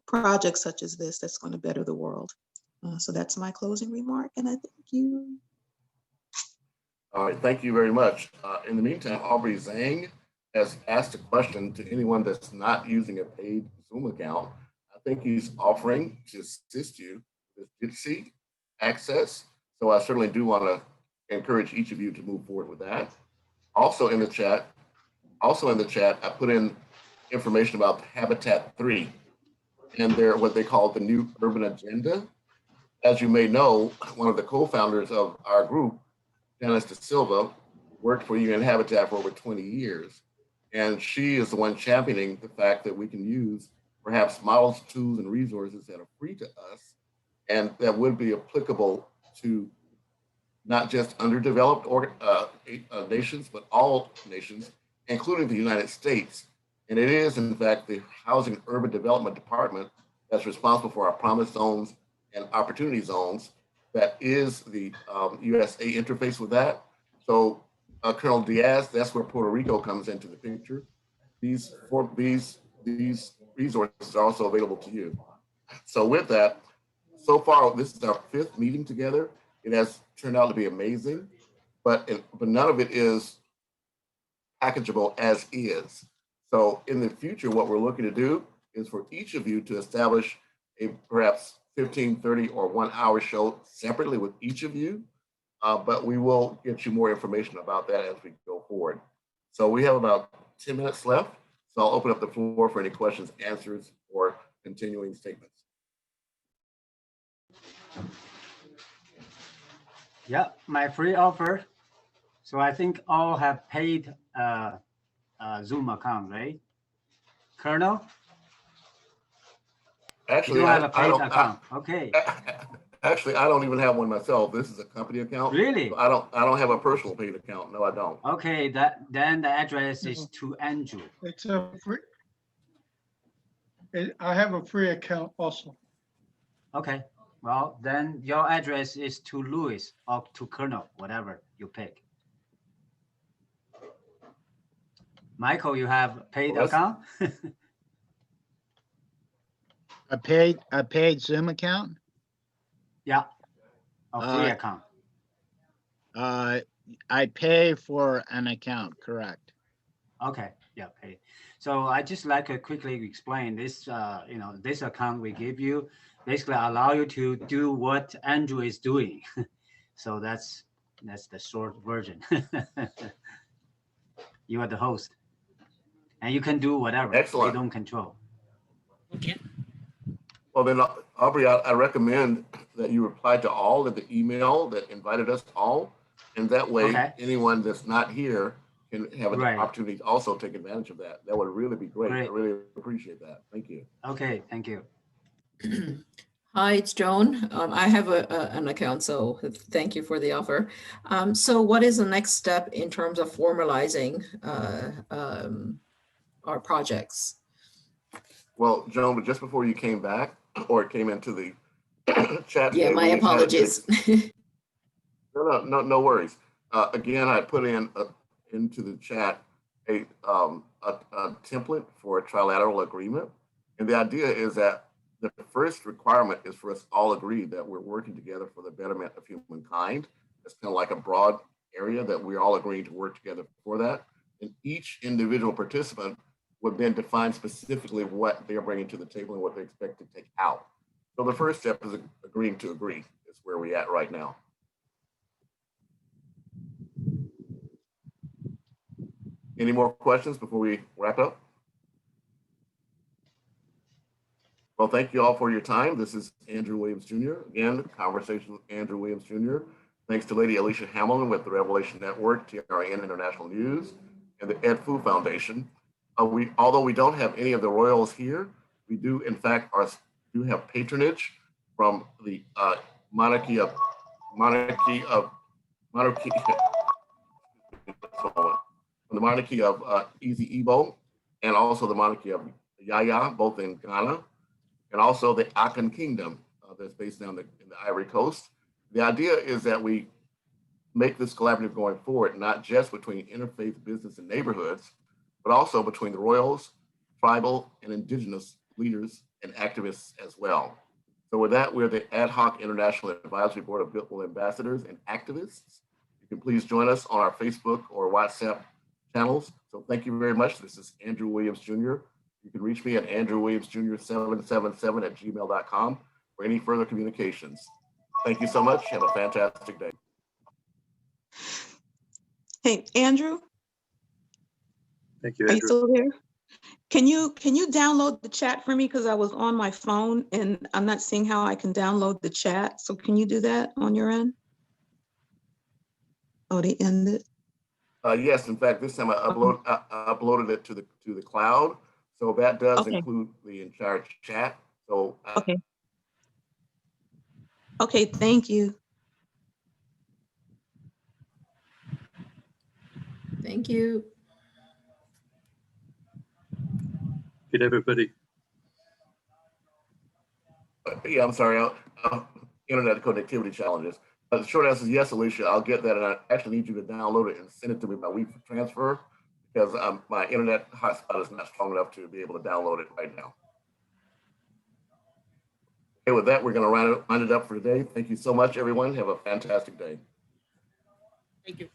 project such as this that's going to better the world. So that's my closing remark, and I thank you. All right, thank you very much. In the meantime, Aubrey Zhang has asked a question to anyone that's not using a paid Zoom account. I think he's offering to assist you with Jitsi access. So I certainly do want to encourage each of you to move forward with that. Also in the chat, I put in information about Habitat 3 and their what they call the new urban agenda. As you may know, one of the co-founders of our group, Janice De Silva, worked for UN Habitat for over 20 years. And she is the one championing the fact that we can use perhaps models, tools, and resources that are free to us and that would be applicable to not just underdeveloped nations, but all nations including the United States. And it is, in fact, the Housing and Urban Development Department that's responsible for our promise zones and opportunity zones. That is the USA interface with that. So Colonel Diaz, that's where Puerto Rico comes into the picture. These resources are also available to you. So with that, so far, this is our 5th meeting together. It has turned out to be amazing, but none of it is packageable as is. So in the future, what we're looking to do is for each of you to establish a perhaps 15, 30, or 1 hour show separately with each of you, but we will get you more information about that as we go forward. So we have about 10 minutes left, so I'll open up the floor for any questions, answers, or continuing statements. Yeah, my free offer. So I think all have paid Zoom account, right? Colonel? Actually, you have a paid account. Okay. Actually, I don't even have one myself. This is a company account. Really? So I don't have a personal paid account. No, I don't. Okay, then the address is to Andrew. It's a free. I have a free account also. Okay. Well, then your address is to Louis or to Colonel, whatever you pick. Michael, you have paid account? A paid Zoom account? Yeah, a free account. I pay for an account, correct? Okay, yeah, pay. So I just like to quickly explain this. This account we give you basically allow you to do what Andrew is doing. So that's the short version. You are the host, and you can do whatever. Excellent. We don't control. Okay. Well, then, Aubrey, I recommend that you reply to all of the email that invited us all, and that way anyone that's not here can have an opportunity to also take advantage of that. That would really be great. I really appreciate that. Thank you. Okay, thank you. Hi, it's Joan. I have an account, so thank you for the offer. So what is the next step in terms of formalizing our projects? Well, Joan, but just before you came back or came into the chat. Yeah, my apologies. No worries. Again, I put into the chat a template for a trilateral agreement. And the idea is that the first requirement is for us all agree that we're working together for the betterment of humankind. It's kind of like a broad area that we're all agreeing to work together for that. And each individual participant would then define specifically what they're bringing to the table and what they expect to take out. So the first step is agreeing to agree. Is where we're at right now. Any more questions before we wrap up? Well, thank you all for your time. This is Andrew Williams Jr. Again, conversation with Andrew Williams Jr. Thanks to Lady Alicia Hamilton with the Revelation Network, TRN International News, and the Ed Fu Foundation. Although we don't have any of the royals here, we do in fact have patronage from the monarchy of Easy Igbo, and also the monarchy of Yaya, both in Ghana, and also the Akan Kingdom that's based down in the Ivory Coast. The idea is that we make this collaborative going forward, not just between interfaith business and neighborhoods, but also between the royals, tribal, and indigenous leaders and activists as well. So with that, we're the Ad Hoc International Advisory Board of Goodwill Ambassadors and Activists. You can please join us on our Facebook or WhatsApp channels. So thank you very much. This is Andrew Williams Jr. You can reach me at andrewwilliamsjr777@gmail.com for any further communications. Thank you so much. Have a fantastic day. Hey, Andrew. Thank you, Are you Andrew. still there? Can you download the chat for me? Because I was on my phone and I'm not seeing how I can download the chat. So can you do that on your end? Oh, they ended. Yes, in fact, this time I uploaded it to the cloud. So that does include the entire chat. So Okay, thank you. Thank you. Good, everybody. Yeah, I'm sorry. Internet connectivity challenges. The short answer is yes, Alicia. I'll get that, and I actually need you to download it and send it to me by WeTransfer because my internet hotspot is not strong enough to be able to download it right now. Okay, with that, we're going to round it up for today. Thank you so much, everyone. Have a fantastic day. Thank you.